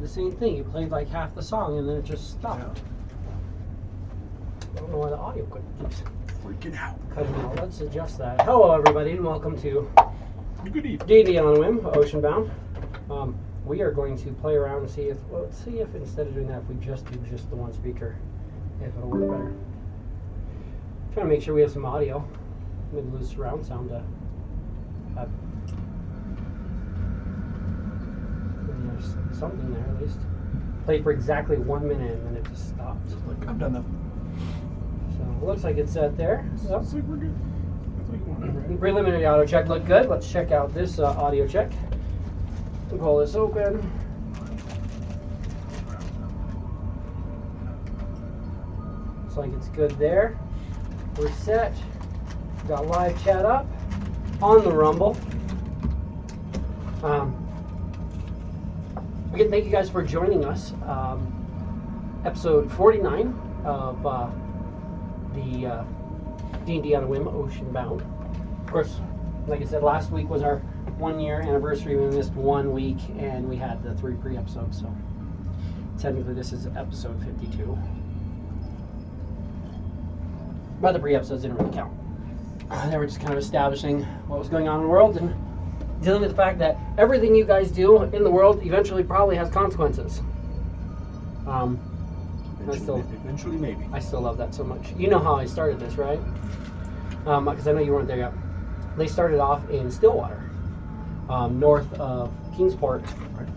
did the same thing. You played like half the song and then it just stopped. Yeah. I don't know why the audio keeps Freaking out. cutting out. Let's adjust that. Hello, everybody, and welcome to Good evening. D&D on WIM, Oceanbound. We are going to play around and see if, well, let's see if instead of doing that, if we just do just the one speaker, if it'll work better. Trying to make sure we have some audio. Maybe lose surround sound to have. There's something there at least. Played for exactly 1 minute and then it just stopped. Like, I'm done now. So it looks like it's set there. Yep. Looks like we're good. That's what you want, right? Preliminary audio check looked good. Let's check out this audio check. Pull this open. Looks like it's good there. We're set. Got live chat up on the Rumble. Again, thank you guys for joining us. Episode 49 of the D&D on a Whim Oceanbound. Of course, like I said, last week was our 1 year anniversary. We missed 1 week and we had the 3 pre-episodes, so technically this is episode 52. But the pre-episodes didn't really count. They were just kind of establishing what was going on in the world and dealing with the fact that everything you guys do in the world eventually probably has consequences. Eventually, maybe. I still love that so much. You know how I started this, right? Because I know you weren't there yet. They started off in Stillwater, north of Kingsport, Right.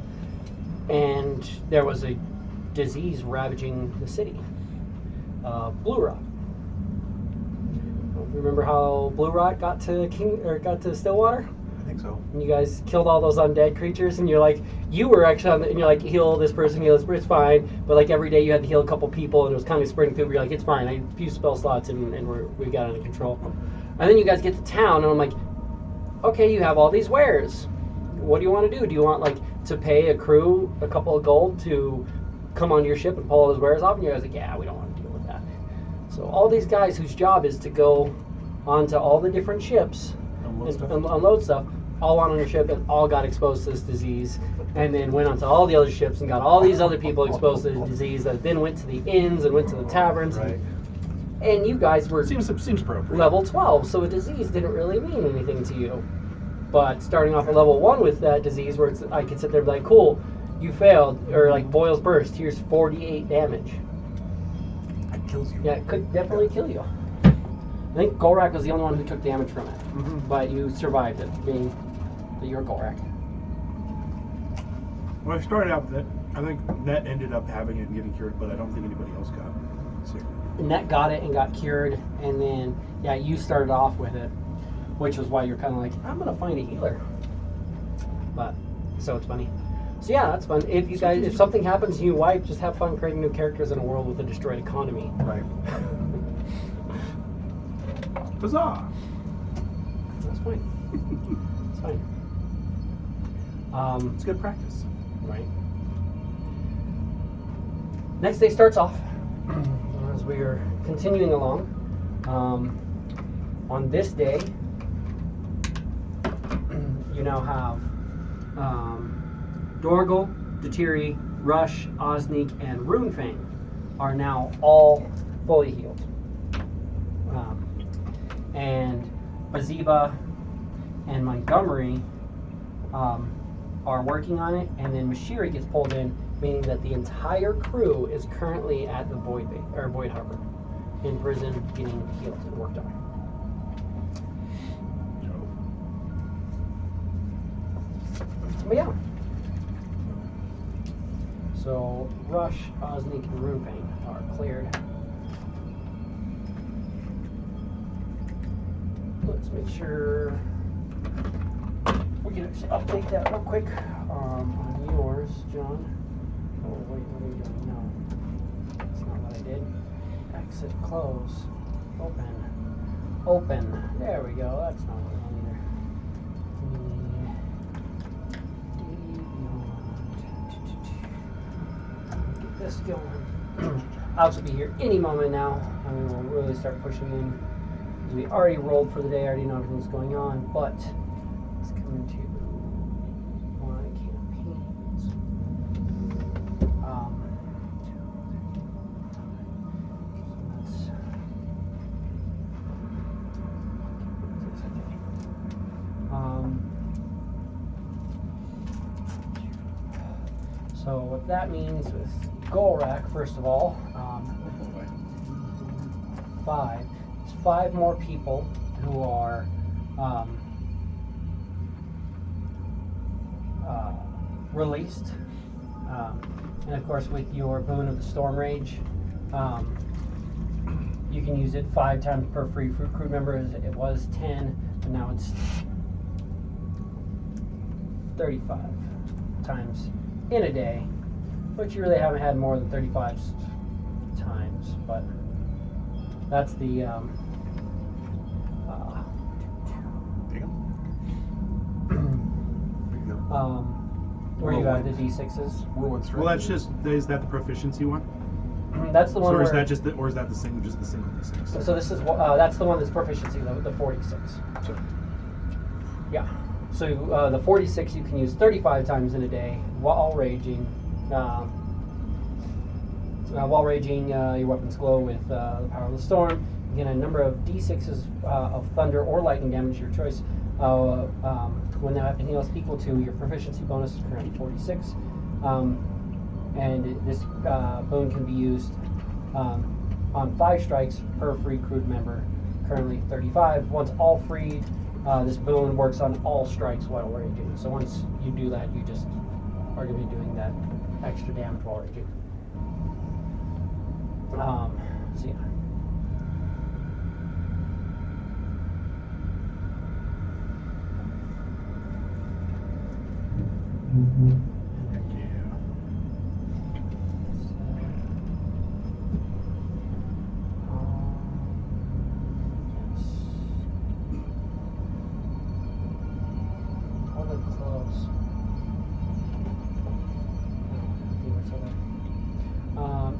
and there was a disease ravaging the city, blue rot. Remember how blue rot got to Stillwater? I think so. And you guys killed all those undead creatures, and you're like, you were actually on the, and you're like, heal this person, it's fine. But like every day you had to heal a couple people, and it was kind of spreading through. But you're like, it's fine. I had a few spell slots, and we got it under control. And then you guys get to town, and I'm like, okay, you have all these wares. What do you want to do? Do you want like to pay a crew a couple of gold to come onto your ship and pull all those wares off? And you guys are like, yeah, we don't want to deal with that. So all these guys whose job is to go onto all the different ships and unload stuff, all on your ship and all got exposed to this disease, and then went onto all the other ships and got all these other people exposed to the disease that then went to the inns and went to the taverns. Right. And you guys were Seems appropriate. level 12, so a disease didn't really mean anything to you. But starting off at level 1 with that disease, where I could sit there and be like, cool, you failed, or like boils burst, here's 48 damage. That kills you. Yeah, it could definitely kill you. I think Golrak was the only one who took damage from it, but you survived it, being that you're Golrak. Well, I started out with it. I think Net ended up having it and getting cured, but I don't think anybody else got sick. Net got it and got cured, and then, yeah, you started off with it, which was why you're kind of like, I'm going to find a healer. But, so it's funny. So yeah, that's fun. If you guys, if something happens to you, why just have fun creating new characters in a world with a destroyed economy? Right. Huzzah! That's fine. It's fine. It's good practice. Right. Next day starts off as we are continuing along. On this day, you now have Dorgal, Datiri, Rush, Osneek, and Runefang are now all fully healed. And Baziba and Montgomery are working on it, and then Mashiri gets pulled in, meaning that the entire crew is currently at the Void Harbor in prison, getting healed and worked on. But yeah. So Rush, Osneek, and Runefang are cleared. Let's make sure we can actually update that real quick on yours, John. Oh wait, what are you doing? No, that's not what I did. Exit, close, open. There we go. That's not what I want either. Get this going. Alex will be here any moment now, and we will really start pushing in. We already rolled for the day, I already know everything's going on, but let's come into my campaigns. So what that means is goal rack, first of all, 5. It's 5 more people who are released. And of course, with your boon of the Storm Rage, you can use it 5 times per free crew member. It was 10, and now it's 35 times in a day. But you really haven't had more than 35 times. But that's the where you have the D6s. Well, that's just, is that the proficiency one? That's the one. So, or is that just the, or is that the single, just the single D6? So this is that's the one that's proficiency, the 46. Sure. Yeah. So the 46 you can use 35 times in a day while raging. While raging, your weapons glow with the power of the storm. You get a number of D6s of thunder or lightning damage, your choice. When that weapon heals equal to your proficiency bonus, is currently 46. And this boon can be used on 5 strikes per free crewed member, currently 35. Once all freed, this boon works on all strikes while raging. So once you do that, you just are going to be doing that extra damage while raging. So yeah.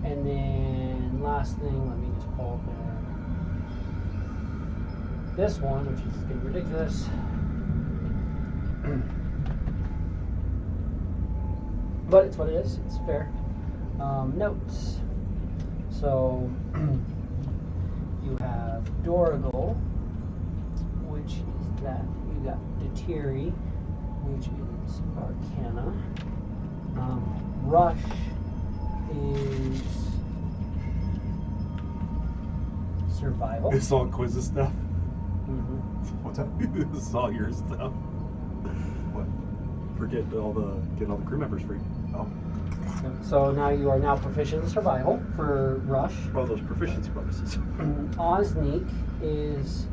And then last thing, let me just pull up this one, which is getting ridiculous. But it's what it is. It's fair. Notes. So you have Dorgal, which is that. You got Deteri, which is Arcana. Rush is Survival. It's all quiz stuff. Mm-hmm. What's up? This is all your stuff. What? Forget getting all the crew members free. Oh. So now you are now proficient in Survival for Rush. Well, those proficiency bonuses. Osneek is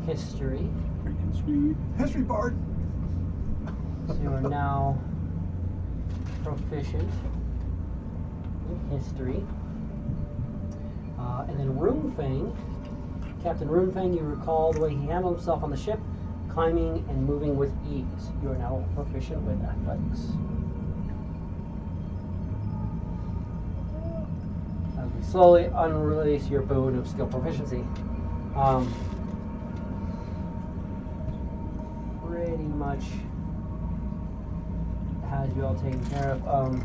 History. Freaking sweet. History bard. So you are now proficient in History. And then Runefang. Captain Runefang, you recall the way he handled himself on the ship, climbing and moving with ease. You are now proficient with Athletics. As we slowly unrelease your boon of skill proficiency. Pretty much has you all taken care of.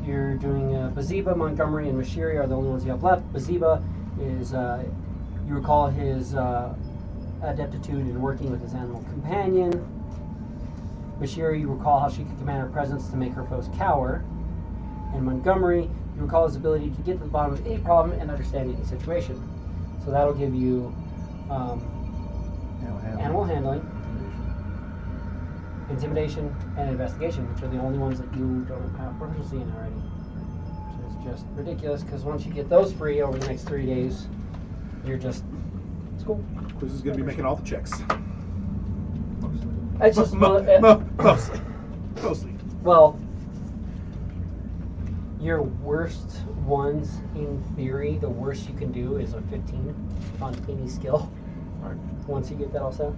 You're doing Baziba, Montgomery, and Mashiri are the only ones you have left. Baziba is, you recall his adeptitude in working with his animal companion. Mashiri, you recall how she could command her presence to make her foes cower. And Montgomery, you recall his ability to get to the bottom of any problem and understand any situation. So that'll give you animal handling, intimidation, and investigation, which are the only ones that you don't have proficiency in already. Which is just ridiculous, because once you get those free over the next 3 days, you're just, it's cool. Quiz is going to be making all the checks. It's just, Mostly. well, your worst ones, in theory, the worst you can do is a 15 on any skill. All right. Once you get that all set.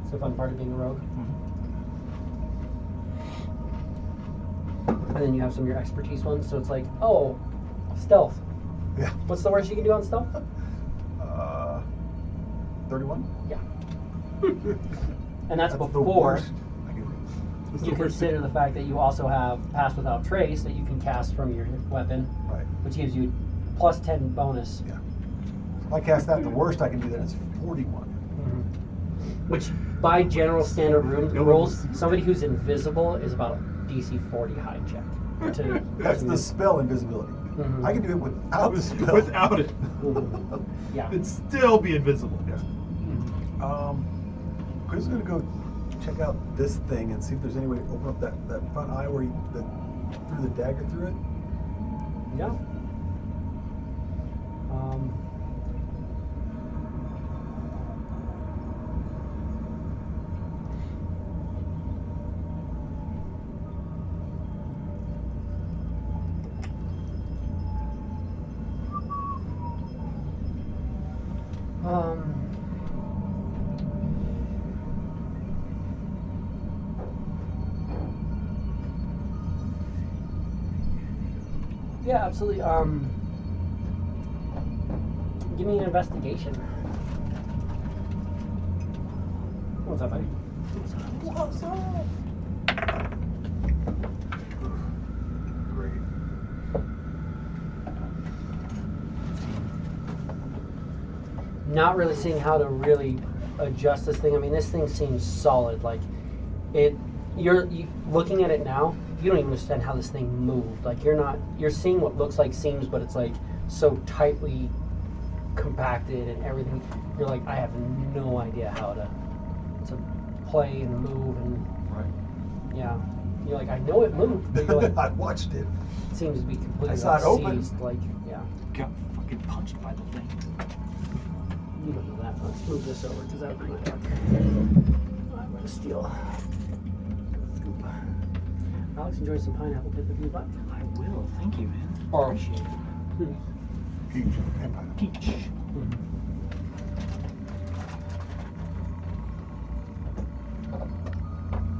It's the fun part of being a rogue. And then you have some of your expertise ones, so it's like, oh, stealth. Yeah. What's the worst you can do on stealth? 31? Yeah. And that's the before worst. you consider the fact that you also have Pass Without Trace that you can cast from your weapon, Right. which gives you plus 10 bonus. Yeah. If I cast that, the worst I can do that is 41. Which, by general standard rules, somebody who's invisible is about DC 40 hide check. That's the spell invisibility. Mhm. I can do it without the spell. Without it, Mhm. Yeah. it'd still be invisible. Yeah. Mhm. Chris is gonna go check out this thing and see if there's any way to open up that front eye where he threw the dagger through it. Yeah. Yeah, absolutely. Give me an investigation. What's up, buddy? What's up? Great. Not really seeing how to really adjust this thing. I mean, this thing seems solid. Like it, you're looking at it now. You don't even understand how this thing moved. Like you're seeing what looks like seams, but it's like so tightly compacted and everything. You're like, I have no idea how to play and move and Right. yeah. You're like, I know it moved, but you're like, I watched it. it seems to be completely I saw it open. seized. Like, yeah. Got fucking punched by the thing. You don't know that. Let's move this over because that would be my luck. I'm gonna steal. Scoop. Alex, enjoy some pineapple pit with me, bud. I will, thank you, man. Or- Appreciate it. Peach and pineapple. Peach.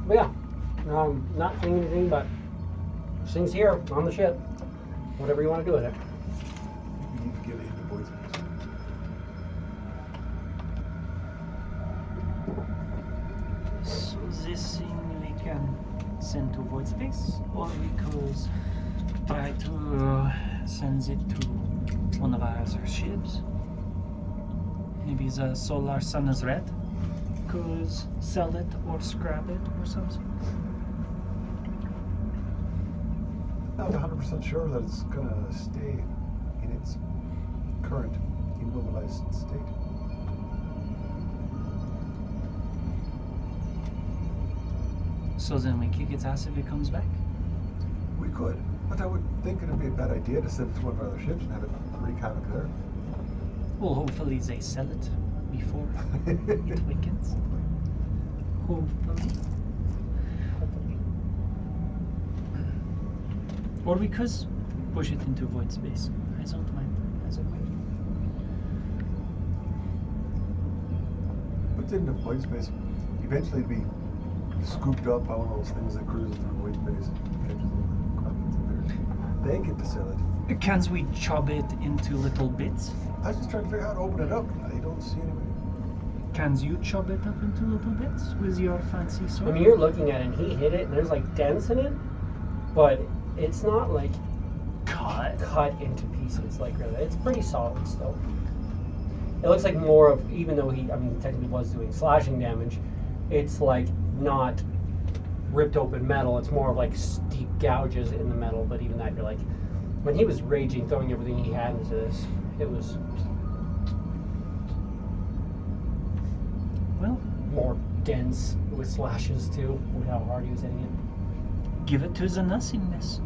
But yeah, not seeing anything, but this thing's here on the ship. Whatever you want to do with it. You need to get it into voice space. So this thing we can send to void space, or we could try to send it to one of our other ships. Maybe the solar sun is red. Could sell it or scrap it or something. Not 100% sure that it's gonna stay in its current immobilized state. So then we kick its ass if it comes back. We could, but I would think it'd be a bad idea to send it to one of our other ships and have it wreak havoc there. Well, hopefully they sell it before it weakens. Hopefully. Or we could push it into void space. I don't mind. I don't mind. What's in the void space? Eventually it'd be scooped up by one of those things that cruises through void space. Catches all the crap that's in there. They get to sell it. Can we chop it into little bits? I was just trying to figure out how to open it up. I don't see any way. Can you chop it up into little bits with your fancy I sword? mean, you're looking at it and he hit it and there's like dents in it, but it's not like cut into pieces like really. It's pretty solid still. It looks like more of, even though he technically was doing slashing damage, it's like not ripped open metal. It's more of like deep gouges in the metal, but even that, you're like, when he was raging, throwing everything he had into this, it was Well, more dense with slashes too, with how hard he was hitting it. give it to the nothingness.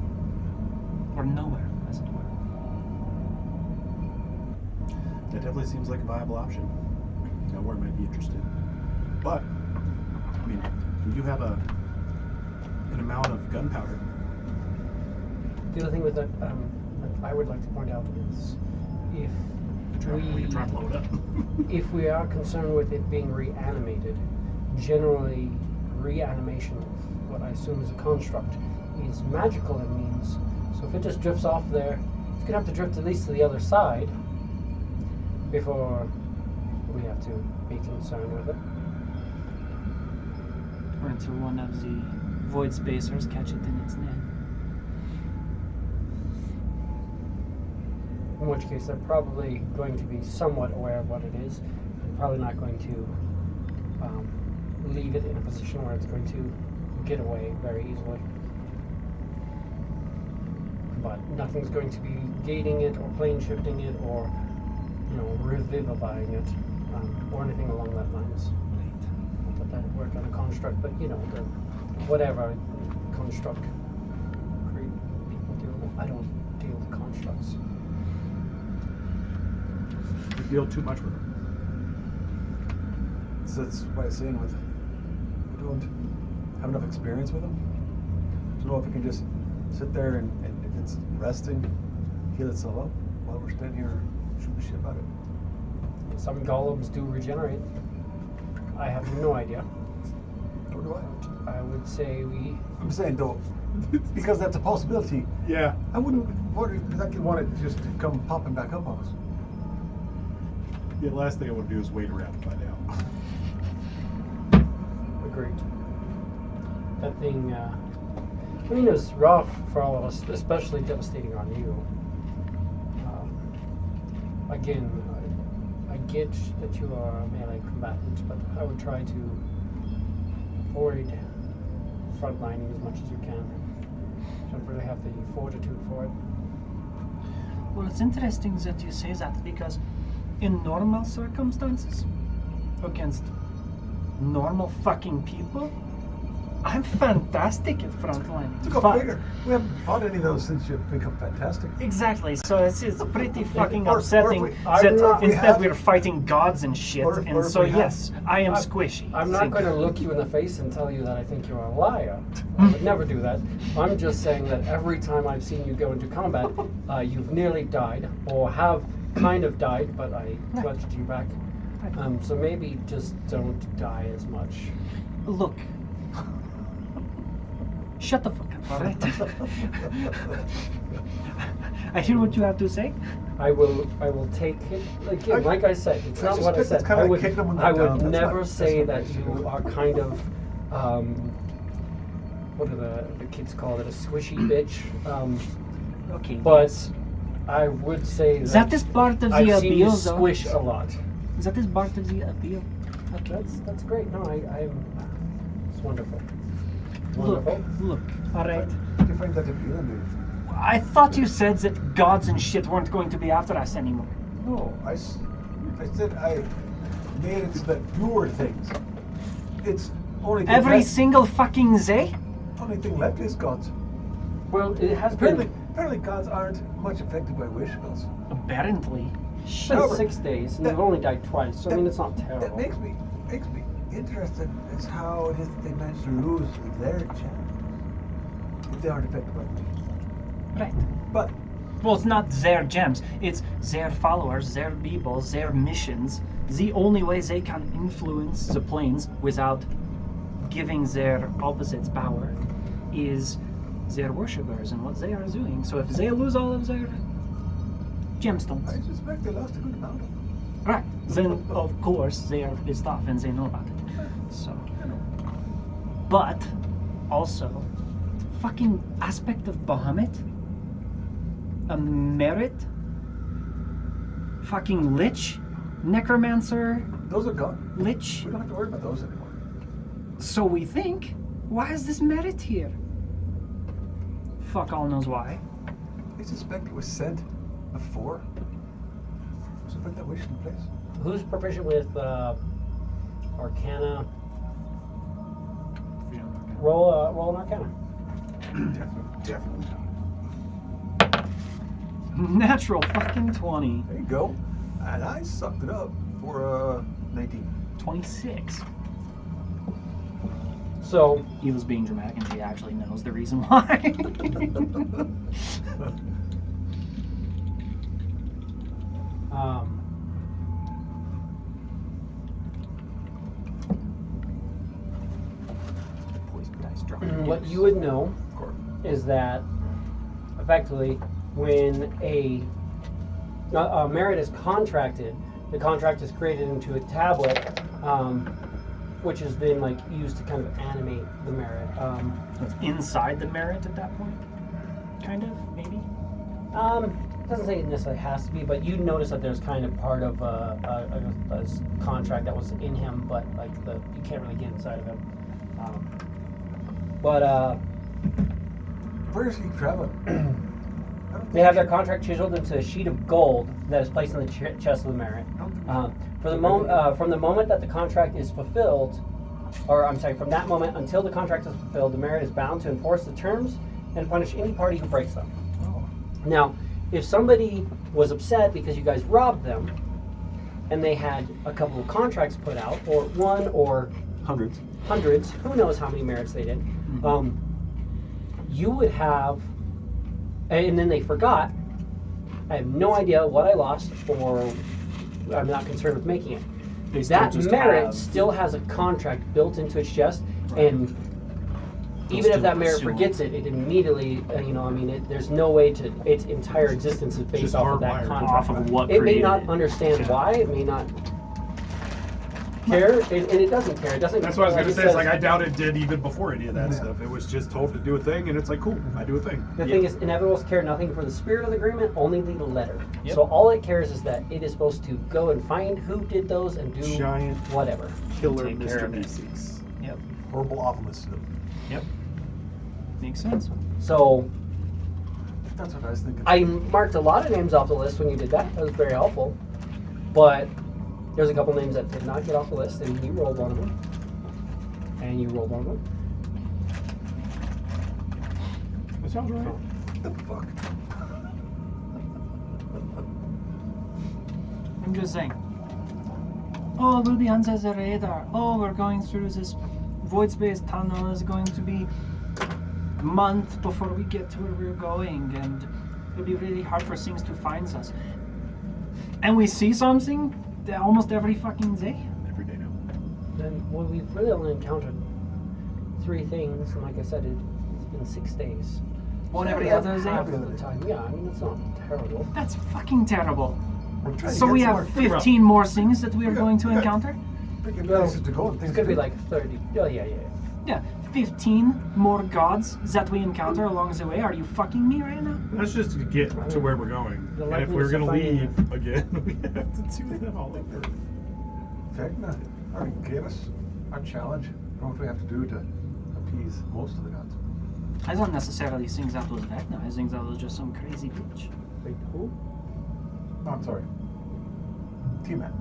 Or nowhere, as it were. That definitely seems like a viable option. Nowhere might be interested. But, I mean, we do have an amount of gunpowder. The other thing with that, I would like to point out is if We can try and blow it up. if we are concerned with it being reanimated, generally reanimation, what I assume is a construct, is magical in means. So if it just drifts off there, it's gonna have to drift at least to the other side before we have to be concerned with it. Or until one of the void spacers catch it in its net. In which case they're probably going to be somewhat aware of what it is, and probably not going to leave it in a position where it's going to get away very easily. but nothing's going to be gating it or plane shifting it or, revivifying it or anything along that lines. Not that would work on a construct, but whatever construct people deal with. I don't deal with constructs. You deal too much with them. So that's why I'm saying we don't have enough experience with them. To know if we can just sit there and if it's resting, heal itself up while we're standing here shooting shit about it. Some golems do regenerate. I have no idea. Or do I? I would say we. I'm saying though, because that's a possibility. Yeah. I wouldn't exactly want it just to come popping back up on us. The last thing I want to do is wait around and find out. Agreed. That thing, it was rough for all of us, especially devastating on you. Again, I get that you are a melee combatant, but I would try to avoid frontlining as much as you can. You don't really have the fortitude for it. Well, it's interesting that you say that because in normal circumstances, against normal fucking people, I'm fantastic at frontlining. To go But- figure, we haven't fought any of those since you've become fantastic. Exactly, so it's pretty fucking Or if upsetting we- that or if we instead have- we're fighting gods and shit, or and if so we have- yes, I am I'm- squishy. I'm not going to look you in the face and tell you that I think you're a liar. I would never do that. I'm just saying that every time I've seen you go into combat, you've nearly died, or have kind of died, but I clutched you back. So maybe just don't die as much. Look. Shut the fuck up, alright? I hear what you have to say. I will take it again. Like I said, it's not what I said. It's kinda I like would, kicking them when they're I would down. That's never not- say that's that not you are kind of what do the kids call it? A squishy bitch. Okay. But I would say That is part of the I've seen you appeal, though. squish a lot. That is part of the appeal. That's great. No, I'm. It's wonderful. Look, Wonderful. alright. Do you find that appealing, dude? I thought you said that gods and shit weren't going to be after us anymore. No, I said I made it so that fewer things. It's only thing Every left, single fucking day? only thing left is gods. Well, it has Apparently, been apparently gods aren't much affected by wish spells. Apparently. it's been However, 6 days, and that- you've only died twice. So I mean, it's not That terrible. makes me interested as how it is that they managed to lose their chance if they aren't affected by wish. Right. But Well, it's not their gems. It's their followers, their people, their missions. The only way they can influence the planes without giving their opposites power is their worshippers and what they are doing. So if they lose all of their gemstones, I suspect they lost a good amount of them. right, then of course they are pissed off and they know about it. So, You know. but also, fucking aspect of Bahamut, a merit, fucking lich, necromancer, Those are gone. lich. We don't have to worry about those anymore. So we think, why is this merit here? Fuck all knows why. I suspect it was sent before. So put that wish in place. Who's proficient with Arcana? Roll an Arcana. Definitely not. Natural fucking 20. There you go. And I sucked it up for 19. 26. So He was being dramatic and she actually knows the reason why. Poison dice dropping. what you would know Of course. is that effectively when a merit is contracted, the contract is created into a tablet, which is then like used to kind of animate the merit. It's inside the merit at that point? Kind of, maybe? It doesn't say it necessarily has to be, but you notice that there's kind of part of a contract that was in him, but like you can't really get inside of him. Where is he traveling? They have their contract chiseled into a sheet of gold that is placed in the chest of the merit. From the moment that the contract is fulfilled, from that moment until the contract is fulfilled, the merit is bound to enforce the terms and punish any party who breaks them. Oh. Now, if somebody was upset because you guys robbed them, and they had a couple of contracts put out, or one or Hundreds. who knows how many merits they did, you would have, and then they forgot, I have no idea what I lost, or I'm not concerned with making it. That merit still has a contract built into its chest, and even if that merit forgets it, it immediately, there's no way to, its entire existence is based Just off of that hardwired. contract. Off of what It may created not it. understand why, it may not care, and it doesn't care. It doesn't. That's what I was like going to it say. It's says- like I doubt it did even before any of that stuff. It was just told to do a thing, and it's like, cool, I do a thing. The thing is, inevitables care nothing for the spirit of the agreement, only the letter. Yep. So all it cares is that it is supposed to go and find who did those and do Giant whatever. Killer Take care Mr. of it. Meeseeks. Yep. Horrible awfulness. Yep. Makes sense. So That's what I was thinking. I marked a lot of names off the list when you did that. That was very helpful. But there's a couple names that did not get off the list, and you rolled one of them. And you rolled one of them. That sounds right. What the fuck? I'm just saying. Oh, we'll be under the radar. Oh, we're going through this void space tunnel. It's going to be a month before we get to where we're going, and it'll be really hard for things to find us. And we see something almost every fucking day. Every day now. Then, well, we've really only encountered 3 things, and like I said, it's been 6 days. One every Yeah, other day. half of the time. Yeah, I mean, it's not terrible. That's fucking terrible. We're trying to So get we somewhere. have 15 more things that we are going to Yeah. encounter? Freaking Well, places to go and things It's gonna to be do. like 30. Oh, yeah. Yeah, 15 more gods that we encounter along the way. Are you fucking me right now? That's just to get to where we're going. The And if we're likeliness going to of finding leave again, we have to do that all over. Vecna already gave us our challenge. I don't know what we have to do to appease most of the gods. I don't necessarily think that was Vecna. I think that was just some crazy bitch. Wait, who? No, I'm sorry. T-Man.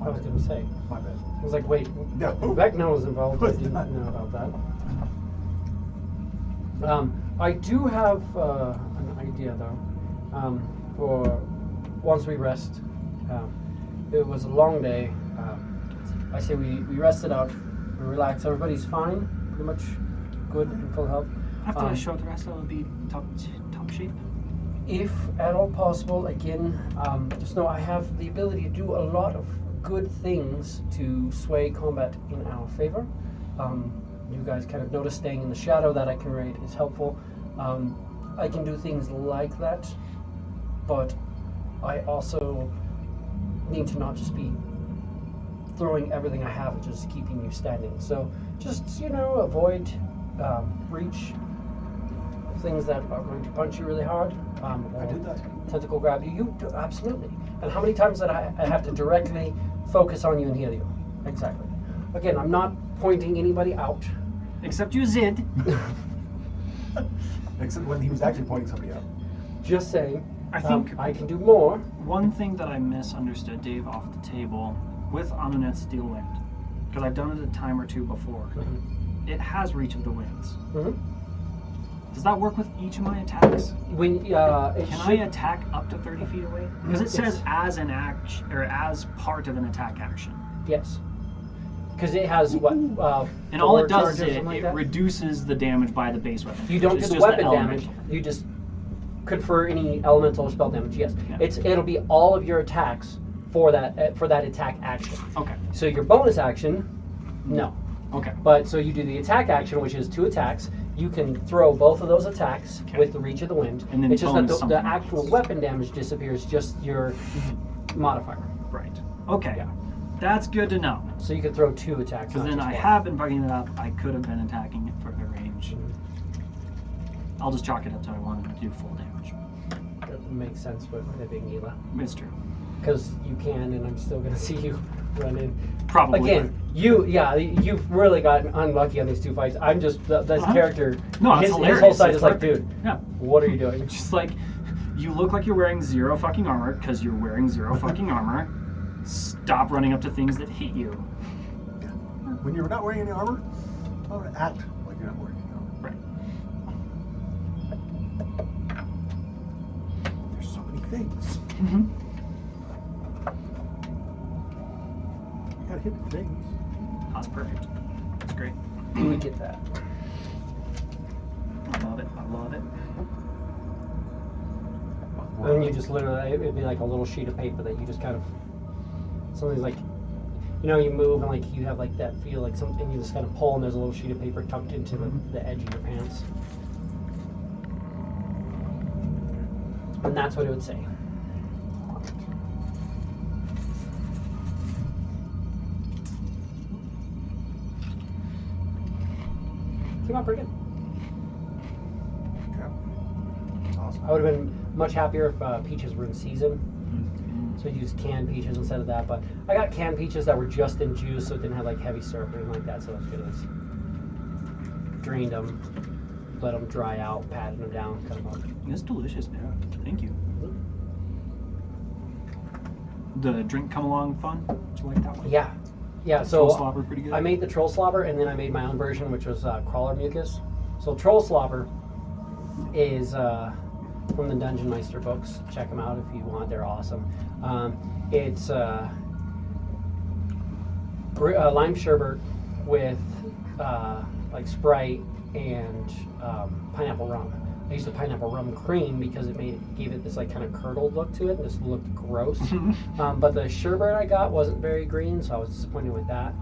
I was gonna say. My bad. I was like, wait, Yeah. Vecna was involved. I Who's didn't that? know about that. I do have an idea though. For once we rest, it was a long day. I say we rest it out, we relax. Everybody's fine, pretty much good and full health. After a short rest, I will be top shape. If at all possible, again, just know I have the ability to do a lot of good things to sway combat in our favor. You guys kind of notice staying in the shadow that I can rate is helpful. I can do things like that, but I also need to not just be throwing everything I have at just keeping you standing. So just, avoid reach things that are going to punch you really hard. I did that. Tentacle grab you. You do, absolutely. And how many times did I have to directly focus on you and heal you? Exactly. Again, I'm not pointing anybody out. Except you Zid. Except when he was actually pointing somebody out. Just saying. I think I can do more. one thing that I misunderstood, Dave, off the table with Amunet Steel Wind, because I've done it a time or two before. It has Reach of the Winds. Mm-hmm. Does that work with each of my attacks? When Can I attack up to 30 feet away? Because it says Yes. as an action or as part of an attack action. Yes. Because it has what? And 4 all it does charges is or it, something like it that? reduces the damage by the base weapon. You don't which do is the just weapon element. damage. You just confer any elemental or spell damage. Yes. Yeah. It'll be all of your attacks for that attack action. Okay. So your bonus action, no. Okay. But so you do the attack action, which is 2 attacks. You can throw both of those attacks Okay. with the Reach of the Wind. And then it's just that bonus the something actual else. weapon damage disappears, just your modifier. Right. Okay. Yeah. That's good to know. So you can throw 2 attacks. Because not then just I one. have been bugging it up. I could have been attacking at further range. I'll just chalk it up to I wanted to do full damage. That makes sense with it being Gila. It's true. Because you can, and I'm still going to see you run in. Probably. Again, you've really gotten unlucky on these 2 fights. I'm just, this Uh-huh. character, No, it's his whole hilarious. side It's is like, perfect. dude, Yeah. what are you doing? Just like You look like you're wearing zero fucking armor because you're wearing zero fucking armor. Stop running up to things that hit you. Yeah. When you're not wearing any armor, I would act like you're not wearing any armor. Right. There's so many things. Mm-hmm. You gotta hit the things. That's perfect. That's great. You would get that. I love it. I love it. And then you just literally, it'd be like a little sheet of paper that you just kind of, something's like, you know, you move and like you have like that feel like something you just kind of pull and there's a little sheet of paper tucked into the edge of your pants. And that's what it would say. Came out pretty good. Okay. Awesome. I would have been much happier if peaches were in season. So you use canned peaches instead of that. But I got canned peaches that were just in juice, so it didn't have like heavy syrup or anything like that. So that's good. Drained them, let them dry out, patted them down, cut them up. It's delicious, man. Thank you. The drink come along fun? Did you like that one? Yeah, yeah. Troll So slobber pretty good. I made the troll slobber, and then I made my own version, which was crawler mucus. So troll slobber is from the Dungeon Meister books. Check them out if you want; they're awesome. It's lime sherbet with like Sprite and pineapple rum. I used the pineapple rum cream because it gave it this like kind of curdled look to it. This looked gross. But the sherbet I got wasn't very green, so I was disappointed with that.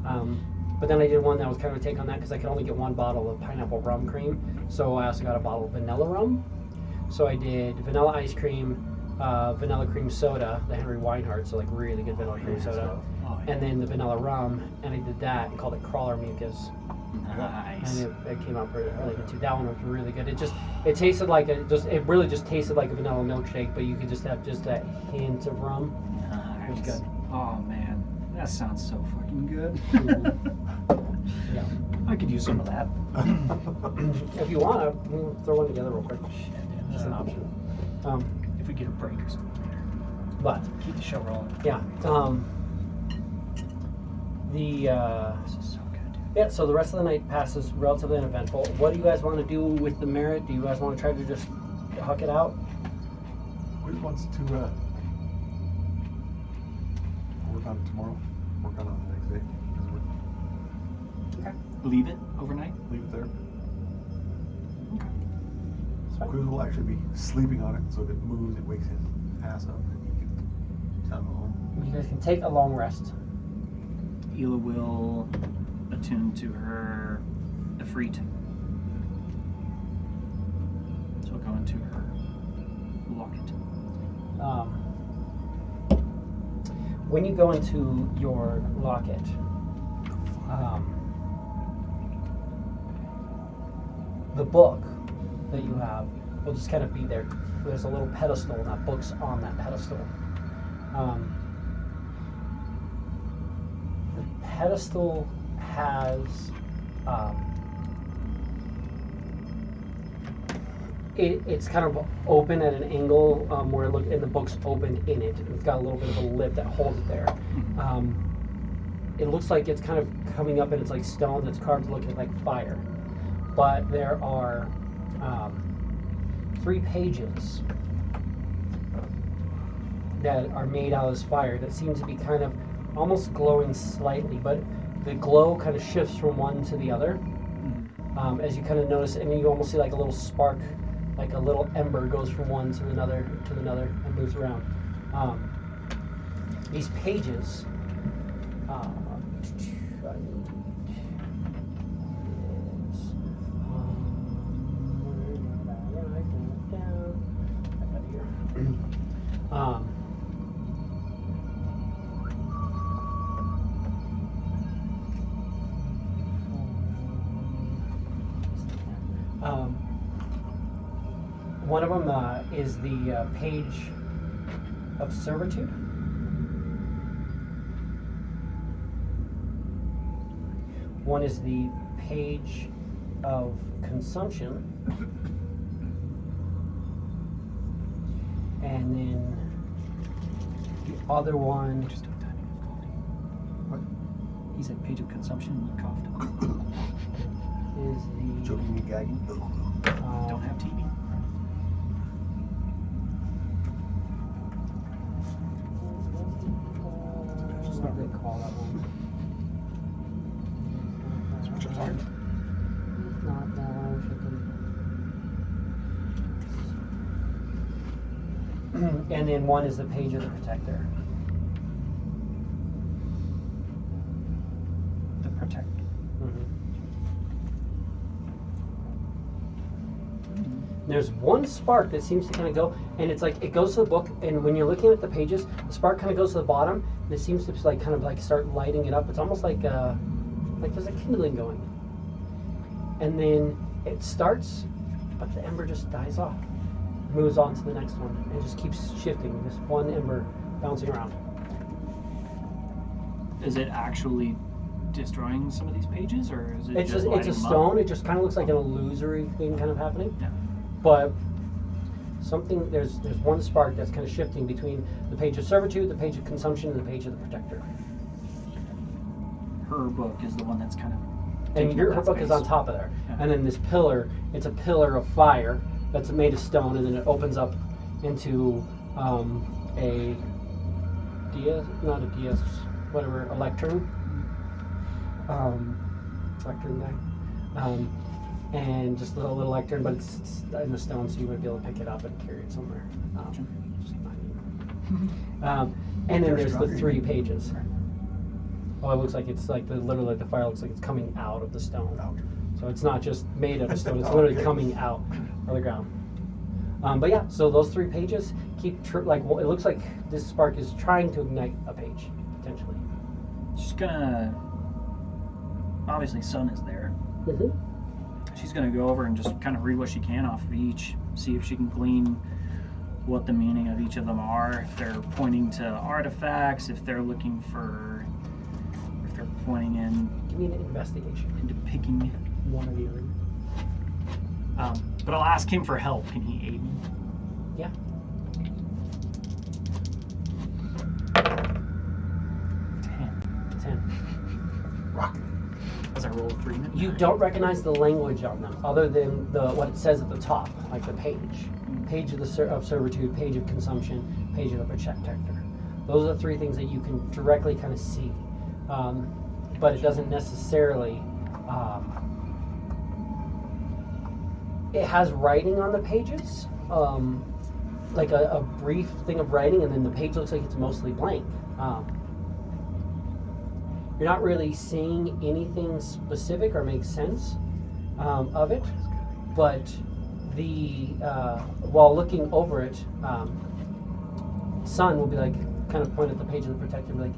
But then I did one that was kind of a take on that because I could only get one bottle of pineapple rum cream. So I also got a bottle of vanilla rum. So I did vanilla ice cream, vanilla cream soda, the Henry Weinhardt, so like really good vanilla cream soda. Oh, yeah. And then the vanilla rum, and I did that and called it crawler mucus. Nice. And it came out really good too. That one was really good. It tasted like it really just tasted like a vanilla milkshake, but you could just have just that hint of rum. It was good. Oh man, that sounds so fucking good. Yeah. I could use some of that. If you want, we'll throw one together real quick. Shit, That's an option. If we get a break or something later. But Keep the show rolling. yeah, This is so good, dude. yeah. So the rest of the night passes relatively uneventful. What do you guys want to do with the merit? Do you guys want to try to just huck it out? Who wants to work on it tomorrow? Work on it the next day? Okay. Leave it overnight? Leave it there. That's fine. Cruz will actually be sleeping on it, so if it moves, it wakes his ass up, and he can tell him home. You guys can take a long rest. Hila will attune to her Efreet. She'll go into her locket. When you go into your locket, the book that you have will just kind of be there. There's a little pedestal, and that book's on that pedestal. The pedestal has it's kind of open at an angle where and the book's opened in it. It's got a little bit of a lip that holds it there. It looks like it's kind of coming up, and it's like stone that's carved looking like fire. But there are 3 pages that are made out of this fire that seem to be kind of almost glowing slightly, but the glow kind of shifts from one to the other as you kind of notice, and you almost see like a little spark, like a little ember goes from one to another and moves around. These pages one of them is the page of servitude. One is the page of consumption. and then the other one. Interesting timing of coughing. What? He said page of consumption and you coughed. Is the Choking me, gagging. Don't have TB. What do they call that one? Switch up hard. It's not that one. I wish I could. And then one is the page of the protector. The protector. There's one spark that seems to kind of go, and it's like it goes to the book, and when you're looking at the pages, the spark kind of goes to the bottom, and it seems to like kind of like start lighting it up. It's almost like there's a kindling going, and then it starts, but the ember just dies off, moves on to the next one, and it just keeps shifting. Just one ember bouncing around. Is it actually destroying some of these pages, or is it It's just a lighting them up? stone. It just kind of looks like an illusory thing kind of happening. Yeah. But something there's one spark that's kind of shifting between the page of servitude, the page of consumption, and the page of the protector. Her book is the one that's kind of. And taking her up that book is on space. top of there. Yeah. And then this pillar, it's a pillar of fire that's made of stone, and then it opens up into a not a dias, whatever, a lectern. Lectern guy. And just a little lectern, but it's in the stone, so you would be able to pick it up and carry it somewhere. And then there's the 3 pages. Well, it looks like it's like literally the fire looks like it's coming out of the stone. So it's not just made out of stone; it's literally coming out of the ground. But yeah, so those 3 pages keep it looks like this spark is trying to ignite a page potentially. She's gonna. Obviously, Sun is there. Mm-hmm. She's gonna go over and just kind of read what she can off of each, see if she can glean what the meaning of each of them are. If they're pointing to artifacts, if they're looking for, if they're pointing in Give me an investigation. into picking. One or the other. But I'll ask him for help. Can he aid me? Yeah. 10. Rock. As I roll a 3. You don't recognize the language on them, other than what it says at the top, like the page of the of servitude, page of consumption, page of the protector. Those are the 3 things that you can directly kind of see, but it doesn't necessarily. It has writing on the pages, like a brief thing of writing, and then the page looks like it's mostly blank. You're not really seeing anything specific or makes sense of it, but while looking over it, Sun will be like, kind of point at the page of the protector and be like,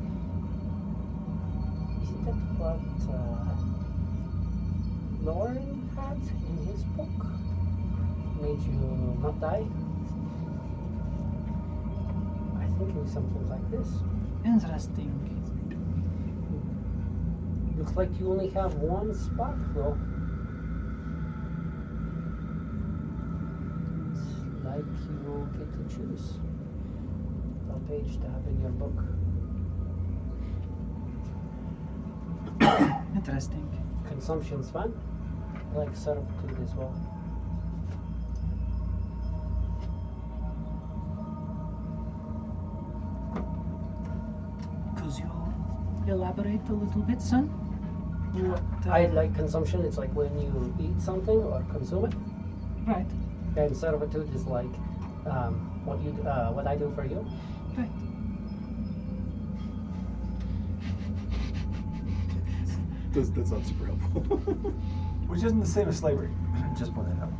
isn't that what Lauren had in his book? Made you not die? I think it was something like this. Interesting. Looks like you only have one spark, though. It's like you get to choose what page to have in your book. Interesting. Consumption's fun. I like servitude as well. Could you elaborate a little bit, Son? What, I like consumption. It's like when you eat something or consume it. Right. And servitude is like what I do for you. Right. That's not super helpful. Which isn't the same as slavery. Just point that out.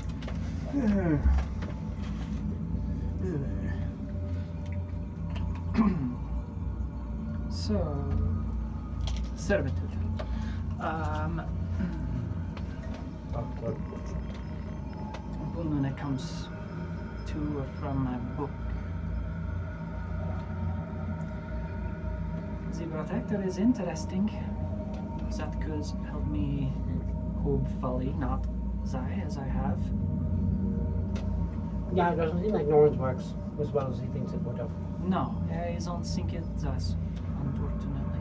So, servitude. When it comes to or from my book, the protector is interesting. That could help me hopefully not die as I have. Yeah, it doesn't seem like Norrin's works as well as he thinks it would have. No, I don't think it does, unfortunately.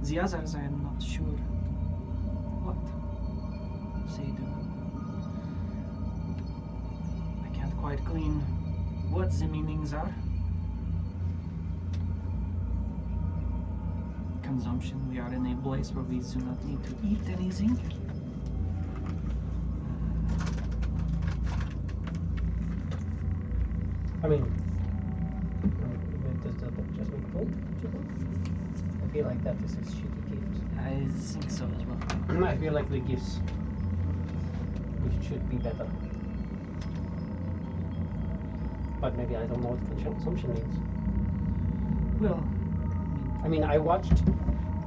The others, I am not sure what they do. I can't quite glean what the meanings are. Consumption, we are in a place where we do not need to eat anything. I mean, does the book just make full? I feel like that is a shitty gift. I think so as well. I feel like the gifts which should be better. But maybe I don't know what consumption means. Well, I mean, I watched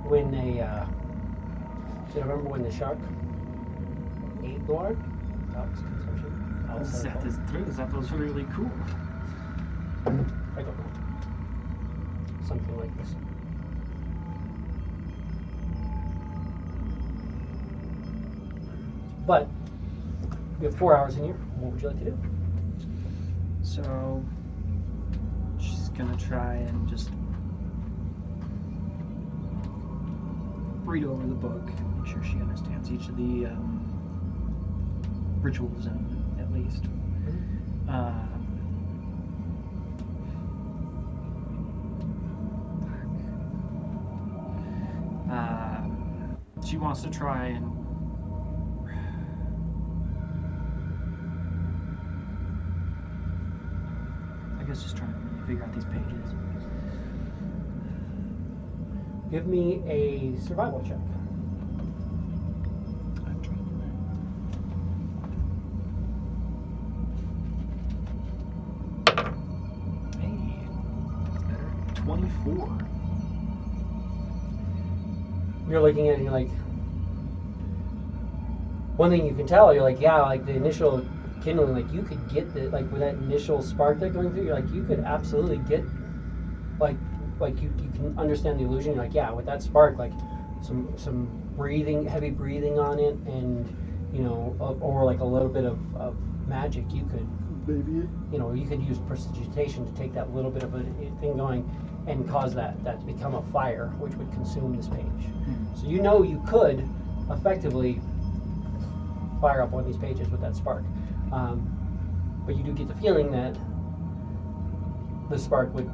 when do you remember when the shark ate Lord? That was consumption. that is true. That was really cool. I don't know. Something like this. But we have 4 hours in here. What would you like to do? So she's gonna try and just read over the book, make sure she understands each of the rituals in it, at least. She wants to try and I guess just trying to really figure out these pages. Give me a survival check. I'm trying to do Hey, that's better. 24. You're looking at it and you're like, one thing you can tell, you're like, yeah, like the initial kindling, like you could get the, like with that initial spark that going through, you're like, you could absolutely get, like you can understand the illusion. You're like, yeah, with that spark, like some breathing, heavy breathing on it, and you know, or like a little bit of magic, you could, you know, you could use prestidigitation to take that little bit of a thing going and cause that to become a fire, which would consume this page. So you know you could effectively fire up one of these pages with that spark. But you do get the feeling that the spark would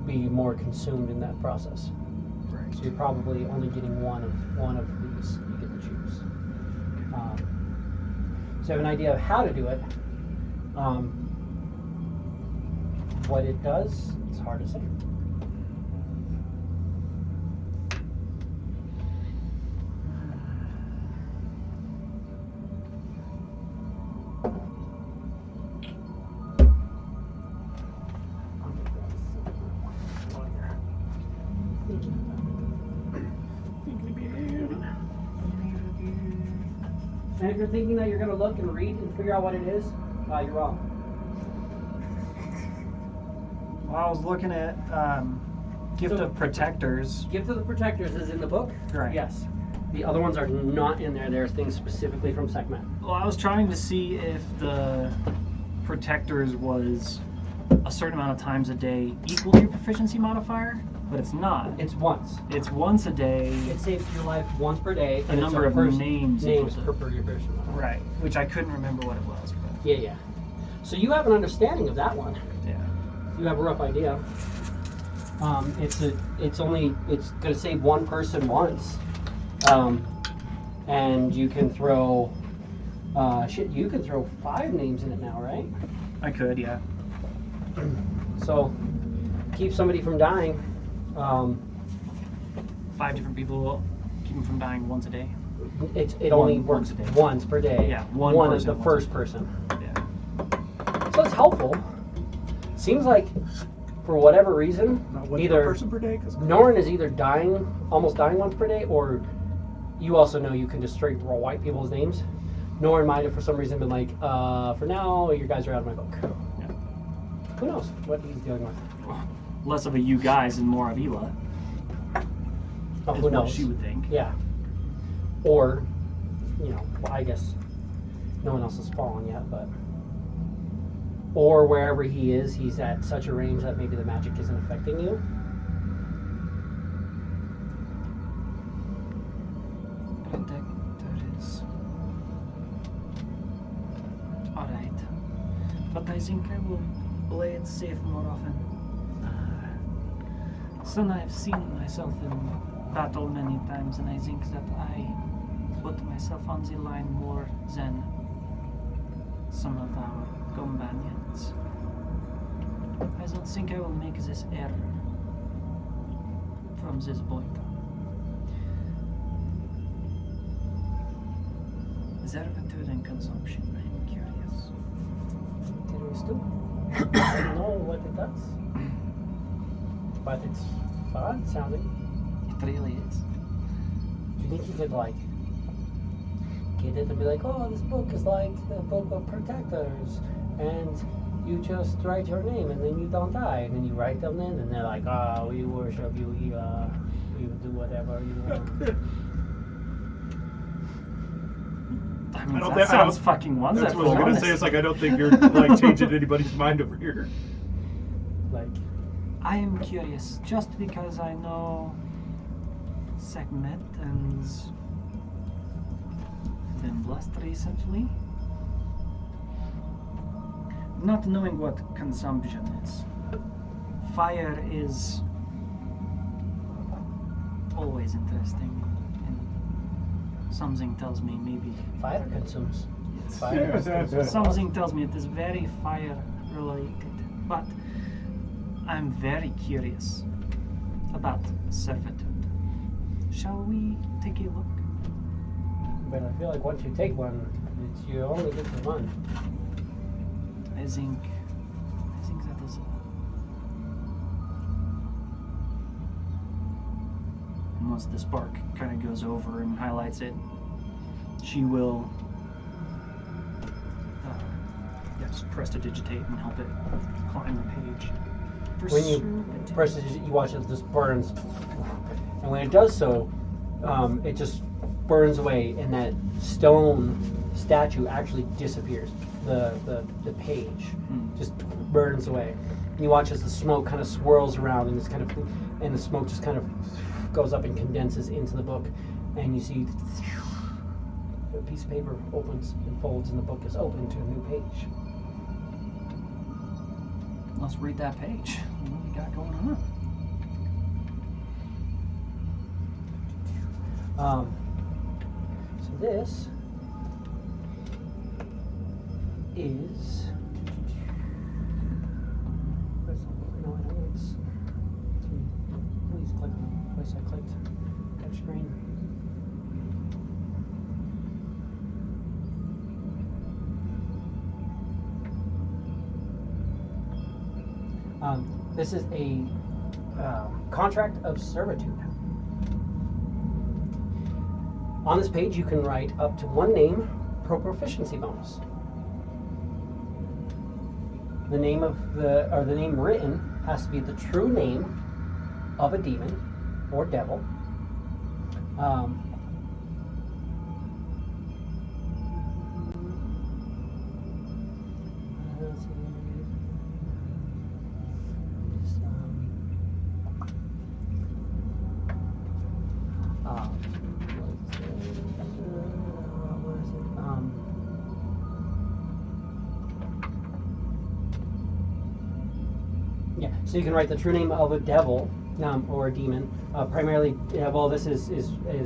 be more consumed in that process. Right. So you're probably only getting one of these you get to choose. So you have an idea of how to do it. What it does, it's hard to say. And if you're thinking that you're going to look and read and figure out what it is, you're wrong. Well, I was looking at Gift of Protectors. Gift of the Protectors is in the book? Right. Yes. The other ones are not in there. There's things specifically from Sekhmet. Well, I was trying to see if the Protectors was a certain amount of times a day equal to your proficiency modifier, but it's not. It's once. It's once a day. It saves your life once per day. A number of names per your person. Right, which I couldn't remember what it was. But Yeah. So you have an understanding of that one. yeah. You have a rough idea. It's going to save one person once, and you can throw you can throw 5 names in it now, right? I could, yeah. So keep somebody from dying. 5 different people keep them from dying once a day. It only works once a day. once per day. Yeah, one is person the first person. Yeah. So it's helpful. Seems like for whatever reason, Not one either person per day. Cause Norrin is either almost dying once per day, or you also know you can just straight roll white people's names. Norrin might have for some reason been like, for now, you guys are out of my book. Yeah. Who knows what he's dealing with? Less of a you guys and more of Ela. Oh, is who what knows? she would think. Yeah. Or, you know, well, I guess no one else has fallen yet, but. Or wherever he is, he's at such a range that maybe the magic isn't affecting you. Protectors. Alright. But I think I will play it safe more often. Son, I've seen myself in battle many times, and I think that I put myself on the line more than some of our companions. I don't think I will make this error from this point on. Servitude and consumption, I'm curious. Did we still? I don't know what it does. But it's fun sounding. It really is. Do you think you could, like, get it and be like, oh, this book is like the book of protectors, and you just write your name and then you don't die, and then you write them in, and they're like, oh, we worship you, Ela. You do whatever you want. I mean, I don't that think- I sounds don't- fucking wonderful. That's what I was gonna honest. say. It's like I don't think you're like changing anybody's mind over here. Like, I am curious, just because I know Sekhmet and Vimblast recently. Not knowing what consumption is. Fire is always interesting. And something tells me maybe fire consumes. it's Fire consumes. something tells me it is very fire related. But I'm very curious about servitude. Shall we take a look? But I feel like once you take one, it's, you only get to one. I think that is. And once the spark kind of goes over and highlights it, she will yes, prestidigitate and help it climb the page. When you press it, you watch it just burns, and when it does so, it just burns away, and that stone statue actually disappears. The page just burns away. You watch as the smoke kind of swirls around, and and the smoke just kind of goes up and condenses into the book, and you see a piece of paper opens and folds, and the book is open to a new page. Let's read that page. What we got going on? So this is. No, I don't know. Please click on the place I clicked. Touch screen. This is a contract of servitude. On this page, you can write up to one name per proficiency bonus. The name the name written has to be the true name of a demon or devil. Yeah, so you can write the true name of a devil or a demon. Primarily, well, this is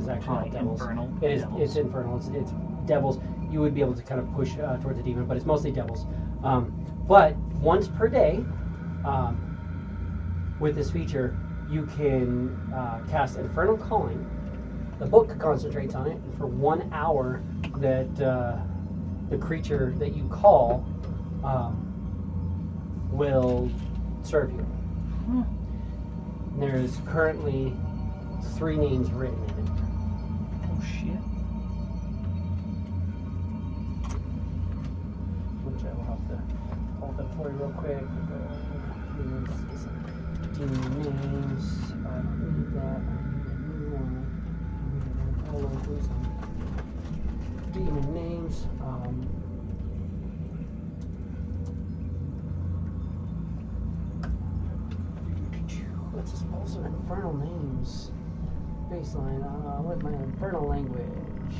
actually not devils. Infernal. It is. devils. It's infernal. It's devils. You would be able to kind of push towards a demon, but it's mostly devils. But once per day, with this feature, you can cast Infernal Calling. The book concentrates on it, and for 1 hour, that the creature that you call will serve you. And there's currently 3 names written in it. Oh shit. Which I will have to hold up for you real quick. Here's demon names. I don't need that. I need a new one. I'm going to pull those. demon names. Let's suppose some infernal names. Baseline. With my infernal language.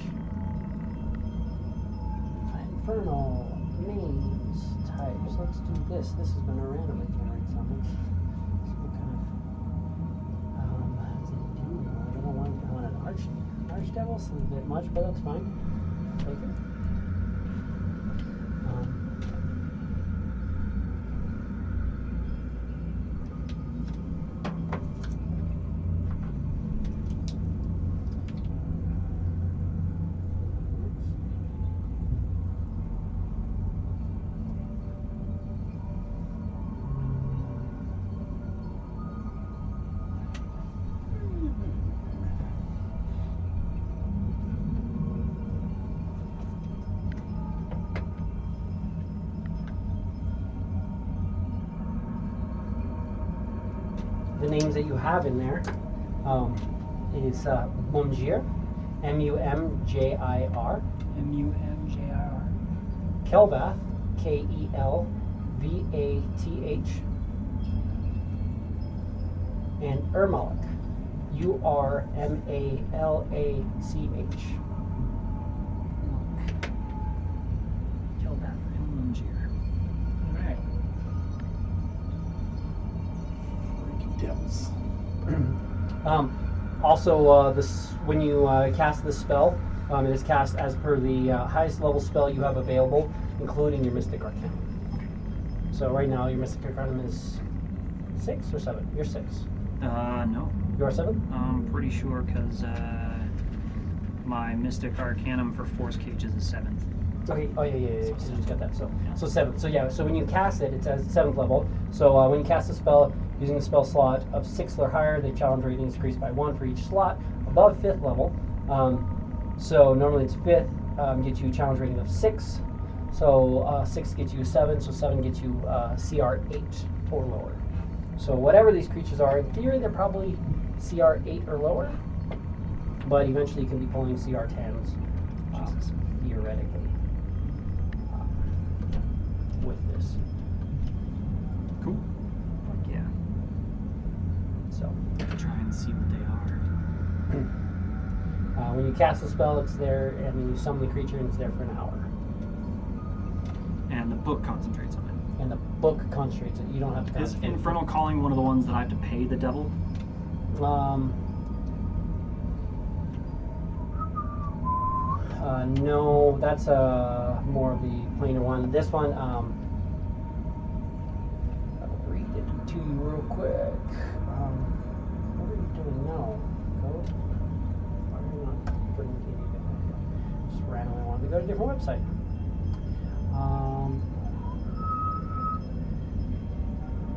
Infernal names types. Let's do this. This has been a randomly generated some. Let's see what kind of that's a demon. I don't want an archdevil. It's a bit much, but that's fine. Take it. The names that you have in there is Mumjir, Mumjir, Mumjir. Kelvath, Kelvath, and Urmalach, Urmalach. Kelvath and Mumjir. Alright. Devils. Also, this when you cast this spell, it is cast as per the highest level spell you have available, including your Mystic Arcanum. So right now, your Mystic Arcanum is 6 or 7? You're 6. No. You are 7? I'm pretty sure because my Mystic Arcanum for Force Cage is a 7th. Okay. Oh yeah. So 'Cause you just got that. So Yeah. 7. So yeah. So when you cast it, it's at 7th level. So when you cast a spell using the spell slot of 6th or higher, the challenge rating is increased by 1 for each slot above 5th level. So normally it's 5th gets you a challenge rating of 6. So 6 gets you 7. So 7 gets you CR 8 or lower. So whatever these creatures are, in theory they're probably CR 8 or lower. But eventually you can be pulling CR 10s. Theoretically. With this. Cool. Fuck yeah. So Try and see what they are. when you cast a spell, it's there, and you summon the creature, and it's there for an hour. And the book concentrates on it. And the book concentrates it. You don't have to Is concentrate. Infernal Calling one of the ones that I have to pay the devil? No, that's more of the plainer one. This one, I'll read it to you real quick. What are you doing now? Code? Why are you not bringing it back? Just randomly wanted to go to a different website.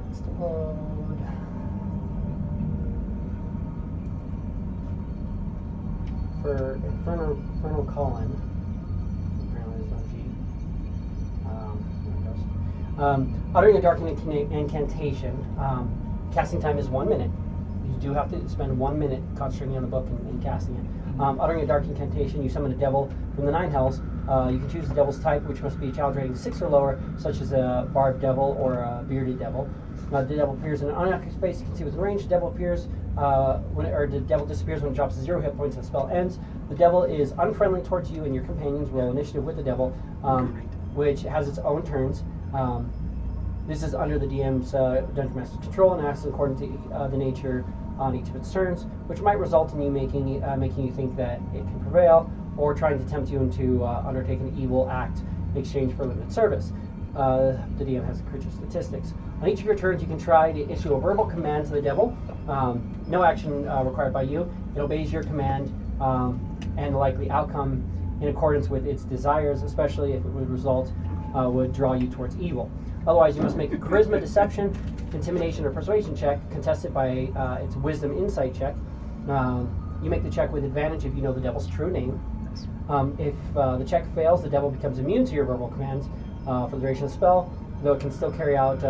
Let's load. For Infernal Calling, apparently there's no G. There it goes. Uttering a dark incantation, casting time is 1 minute. You do have to spend 1 minute concentrating on the book and casting it. Uttering a dark incantation, you summon a devil from the 9 hells. You can choose the devil's type, which must be a challenge rating 6 or lower, such as a barbed devil or a bearded devil. The devil appears in an unoccupied space you can see within range. The devil appears the devil disappears when it drops to 0 hit points and the spell ends. The devil is unfriendly towards you and your companions. Roll initiative with the devil, which has its own turns. This is under the DM's Dungeon Master's control and acts according to the nature on each of its turns, which might result in you making you think that it can prevail, or trying to tempt you into undertake an evil act in exchange for limited service. The DM has creature statistics. On each of your turns, you can try to issue a verbal command to the devil. No action required by you. It obeys your command and the likely outcome in accordance with its desires, especially if it would draw you towards evil. Otherwise, you must make a charisma, deception, intimidation, or persuasion check, contested by its wisdom insight check. You make the check with advantage if you know the devil's true name. If the check fails, the devil becomes immune to your verbal commands for the duration of the spell, though it can still carry out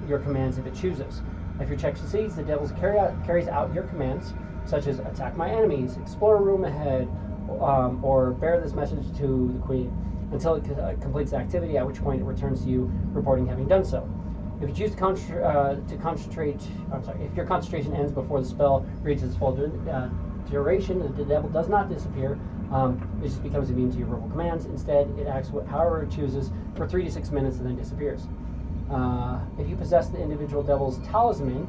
your commands if it chooses. If your check succeeds, the devil carries out your commands, such as attack my enemies, explore a room ahead, or bear this message to the queen until it completes the activity, at which point it returns to you, reporting having done so. If you choose to concentrate, if your concentration ends before the spell reaches its full duration, the devil does not disappear. It just becomes immune to your verbal commands. Instead, it acts however it chooses for 3 to 6 minutes and then disappears. If you possess the individual devil's talisman,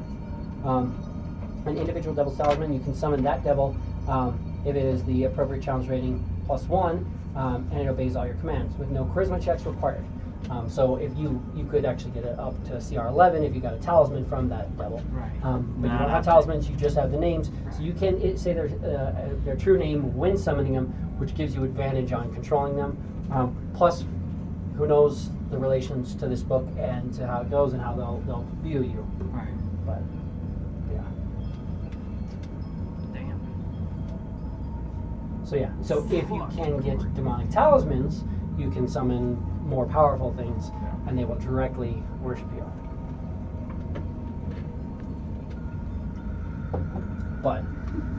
you can summon that devil if it is the appropriate challenge rating +1, and it obeys all your commands with no charisma checks required. So if you could actually get it up to CR11 if you got a talisman from that devil. Right. But you don't have talismans, you just have the names. So you can say their true name when summoning them, which gives you advantage on controlling them. Plus, who knows the relations to this book and to how it goes and how they'll view you. Right. But, yeah. Damn. So yeah, so if you can get demonic talismans, you can summon more powerful things, and they will directly worship you. But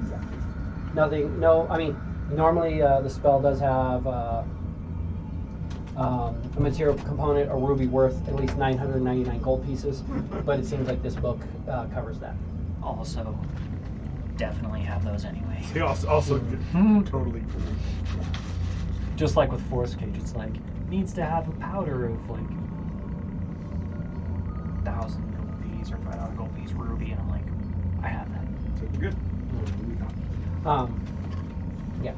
yeah, nothing. No, I mean, normally the spell does have a material component, a ruby worth at least 999 gold pieces, but it seems like this book covers that. Also, definitely have those anyway. They also get totally cool. Just like with Force Cage, it's like, needs to have a powder of like 1,000 gold piece or 500 gold piece ruby, and I'm like, I have that. So we're good. Yeah.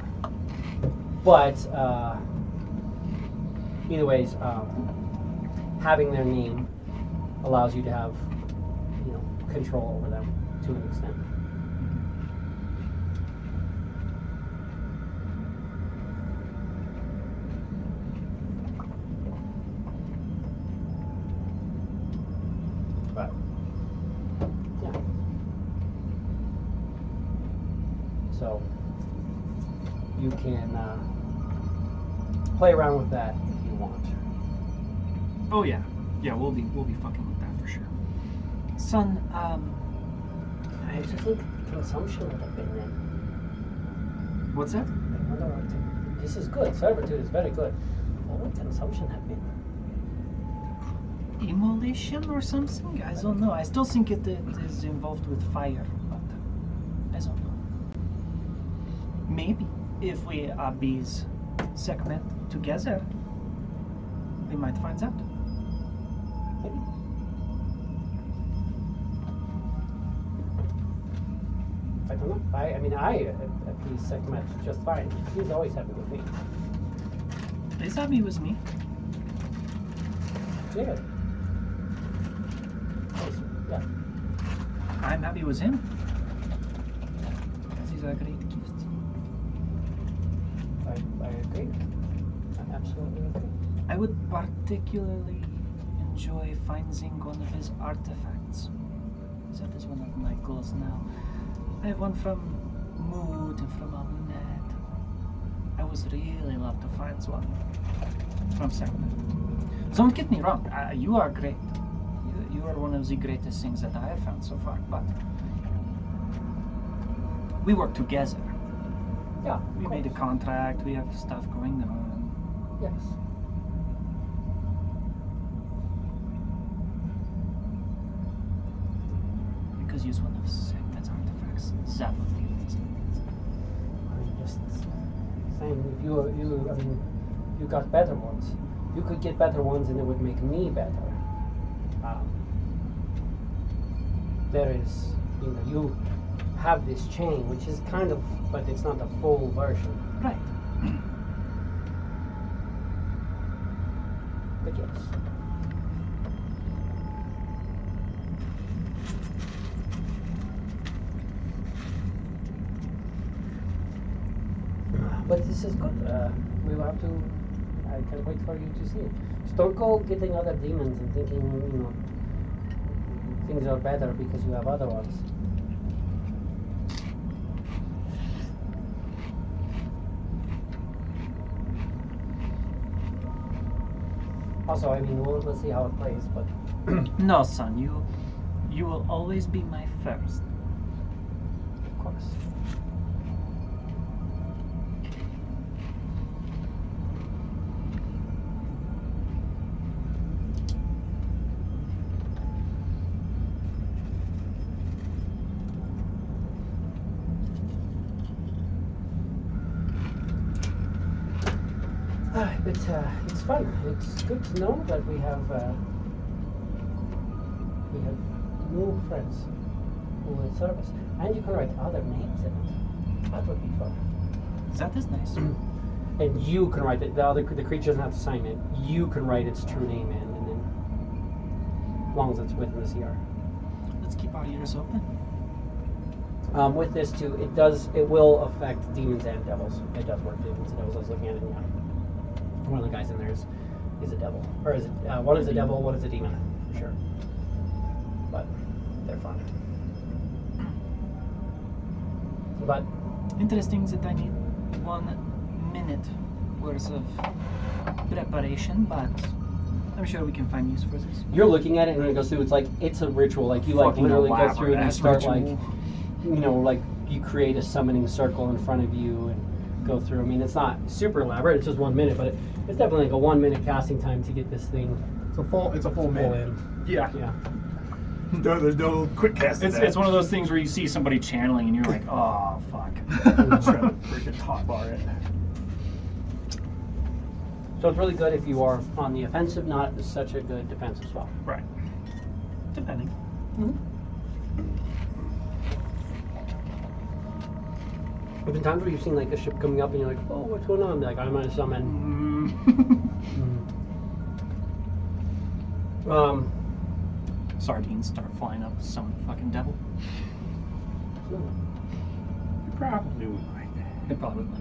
But either ways, having their name allows you to have, control over them to an extent. But yeah. So you can play around with that if you want. Oh yeah, we'll be fucking with that for sure. Son, What do you think consumption would have been then? what's that? I wonder this is good. Servitude is very good. What would consumption have been? Immolation or something? I don't know. I still think it is involved with fire, but I don't know. Maybe if we Abis segment together, we might find out. Maybe. I don't know. I mean, I appease Sekhmet just fine. He's always happy with me. He's happy with me. Yeah. Yeah. I'm happy with him. He's a great gift. I agree. I absolutely agree. I would particularly enjoy finding one of his artifacts. That is one of my goals now. I have one from Mood and from Amunet. I would really love to find one from Segment. Don't get me wrong, you are great. You are one of the greatest things that I have found so far, but we work together. Yeah. We made a contract, we have stuff going on. Yes. Because use one of Segment's artifacts, that would be amazing. I mean, just saying, if you got better ones. You could get better ones, and it would make me better. There is, you have this chain, which is kind of, but it's not a full version. Right. But yes. But this is good. We will have to. I can't wait for you to see it. Just don't go getting other demons and thinking, things are better because you have other ones. Also, I mean, let's see how it plays, but No, son, you will always be my first. of course. It's fun. It's good to know that we have new friends who will serve us, and you can write other names in it. That would be fun. That is nice. And you can write it. The creature doesn't have to sign it. You can write its true name in, and then as long as it's within the CR. Let's keep our ears open. With this too, it will affect demons and devils. It does work demons and devils. I was looking at it. Yeah, one of the guys in there is a devil, or is it? One is a devil, one is a demon, for sure. But they're fun. But Interesting that I need 1 minute worth of preparation, but I'm sure we can find use for this. you're looking at it, and when it goes through, it's a ritual. Like you Fucking literally go through and you elaborate start ritual. you create a summoning circle in front of you and go through. I mean, it's not super elaborate. It's just 1 minute, but it's definitely like a 1 minute casting time to get this thing It's a full full minute. in. Yeah. Yeah. No, there's no quick cast. It's one of those things where you see somebody channeling and you're like, oh fuck. Trying to freaking top bar it. So it's really good if you are on the offensive, not such a good defense as well. Right. Depending. There's been times where you've seen like a ship coming up and you're like, oh, what's going on? Like, I'm gonna summon. Sardines start flying up, some fucking devil. You probably would like that. It probably would.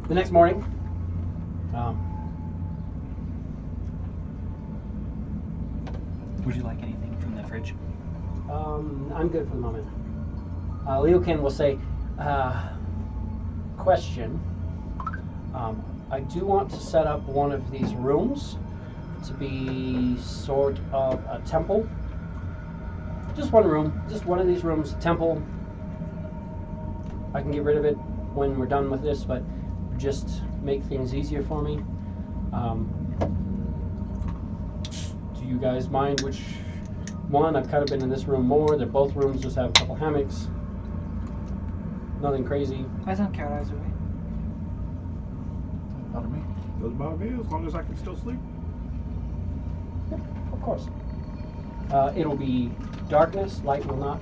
The next morning, Would you like anything from the fridge? I'm good for the moment. Leokin will say, question. I do want to set up one of these rooms to be sort of a temple. Just one room, just one of these rooms, temple. I can get rid of it when we're done with this, but just make things easier for me. Do you guys mind which one? I've kind of been in this room more. They're both rooms, just have a couple hammocks. Nothing crazy. I don't care either way. Out of me. Doesn't bother me as long as I can still sleep. Of course. It'll be darkness. Light will not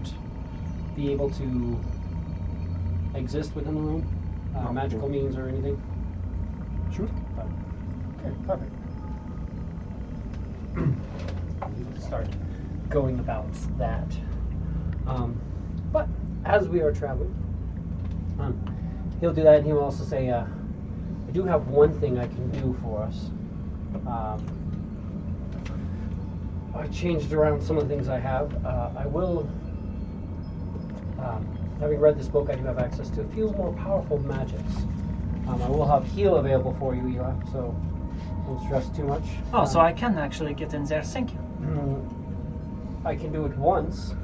be able to exist within the room. Magical means or anything. Sure. Okay, perfect. We start going about that. But as we are traveling, he'll do that, and he'll also say, I do have one thing I can do for us. I changed around some of the things I have. I will, having read this book, I do have access to a few more powerful magics. I will have heal available for you, Eli, so don't stress too much. Oh, so I can actually get in there, thank you. I can do it once.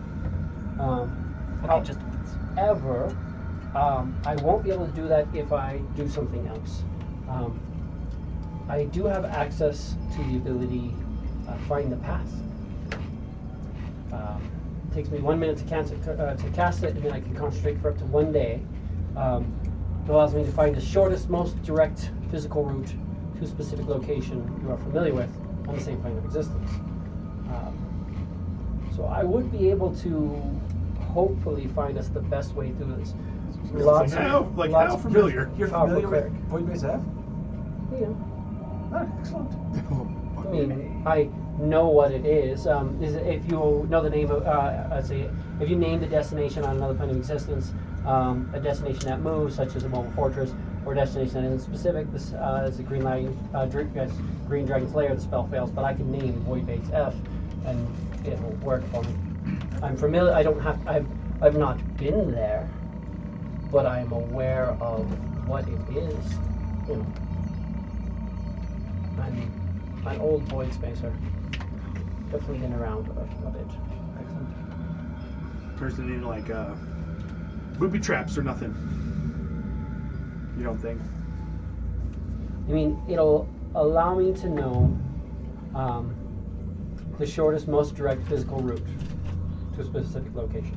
Okay, just once. However, I won't be able to do that if I do something else. I do have access to the ability Find the Path. It takes me 1 minute to cast it, and then I can concentrate for up to 1 day. It allows me to find the shortest, most direct physical route to a specific location you are familiar with on the same plane of existence. So I would be able to hopefully find us the best way through this. Lots How of familiar? You're powerful familiar cleric. with Void Base F? Yeah. Ah, excellent. I mean, I know what it is. If you know the name of, if you name the destination on another plane of existence, a destination that moves, such as a mobile fortress, or a destination that isn't specific, this is a Green Dragon Slayer, the spell fails, but I can name Void Base F, and it will work for me. I'm familiar. I've not been there, but I am aware of what it is. You know, I'm an old void spacer. Definitely been around a bit. Excellent. Person in like booby traps or nothing. You don't think? I mean, it'll allow me to know the shortest, most direct physical route to a specific location.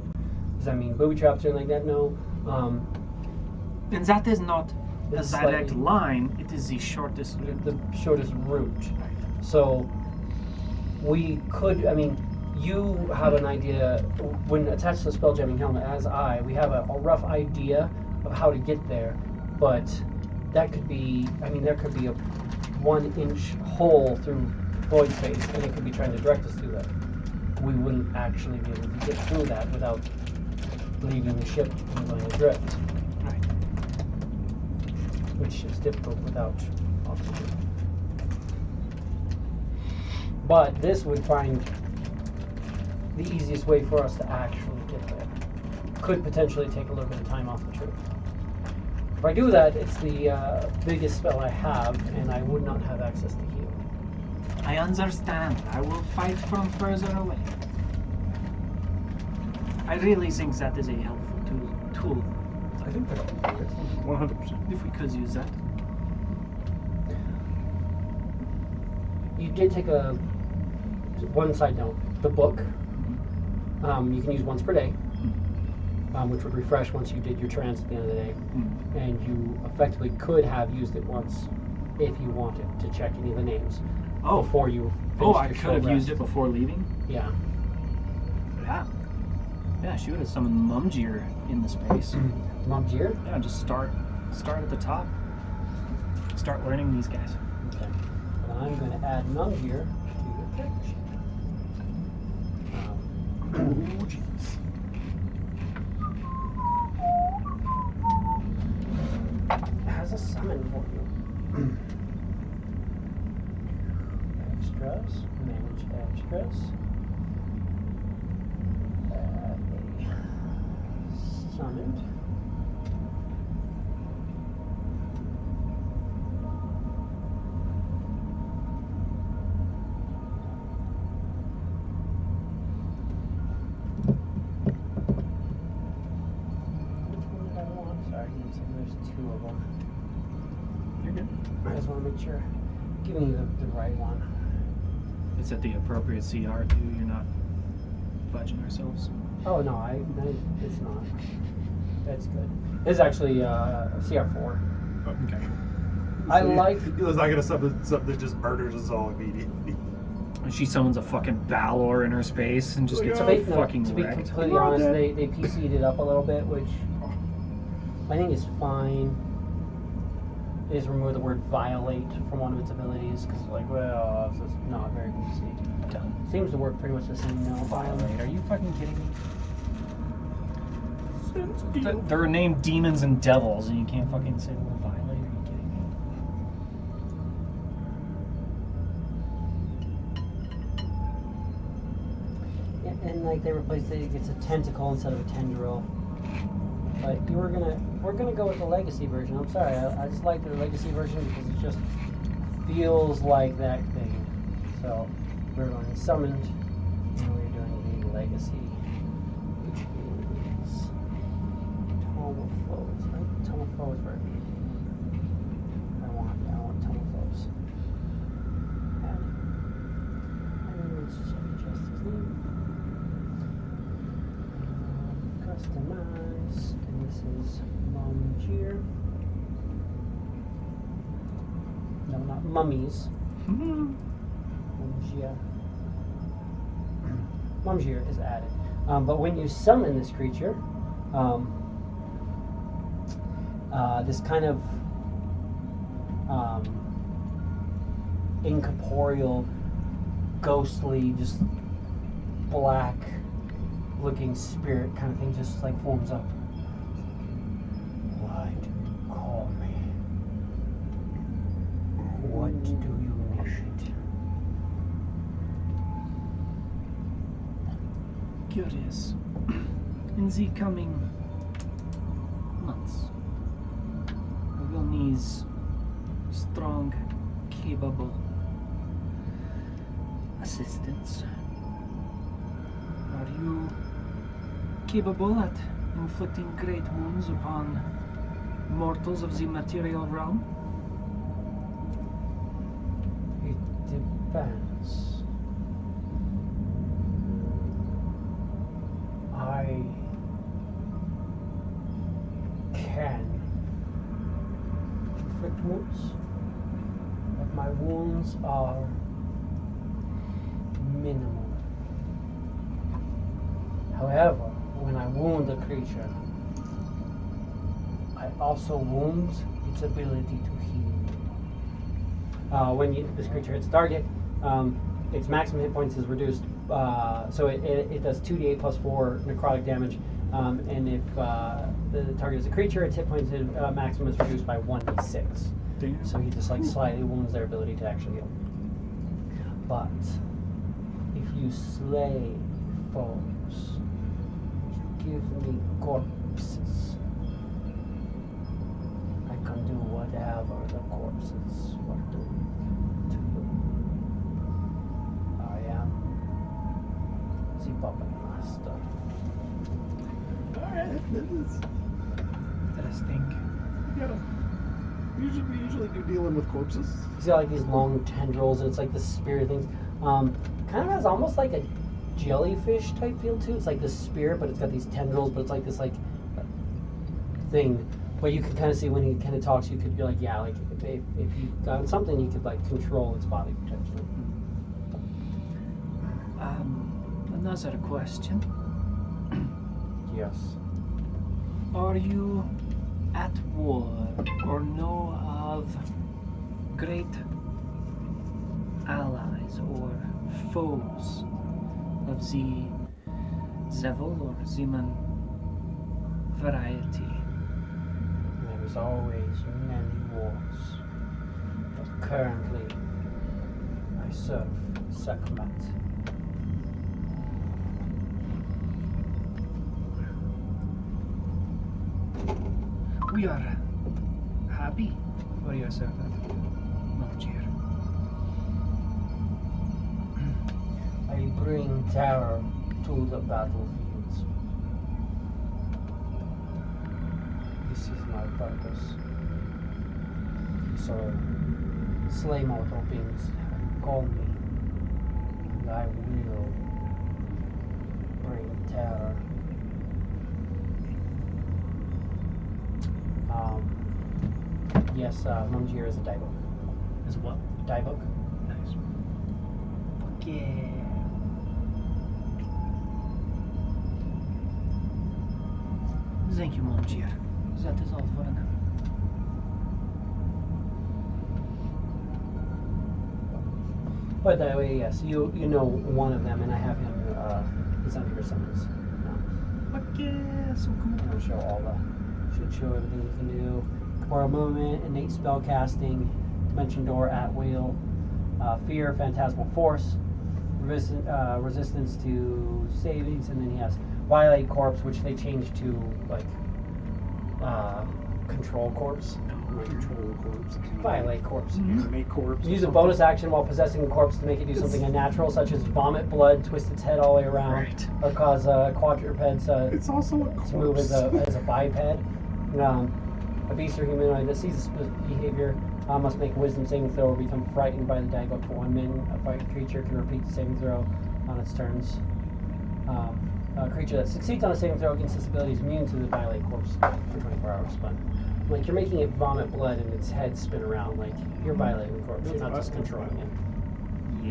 Does that mean booby traps or anything like that? No. And that is not a It's direct slightly- line, it is the shortest route. the shortest route. So we could, I mean, you have an idea, when attached to the spell jamming helmet, as we have a rough idea of how to get there, but that could be, I mean, there could be a 1-inch hole through void space, and it could be trying to direct us through that. We wouldn't actually be able to get through that without leaving the ship and going adrift, Right. which is difficult without oxygen. But this would find the easiest way for us to actually get there. Could potentially take a little bit of time off the trip. If I do that, it's the biggest spell I have, and I would not have access to heal. I understand. I will fight from further away. I really think that is a helpful tool I think that 100%. if we could use that. You did take one side note. The book, you can use once per day, which would refresh once you did your trance at the end of the day. And you effectively could have used it once if you wanted to check any of the names before you finished I your could short have used it rest. before leaving? Yeah. Yeah. Yeah, she would have summoned Mumjir in the space. Mumjir? Yeah, just start at the top. Start learning these guys. Okay. And I'm going to add Mumjir to your character sheet. Oh, jeez. It has a summon for you. Extras, manage extras. Add a summoned. Which one did I want? Sorry, there's two of them. You're good. I just want to make sure I'm giving you the right one. It's at the appropriate CR too. You're not fudging ourselves. Oh no, it's not. That's good. It's actually CR4. Okay. I like. He was not gonna something that just murders us all immediately. And she summons a fucking Balor in her space and just gets To be, no, fucking to be wrecked. completely honest, they PC'd it up a little bit, which I think is fine. They just removed the word violate from one of its abilities because, like, well, it's just not very PC. Seems to work pretty much the same now. Violate? Are you fucking kidding me? They're named demons and devils, and you can't fucking say the word violate. Are you kidding me? And like they replaced it, it's a tentacle instead of a tendril. But we're gonna go with the legacy version. I'm sorry, I just like the legacy version because it just feels like that thing. So we're going summoned, and we're doing the legacy, which is Tome of Foes. Right? Tome of Foes for I want Tome of Foes. And let's just his name. Customize, and this is Mumjir. No, not mummies. Mumjir. Mumjir is added. But when you summon this creature, this kind of incorporeal, ghostly, just black looking spirit kind of thing just like forms up. Why do you call me? What do you need? Curious. In the coming months, we will need strong, capable assistance. Are you capable at inflicting great wounds upon mortals of the material realm? It depends. wounds are minimal. However, when I wound a creature, I also wound its ability to heal. When this creature hits target, its maximum hit points is reduced. So it does 2d8 plus 4 necrotic damage. And if the target is a creature, its hit points maximum is reduced by 1d6. Damn. So he just like slightly wounds their ability to actually heal. But if you slay foes, give me corpses. I can do whatever the corpses were doing to you. I am the puppet master. Alright, Interesting. we usually do dealing with corpses. He's got like these long tendrils, and it's like the spirit things. Kind of has almost like a jellyfish type feel too. It's like this spirit, but it's got these tendrils, but it's like this like thing. But you can kind of see when he kind of talks, you could be like, yeah, like if you got something, you could like control its body potentially. Another question. Yes. Are you at war or know of great allies or foes of the Zevil or Zeman variety? There's always many wars, but currently I serve Sekhmet. We are happy for your service, Malchir. I bring terror to the battlefields. This is my purpose. So, slay mortal beings, call me, and I will bring terror. Yes, Mumjir is a diebook. Is what? Diebook? Nice. Fuck yeah. Thank you, Malchir. That is all for now. But that way, yes, you know one of them, and I have him. He's under your summons. Fuck yeah, so cool. It'll show all the. Should show everything you can do. For a moment, innate spell casting, dimension door at will, fear, phantasmal force, resistance to savings, and then he has violate corpse, which they changed to like control corpse. Control corpse. Violate corpse. Animate corpse. Use a bonus action while possessing a corpse to make it do something unnatural, such as vomit blood, twist its head all the way around, Right. or cause quadrupeds It's also a to move corpse. as a biped. A beast or humanoid that sees this behavior must make a wisdom saving throw or become frightened by the diebook for 1 minute. A frightened creature can repeat the saving throw on its turns. A creature that succeeds on a saving throw against this ability is immune to the violate corpse for 24 hours. But like you're making it vomit blood and its head spin around, like you're violating the corpse. You're not just controlling it.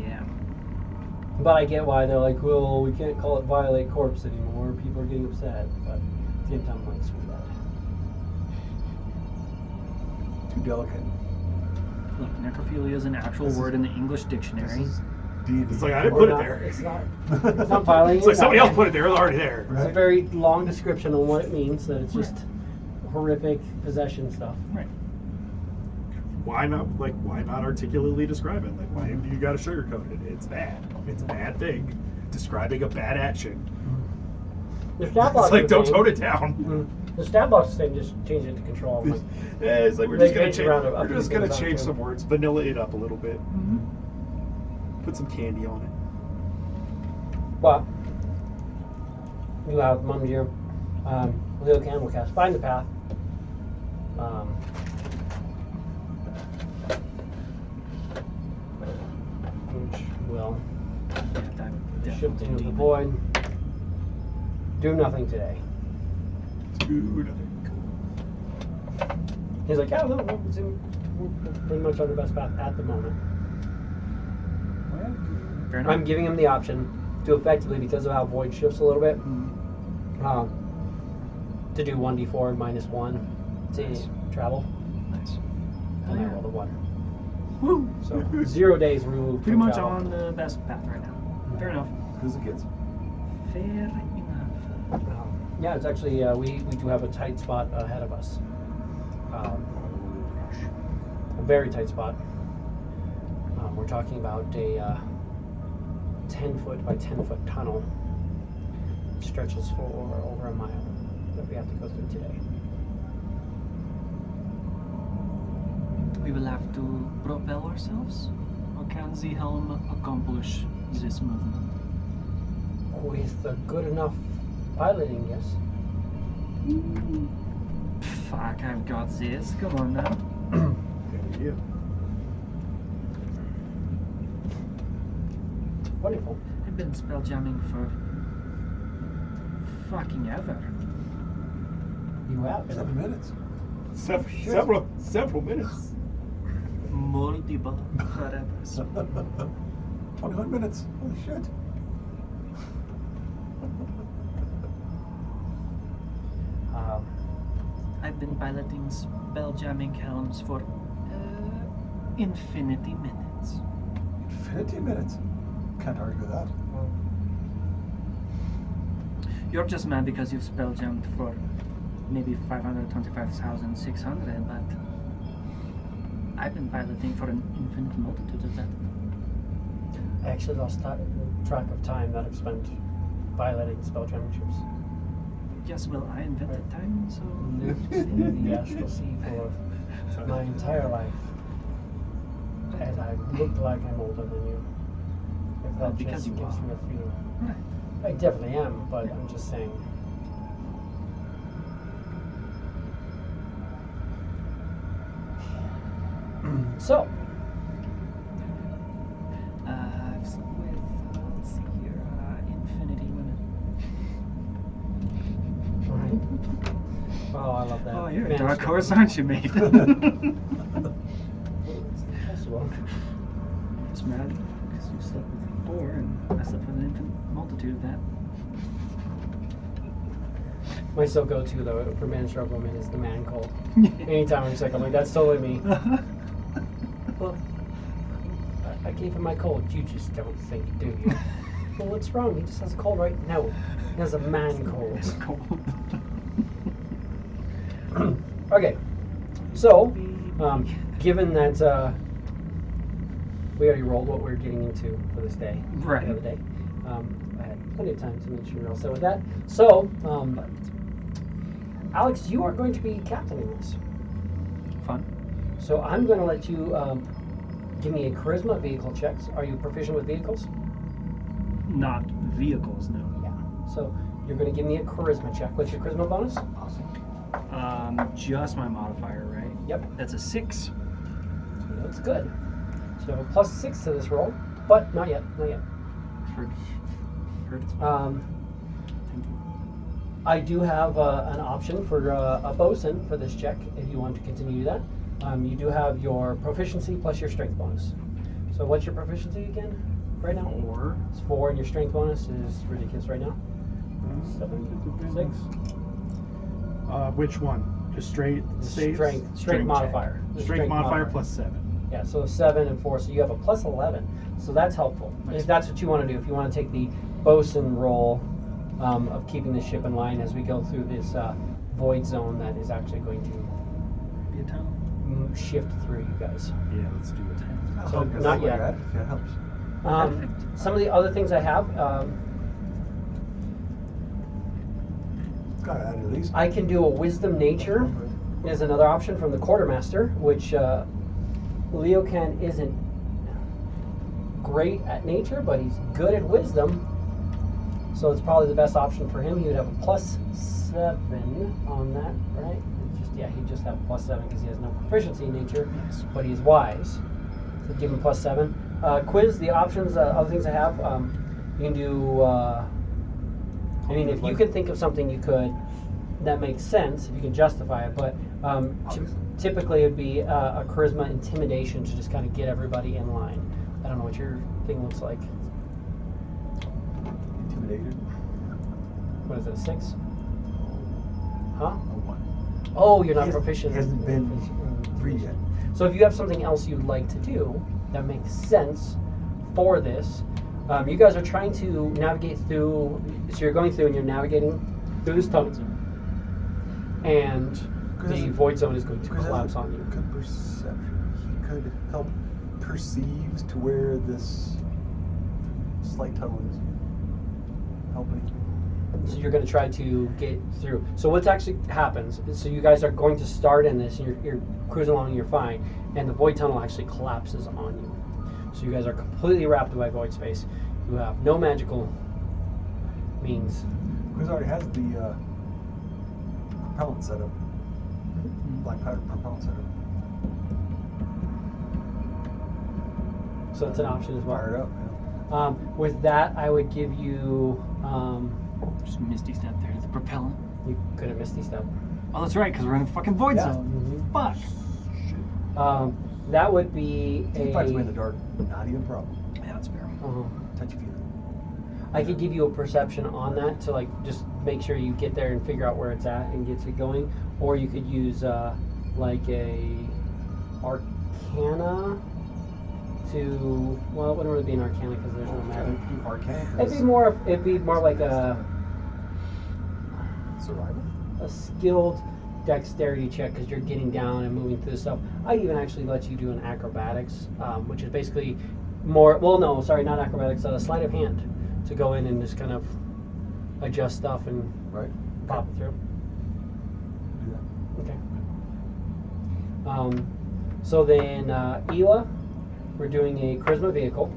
Yeah. But I get why they're like, well, we can't call it violate corpse anymore. People are getting upset. But at the same time, I'm like, screw that. Too delicate. Look, necrophilia is an actual word in the English dictionary. It's like, I didn't Or put it not- there. It's not. It's not violating. It's like somebody else it. put it there. It was already there. It's a very long description on what it means. That it's just horrific possession stuff. Right. Why not articulately describe it? Like, why do you got to sugarcoat it? It's bad. It's a bad thing. Describing a bad action. The stat blocks It's like, are don't the tone it down. same. The stat blocks thing just change it to control. I'm like, Yeah, it's like we're They just gonna change change. around it, We're up just and gonna down, change too. some words, vanilla it up a little bit, Mm-hmm. put some candy on it. but you have Mumjir. Leo Can will cast Find the Path. Which will shift into the void. Do nothing today. Dude, He's like, yeah, no, we're pretty much on the best path at the moment. Fair enough. I'm giving him the option to effectively, because of how void shifts a little bit, to do 1d4 minus 1 to travel. Nice. And I rolled a 1. Woo! So 0 days removed. Pretty from much travel. on the best path right now. Fair enough. Who's the kids? Fair enough. Yeah, it's actually we do have a tight spot ahead of us. A very tight spot. We're talking about a 10-foot by 10-foot tunnel. It stretches for over a mile that we have to go through today. We will have to propel ourselves, or can the helm accomplish this movement? With a good enough piloting, yes. Fuck, I've got this. Come on now. Good idea. Wonderful. I've been spelljamming for fucking ever. You have. 7 minutes. Several minutes. Multiple forevers. 21 minutes. Holy shit. I've been piloting spelljamming helms for infinity minutes. Infinity minutes. Can't argue with that. You're just mad because you've spelljammed for maybe 525,600, but I've been piloting for an infinite multitude of that. I actually lost track of time that I've spent piloting spelljamming ships. Yes, well, I invented time, so... Lived in the astral sea for my entire life. And I look like I'm older than you. If Well, that because just you gives are. me a feel. Right. I definitely am, but I'm just saying. So, With, let's see here, infinity women. oh, I love that. Oh, you're a Man, dark it's horse, aren't you, mate? It's possible. It's mad because you slept with 4 and I slept with an infinite multitude of that. My still go-to though for man stroke woman is the man cold. Anytime I'm sick, I'm like, that's totally me. Well, I gave him my cold. You just don't think, do you? Well, what's wrong? He just has a cold, right? No, he has a man cold. It's cold. Okay, so given that we already rolled what we're getting into for this day, Right. the other day, I had plenty of time to make sure you're all set with that. So, Alex, you are going to be captaining this. Fun. So I'm going to let you give me a charisma vehicle checks. Are you proficient with vehicles? Not vehicles, no. Yeah. So you're going to give me a charisma check. What's your charisma bonus? Just my modifier, right? Yep. That's a 6. So that's good. So you have a +6 to this roll, but not yet. Not yet. Heard. Thank you. I do have an option for a bosun for this check if you want to continue that. You do have your proficiency plus your strength bonus. So what's your proficiency again right now? 4. It's 4, and your strength bonus is ridiculous right now. 7, 6. Which one? Just straight saves? Strength modifier. check. The Strength modifier +7. Yeah, so 7 and 4, so you have a +11. So that's helpful. Nice. If that's what you want to do, if you want to take the bosun role of keeping the ship in line as we go through this void zone that is actually going to Be a tunnel. shift through you guys. Yeah, let's do it. So not yet. If it helps. Some of the other things I have, Gotta add at least. I can do a wisdom nature is another option from the quartermaster, which Leocan isn't great at nature, but he's good at wisdom. So it's probably the best option for him. He would have a +7 on that, right? He'd just have a +7 because he has no proficiency in nature, but he's wise. So give him +7. Quiz, the options, other things I have, you can do, I mean, if you could think of something you could, that makes sense, if you can justify it, but typically it'd be a charisma intimidation to just kind of get everybody in line. I don't know what your thing looks like. intimidated. What is it, a 6? Huh? A 1. Oh, you're not He proficient. hasn't been 3 yet. So if you have something else you'd like to do that makes sense for this, you guys are trying to navigate through. So you're going through and you're navigating through this tunnel, and the void zone is going to collapse on you. Good perception. He could help perceive to where this slight tunnel is. Helping. So you're going to try to get through. So what actually happens? So you guys are going to start in this, and you're cruising along, and you're fine, and the void tunnel actually collapses on you. So you guys are completely wrapped by void space. You have no magical means. Quiz already has the propellant setup. Black powder propellant setup. So it's an option as well. Fire it up. Yeah. With that, I would give you. Just Misty Step there to the propellant. You could have Misty Step. Oh, that's right, because we're in a fucking void Yeah. zone. Fuck. That would be You can fight away in the dark. Not even a problem. Yeah, that's fair. Touch your feet. I could give you a perception on that to like just make sure you get there and figure out where it's at and get it going, or you could use like a Arcana to. Well, it wouldn't really be an Arcana because there's no magic. Arcana. It'd be more like a Survival. skilled dexterity check because you're getting down and moving through the stuff. I'd even actually let you do an acrobatics, which is basically more. Well, no, sorry, not acrobatics. Sleight of hand to go in and just kind of adjust stuff and Right. pop it through. Do that. Okay. So then, Ela, we're doing a charisma vehicle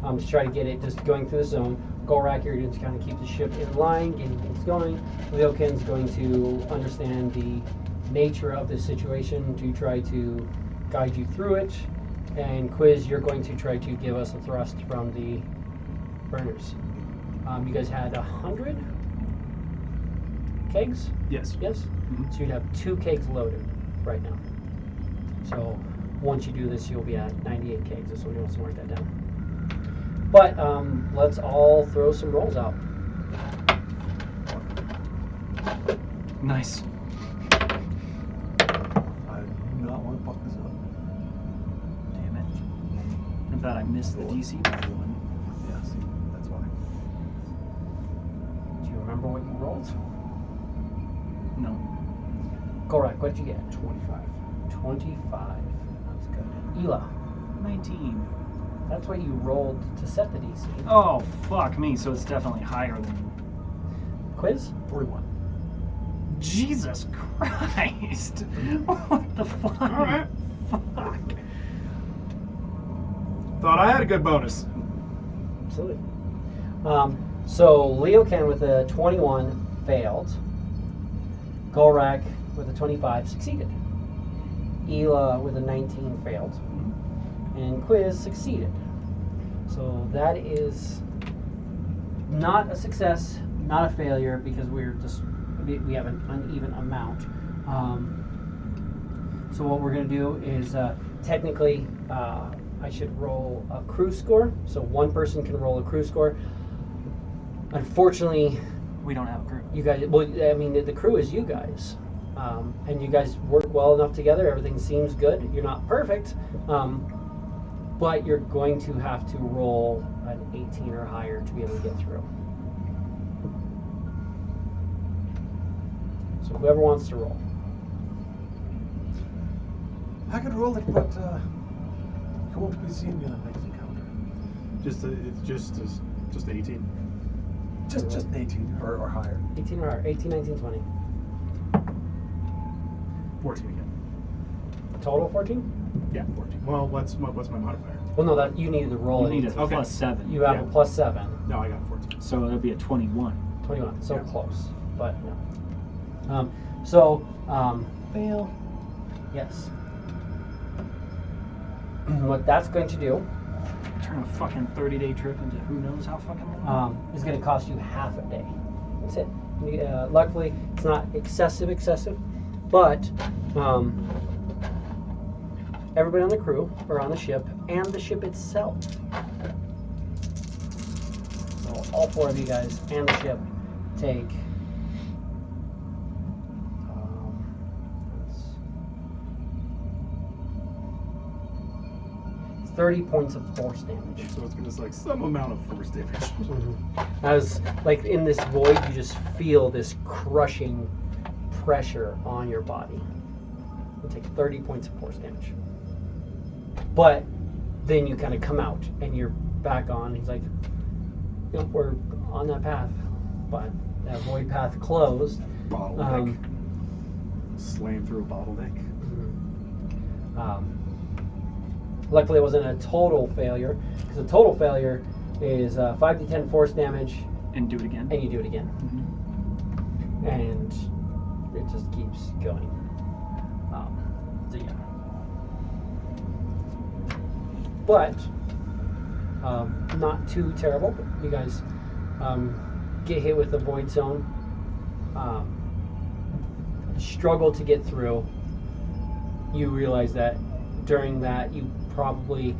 to try to get it just going through the zone. Golrak, you're going to kind of keep the ship in line, getting things going. Leokin's going to understand the nature of this situation to try to guide you through it. And Quiz, you're going to try to give us a thrust from the burners. You guys had 100 kegs? Yes. Yes? So you'd have 2 kegs loaded right now. So once you do this, you'll be at 98 kegs. If somebody wants to mark that down. But let's all throw some rolls out. Nice. I do not want to fuck this up. Damn it. I'm glad I missed the DC by 1. Yeah, see, that's why. Do you remember what you rolled? No. Golrak, what did you get? 25. 25. That's good. Ela, 19. that's what you rolled to set the DC. Oh, fuck me. So it's definitely higher than. Quiz? 41. Jesus Christ. What the fuck? All right. Fuck. Thought I had a good bonus. Absolutely. So Leokin with a 21 failed. Golrak with a 25 succeeded. Ela with a 19 failed. And Quiz succeeded. So that is not a success, not a failure, because we have an uneven amount. So what we're going to do is technically I should roll a crew score. So one person can roll a crew score. Unfortunately, We don't have a crew. you guys. Well, I mean, the crew is you guys, and you guys work well enough together. Everything seems good. You're not perfect, but you're going to have to roll an 18 or higher to be able to get through. So whoever wants to roll. I could roll it, but you won't be seeing me on the next encounter. It's just 18. Just 18 or higher. 18 or higher. 18, 19, 20. 14 again. Total 14? Yeah, 14. Well, what's my modifier? Well, no, that you needed to roll You it. need a Okay. +7. You have Yeah. a +7. No, I got 14. So it'll be a 21. 21. So Yeah. close, but no. Fail. Yes. What that's going to do Turn a fucking 30-day trip into who knows how fucking long. is going to cost you half a day. That's it. Luckily, it's not excessive, but everybody on the crew or on the ship and the ship itself. So all four of you guys and the ship take 30 points of force damage. So it's gonna like some amount of force damage. As like in this void, you just feel this crushing pressure on your body. You take 30 points of force damage. But then you kind of come out and you're back on. He's like, you know, we're on that path, but that void path closed. Bottleneck. Slam through a bottleneck. Luckily, it wasn't a total failure, because a total failure is 5 to 10 force damage, And do it again. and you do it again, and it just keeps going. So yeah, but not too terrible. You guys get hit with the void zone, struggle to get through. You realize that during that you probably,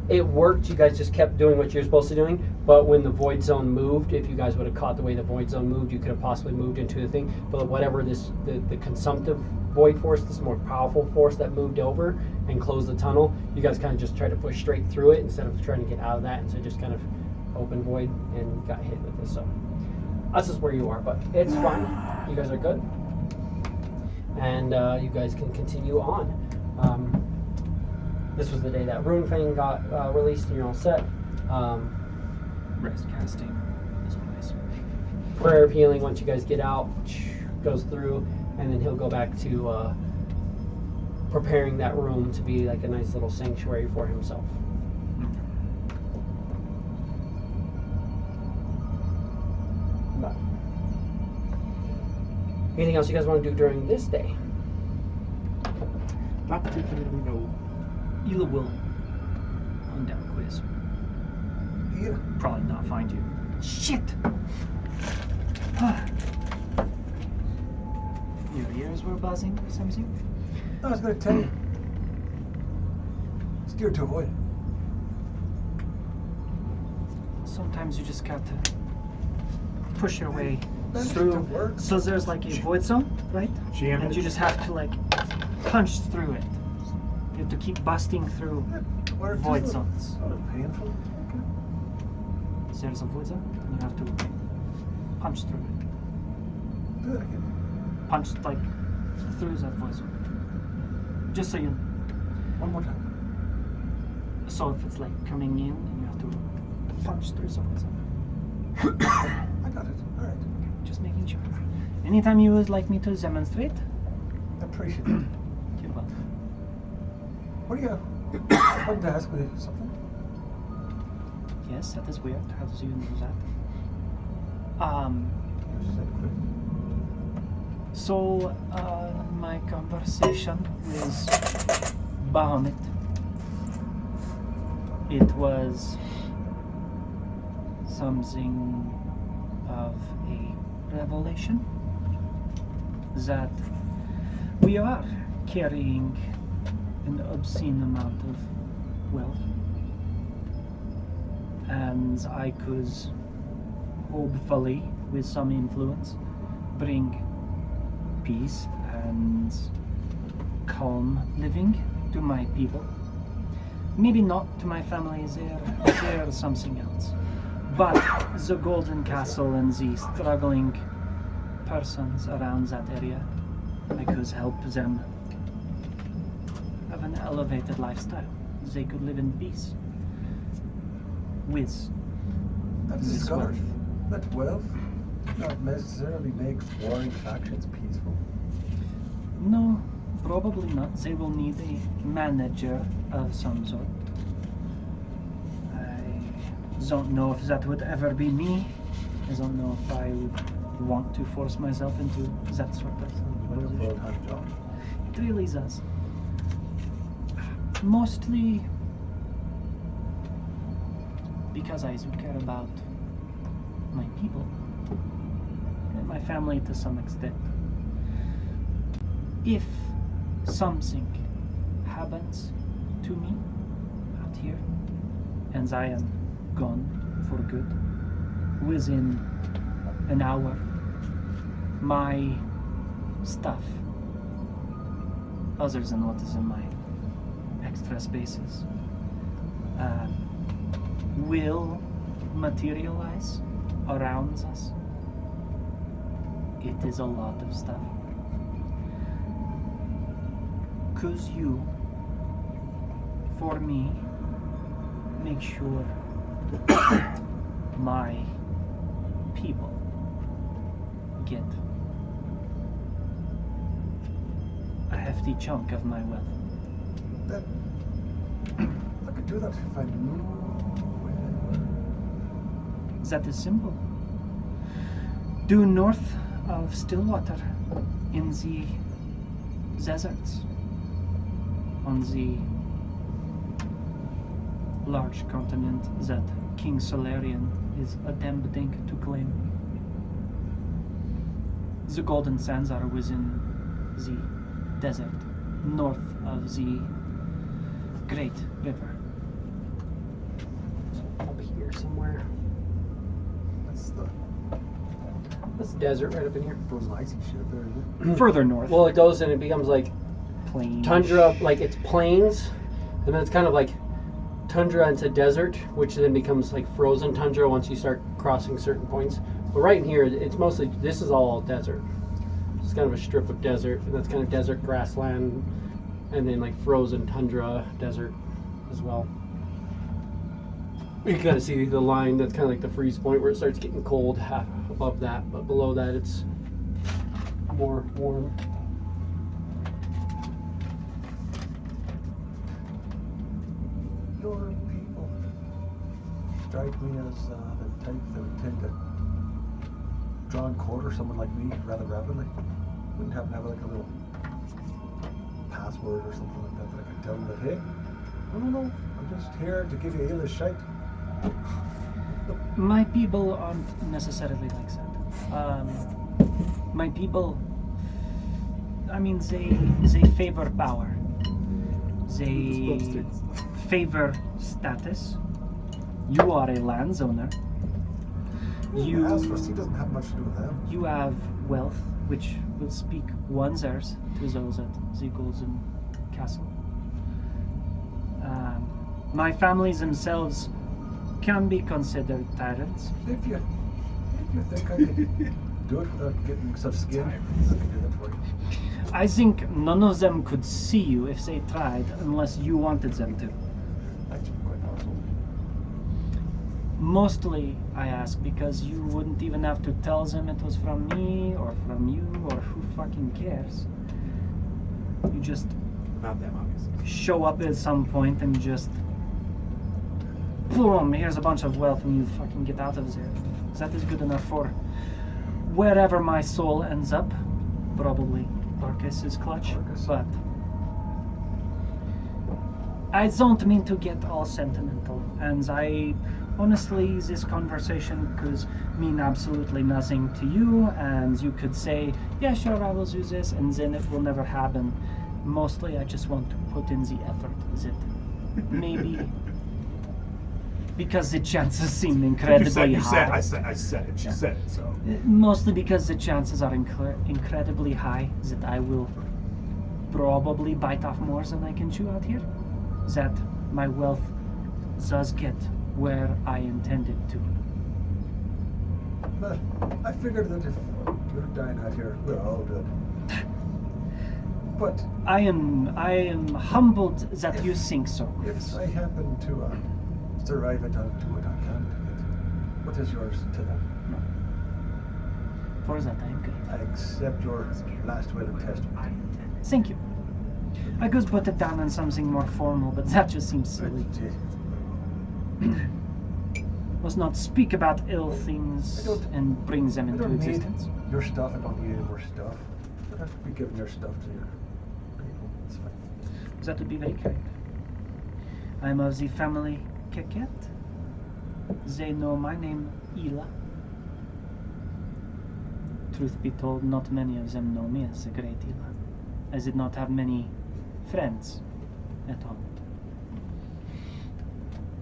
it worked, you guys just kept doing what you're supposed to doing, but when the void zone moved, if you guys would have caught the way the void zone moved, you could have possibly moved into the thing, but whatever this, the consumptive void force, this more powerful force that moved over and closed the tunnel, you guys kind of just tried to push straight through it instead of trying to get out of that, and so just kind of open void and got hit with this. So that's just where you are, but it's fine, you guys are good. And you guys can continue on. This was the day that Rune Fang got released, and you're all set. Rest casting is nice. Prayer of healing, once you guys get out, goes through, and then he'll go back to preparing that room to be like a nice little sanctuary for himself. But anything else you guys want to do during this day? Not particularly, no. Ela will hunt down Quiz. Here. Probably not find you. Shit! Your ears were buzzing for some reason? I was going to tell you. Steer to avoid. Sometimes you just got to push your way That's through. to work. So there's like a void zone, right? Jam And it. you just have to like punch through it. You have to keep busting through Where it void is. zones. Oh, painful. So there's a void zone, and you have to punch through it. Do it again. Punch like through that void zone. Just so you. One more time. So if it's like coming in, and you have to punch through the void zone. I got it. All right. Just making sure. Anytime you would like me to demonstrate, I appreciate it. you're welcome. What do you have? I wanted to ask you something. Yes, that is weird. How do you know that? You said quick. So, my conversation with Bahamut, it was something of a revelation that we are carrying an obscene amount of wealth, and I could hopefully, with some influence, bring peace and calm living to my people. Maybe not to my family, they're something else. But the Golden Castle and the struggling persons around that area, I could help them have an elevated lifestyle. They could live in peace with I've this discovered wealth. that wealth not necessarily makes warring factions peaceful. No, probably not. They will need a manager of some sort. I don't know if that would ever be me. I don't know if I would want to force myself into that sort of Like a position. full-time job. It really does. Mostly because I do care about my people and my family to some extent. If something happens to me out here and I am gone for good. Within an hour, my stuff, other than what is in my extra spaces, will materialize around us. It is a lot of stuff. 'Cause you, for me, make sure my people get a hefty chunk of my wealth. That I could do that if I knew where. That is simple. Due north of Stillwater, in the deserts, on the large continent that King Solarian is attempting to claim. The Golden Sands are within the desert, north of the Great River. Up here somewhere. That's the Desert right up in here. frozen icy shit up there, isn't it? Further north, Well, it goes and it becomes like plain tundra, like it's plains, and then it's kind of like tundra into desert, which then becomes like frozen tundra once you start crossing certain points. But right in here, it's mostly, this is all desert. It's kind of a strip of desert, and that's kind of desert grassland, and then like frozen tundra desert as well. You kind of see the line that's kind of like the freeze point where it starts getting cold half above that, but below that it's more warm. Your people strike me as the type that would tend to draw and quarter someone like me rather rapidly. Wouldn't happen to have like a little password or something like that I could tell them that, hey, no, I'm just here to give you a shite. My people aren't necessarily like that. My people, I mean, they favor power. They favor status. You are a landowner. You He doesn't have much to do with them. You have wealth, which will speak wonders to those at the Golden Castle. My families themselves can be considered tyrants. If you think I could do it without getting such skin, I can do that for you. I think none of them could see you if they tried, unless you wanted them to. Actually, quite possible. Mostly, I ask because you wouldn't even have to tell them it was from me or from you or who fucking cares. You just Not them, obviously. show up at some point and just boom, here's a bunch of wealth and you fucking get out of there. That is good enough for wherever my soul ends up. Probably Arcus's clutch, Arcus. but I don't mean to get all sentimental, and I honestly, this conversation could mean absolutely nothing to you, and you could say, yeah, sure, I will do this, and then it will never happen. Mostly, I just want to put in the effort. Is it maybe because the chances seem incredibly high? I said it. She said it. So Mostly because the chances are incredibly high that I will probably bite off more than I can chew out here. That my wealth does get where I intended to. But I figured that if you're dying out here, we're all good. But I am humbled that you think so. if I happen to survive it, I'll do what I can to it. What is yours to them? For that I am good. I accept your last will and testament. Thank you. I could put it down on something more formal, but that just seems silly. Must not speak about ill things and bring them I into don't need existence. your stuff. I don't need any more stuff. You don't have to be giving your stuff to your people. It's fine. That would be very kind. I am of the family Keket. They know my name, Ila. Truth be told, not many of them know me as the Great Ila. I did not have many friends at all.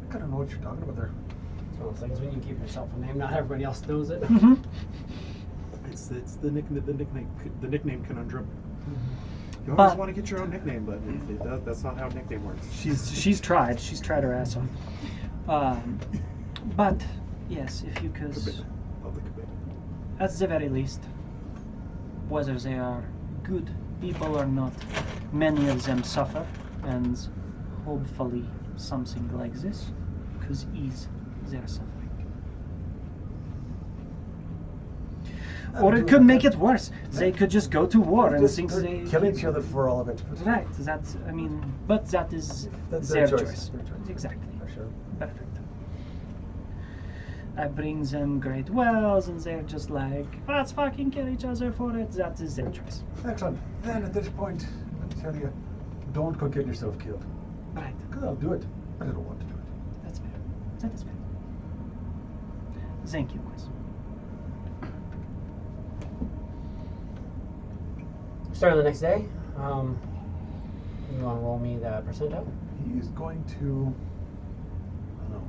I don't know what you're talking about there. It's one of those things when you give yourself a name, not everybody else knows it. It's the nickname conundrum. You But- always want to get your own nickname, but that's not how nickname works. She's tried her ass off. But yes, if you could, Love the cabin. at the very least, whether they are good people or not, many of them suffer, and hopefully something like this could ease their suffering. Or it could make it worse. They could just go to war and think they kill each other for all of it. Right. That's. I mean, but that is That's their their choice. choice. Their choice. Exactly. For sure. Perfect. I bring them great wells, and they're just like, let's fucking kill each other for it. That is their choice. Excellent. Then at this point, let me tell you, don't go get yourself killed. Right. Because I'll do it, but I don't want to do it. That's fair. That is fair. Thank you, Wes. Starting the next day, you want to roll me that percentile? He is going to, I don't know,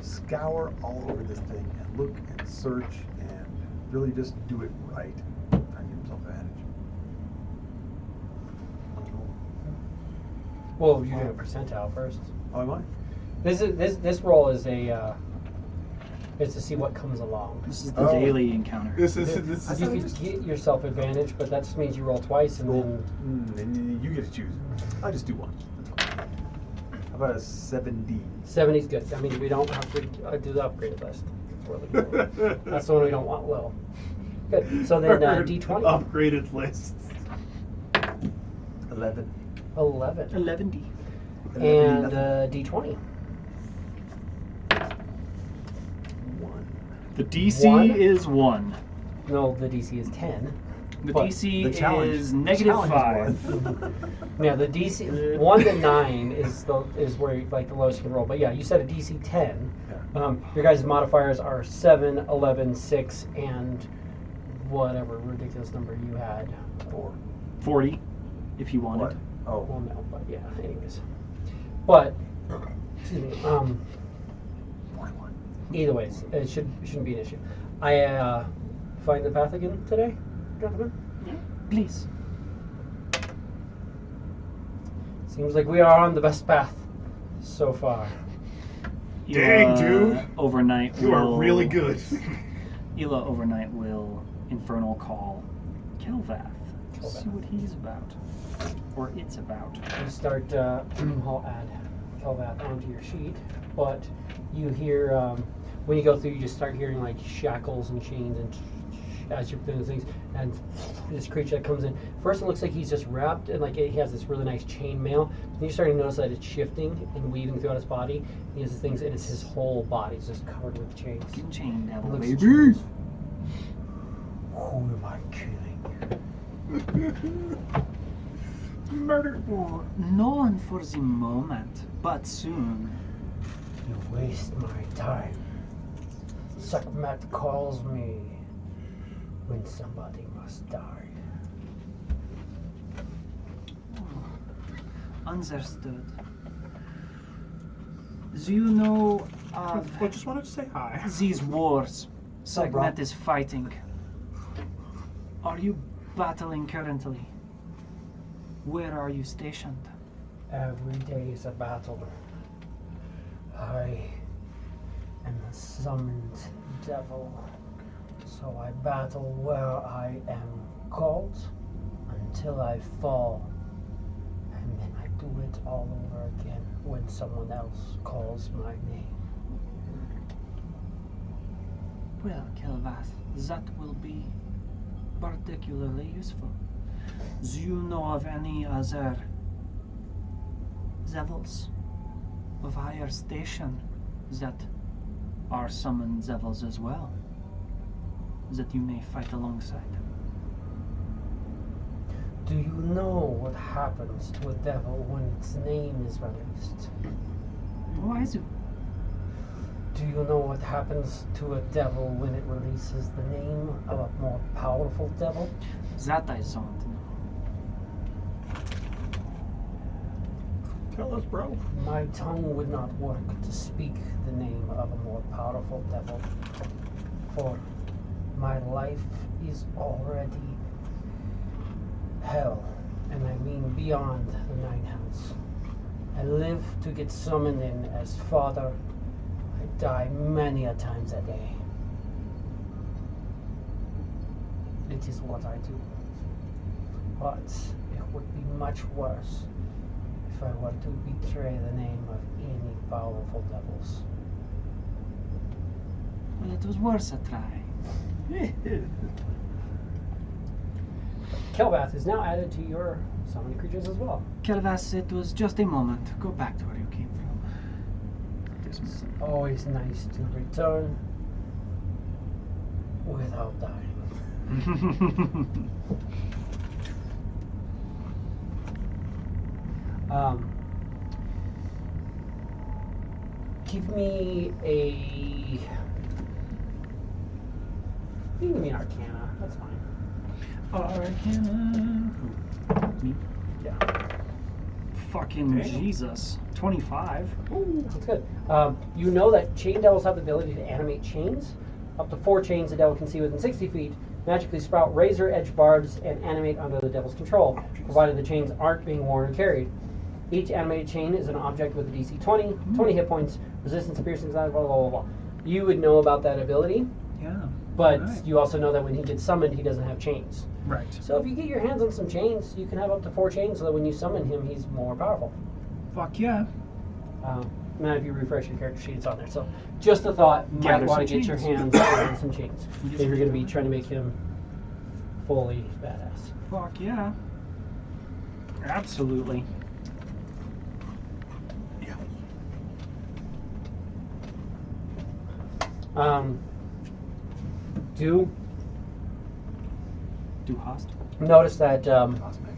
scour all over this thing and look and search and really just do it right. Try and give himself advantage. I don't know. Well, you're doing a percentile first. Oh, am I? This roll is a is to see what comes along. This is the Oh. daily encounter. This You is could get yourself advantage, but that just means you roll twice and then. And you get to choose. I'll just do one. That's fine. How about a 7D? 70's good. That means we don't have to do the upgraded list. That's the one we don't want low. Good. So then D20. upgraded lists. 11. 11. 11D. And D20. 1. The DC One. is 1. No, the DC is 10. The But DC The challenge is the negative challenge 5. Yeah, the DC 1 to 9 is where like the lowest you can roll. But yeah, you said a DC 10. Yeah. Your guys' modifiers are 7, 11, 6, and whatever ridiculous number you had. 4. 40, if you wanted. What? Oh. Well, no, but yeah. Anyways, but excuse me. 41. Either ways, it shouldn't be an issue. I find the path again today, gentlemen. Please. Seems like we are on the best path so far. Dang, dude. Overnight You are will- really good. Ela overnight will infernal call Kelvath. Kelvath. See what he's about. Or it's about. You start, I'll add Kelvath onto your sheet, but you hear, when you go through, you just start hearing like shackles and chains and as you're doing things, and this creature that comes in. First it looks like he's just wrapped, and like he has this really nice chain mail. Then you're starting to notice that it's shifting and weaving throughout his body. He has things, and it's his whole body's just covered with chains. Fucking chain devil, Looks baby. chains. Who am I killing? Murder. Oh, no one for the moment, but soon. You waste my time. Suckmat calls me when somebody must die. Understood. Do you know of I just wanted to say hi. these wars up, bro? Segmet is fighting? Are you battling currently? Where are you stationed? Every day is a battle. I am a summoned devil, so I battle where I am called until I fall, and then I do it all over again when someone else calls my name. Well, Kelvath, that will be particularly useful. Do you know of any other devils of higher station that are summoned devils as well, that you may fight alongside? Do you know what happens to a devil when its name is released? Oh, I do. Do you know what happens to a devil when it releases the name of a more powerful devil? That I don't know. Tell us, bro. My tongue would not work to speak the name of a more powerful devil, for my life is already hell, and I mean beyond the nine hells. I live to get summoned in as father. I die many a times a day. It is what I do. But it would be much worse if I were to betray the name of any powerful devils. Well, it was worth a try. Kelbath is now added to your summoned creatures as well. Kelvas, it was just a moment. Go back to where you came from. It's always nice to return without dying. Give me a. You can give me an Arcana. That's fine. Arcana. Me? Yeah. Fucking Damn. Jesus. 25. Ooh, that's good. You know that chain devils have the ability to animate chains. Up to 4 chains the devil can see within 60 feet, magically sprout razor-edged barbs, and animate under the devil's control, provided the chains aren't being worn or carried. Each animated chain is an object with a DC 20, 20 hit points, resistance to piercing, blah, blah, blah, blah. You would know about that ability, Yeah. but Right. you also know that when he gets summoned, he doesn't have chains. Right. So if you get your hands on some chains, you can have up to 4 chains, so that when you summon him, he's more powerful. Fuck yeah. Now, if you refresh your character sheet, it's on there. So, just a thought, might Gather want to some get your chains. hands on some chains. If you're going to be trying to make him fully badass. Fuck yeah. Absolutely. Yeah. Do Host. notice that Cosmic.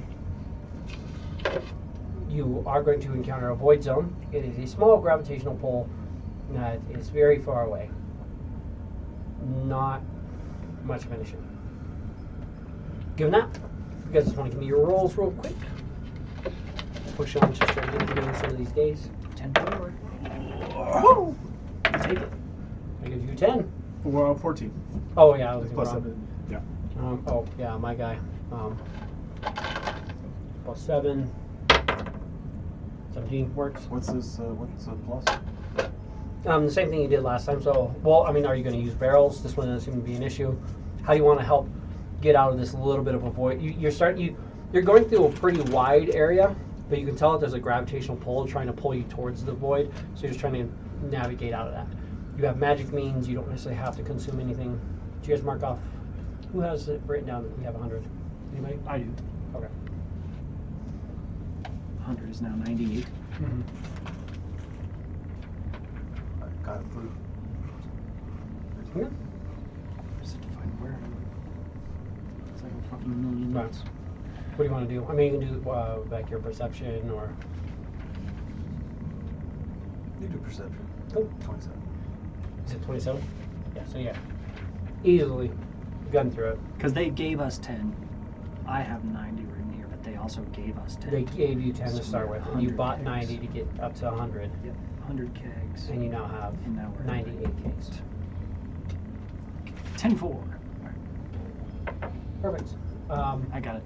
you are going to encounter a void zone. It is a small gravitational pull that is very far away. Not much of an issue. Given that, you guys just want to give me your rolls real quick. Push on just trying to get through some of these days. 10 forward. Woo! Take it. I give you 10. Well, 14. Oh yeah, I was Plus wrong. 7. Yeah. Oh yeah, my guy. Plus 7. 17 works. What's this? What's a plus? The same thing you did last time. So, well, I mean, are you going to use barrels? This one doesn't seem to be an issue. How do you want to help get out of this little bit of a void? You're going through a pretty wide area, but you can tell that there's a gravitational pull trying to pull you towards the void. So you're just trying to navigate out of that. You have magic means. You don't necessarily have to consume anything. Did you guys mark off? Who has it written down that we have 100? Anybody? I do. Okay. 100 is now 98. Mm-hmm. I got it through. Yeah. Just have to find where. It's like a fucking million Right. notes. What do you want to do? I mean, you can do back your perception or. You do perception. Cool. 27. Is it 27? Yeah, so yeah. Easily gun through it. Because they gave us 10. I have 90 written here, but they also gave us 10. They gave you 10 to So start we're with, and you 100 bought kegs. 90 to get up to 100, Yep, 100 kegs. and you now have And now we're 98 kegs. 10 4. Perfect. I got it.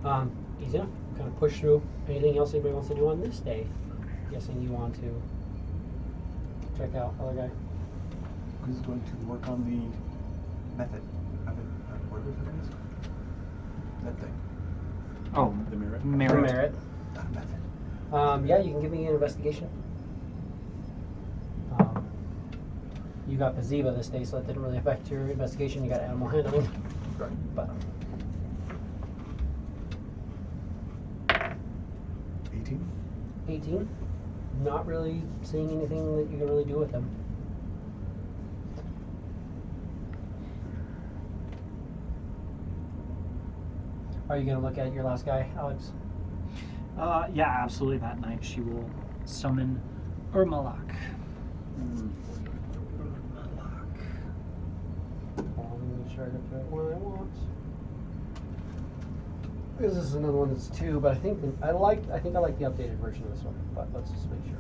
21. Easy enough. Kind of push through. Anything else anybody wants to do on this day? Guessing you want to check out other guy. Who's going to work on the method? Whatever it is. That thing. Oh, The merit. merit. Merit. Not a method. Yeah, you can give me an investigation. You got Paziva this day, so that didn't really affect your investigation. You got animal handling. Right. But 18. 18, not really seeing anything that you can really do with them. Are you going to look at your last guy, Alex? Yeah, absolutely. That night she will summon Ermalak. Let me make sure I get the right one I want. This is another one that's 2, but I think I like the updated version of this one. But let's just make sure.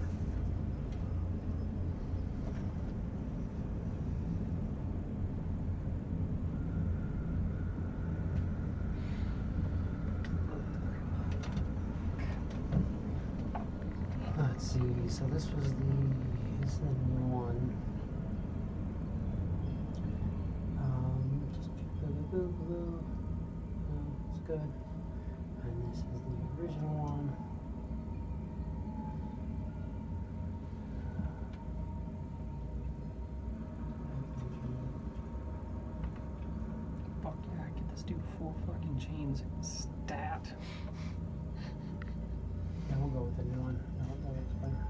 Let's see. So this is the new one. Just blue. It's good. And this is the original one. Fuck yeah, get this dude 4 fucking chains. Stat. Yeah, we'll go with the new one. That looks better.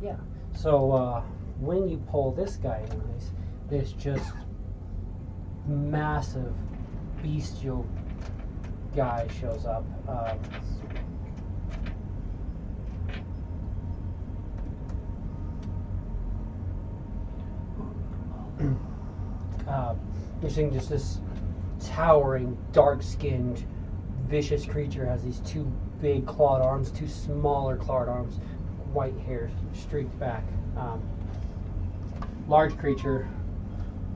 Yeah. So when you pull this guy, anyways, this just massive bestial guy shows up. You're seeing just this towering, dark-skinned, vicious creature has these 2 big clawed arms, 2 smaller clawed arms, white hair streaked back. Large creature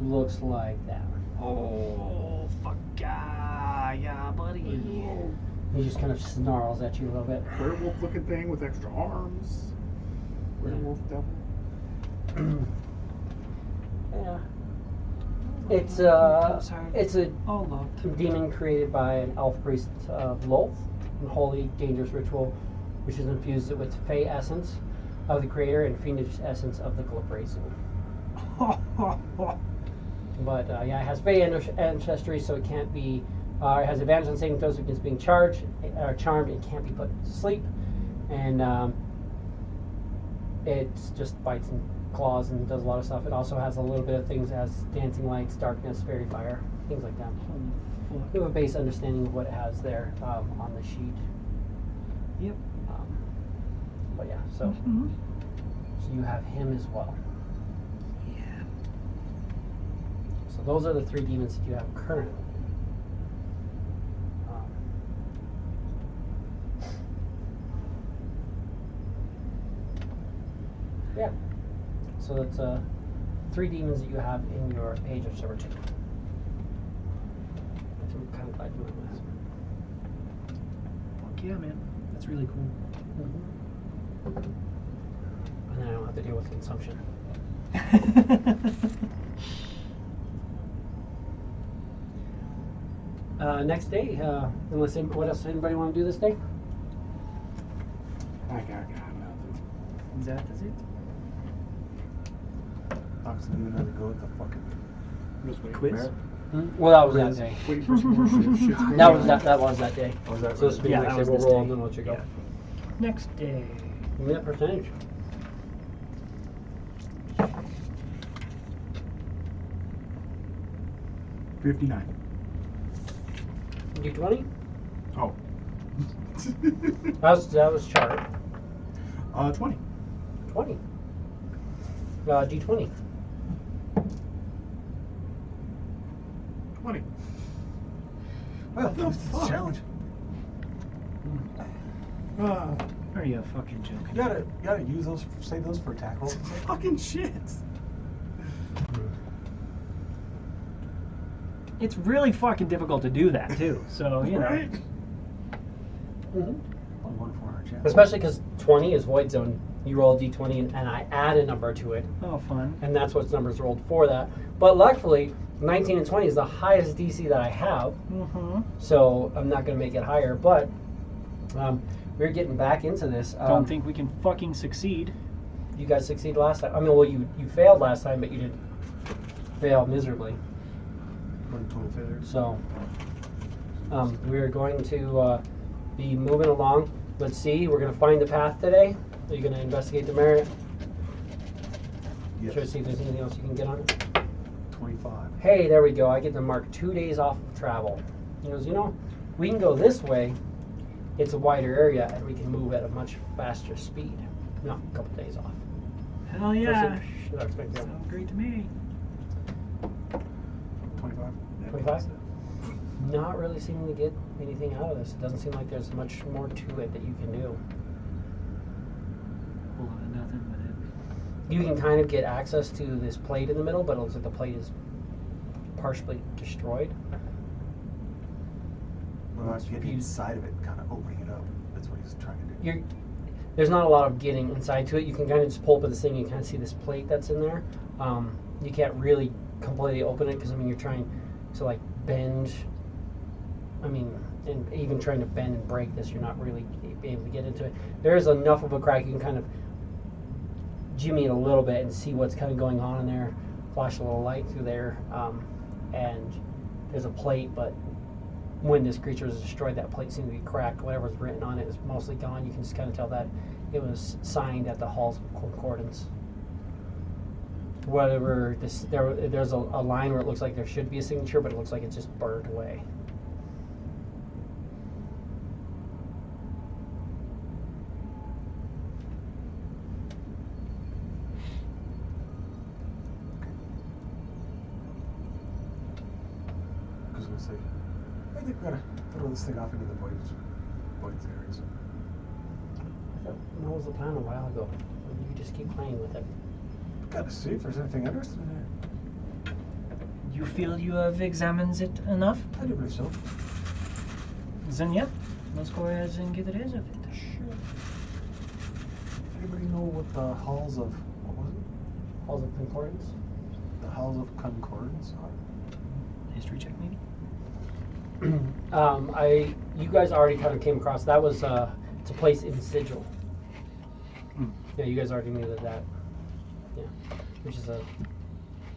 looks like that. Oh, fuck yeah, buddy. He just kind of snarls at you a little bit. Werewolf looking thing with extra arms. Werewolf devil. Yeah. It's a Oh, look. demon created by an elf priest of Lolth, a holy, dangerous ritual, which is infused with Fey essence of the creator and fiendish essence of the Glabrazu. But yeah, it has Fey ancestry, so it can't be. It has advantage on saving throws against being charmed. It can't be put to sleep, and it just bites and claws and does a lot of stuff. It also has a little bit of things. It has dancing lights, darkness, fairy fire, things like that. You have a base understanding of what it has there on the sheet. Yep. But yeah, so you have him as well. Yeah. So those are the 3 demons that you have currently. Yeah. So that's 3 demons that you have in your Page of Servitude. I'm kind of glad you went with this. Fuck yeah, man. That's really cool. And then I don't have to deal with consumption. Next day, unless what else anybody want to do this day? I got nothing. Is that it? Oxen doing another go at the fucking Just wait. Quiz? Well, that was that day. Waiting for some more shit. Shit's going That on. was that day. Oh, is that So this will be Yeah, next that day. was We'll this roll day. and then we'll let you go. Yeah. Next day. Give me that percentage. $59. D20? Oh. That was chart. 20. 20. D20. 20. Well, the it's fuck? a challenge. Are you fucking joking? You gotta use those, save those for attack rolls. Fucking shit. It's really fucking difficult to do that too. So you know. Right? Mm-hmm. Only 1 in 400 chance. Especially because 20 is Void Zone. You roll a D20 and I add a number to it, Oh, fun. and that's what numbers rolled for that. But luckily, 19 and 20 is the highest DC that I have, Mm-hmm. so I'm not going to make it higher. But we're getting back into this. Don't think we can fucking succeed. You guys succeeded last time. I mean, well, you failed last time, but you didn't fail miserably. 125. So we're going to be moving along. Let's see. We're going to find the path today. Are you going to investigate the merit? Yes. Try to see if there's anything else you can get on it. 25. Hey, there we go. I get to mark 2 days off of travel. He goes, we can go this way. It's a wider area, and we can move at a much faster speed. No, a couple days off. Hell yeah. Should I expect that? Sounds great to me. 25. 25? Not really seeming to get anything out of this. It doesn't seem like there's much more to it that you can do. Whole lot of nothing with it. You can kind of get access to this plate in the middle, but it looks like the plate is partially destroyed. Well, I get inside of it, kind of opening it up. That's what he's trying to do. There's not a lot of getting inside to it. You can kind of just pull up at this thing. You kind of see this plate that's in there. You can't really completely open it because you're trying to like bend. And even trying to bend and break this, you're not really able to get into it. There is enough of a crack you can kind of jimmy it a little bit and see what's kind of going on in there. Flash a little light through there, and there's a plate, but when this creature was destroyed, that plate seemed to be cracked. Whatever's written on it is mostly gone. You can just kind of tell that it was signed at the Halls of Concordance. Whatever there's a line where it looks like there should be a signature, but it looks like it's just burned away. I was going to say, I think we're going to throw this thing off into the voids areas. That was the plan a while ago. You could just keep playing with it. Got to see if there's anything interesting in there. You feel you have examined it enough? I do believe so. Then yeah, let's go ahead and get rid of it. Sure. Anybody know what the halls of, what was it? Halls of Concordance? The halls of concordance are? History check maybe? You guys already kind of came across that was it's a place in Sigil. Yeah, you guys already knew that. Yeah, which is a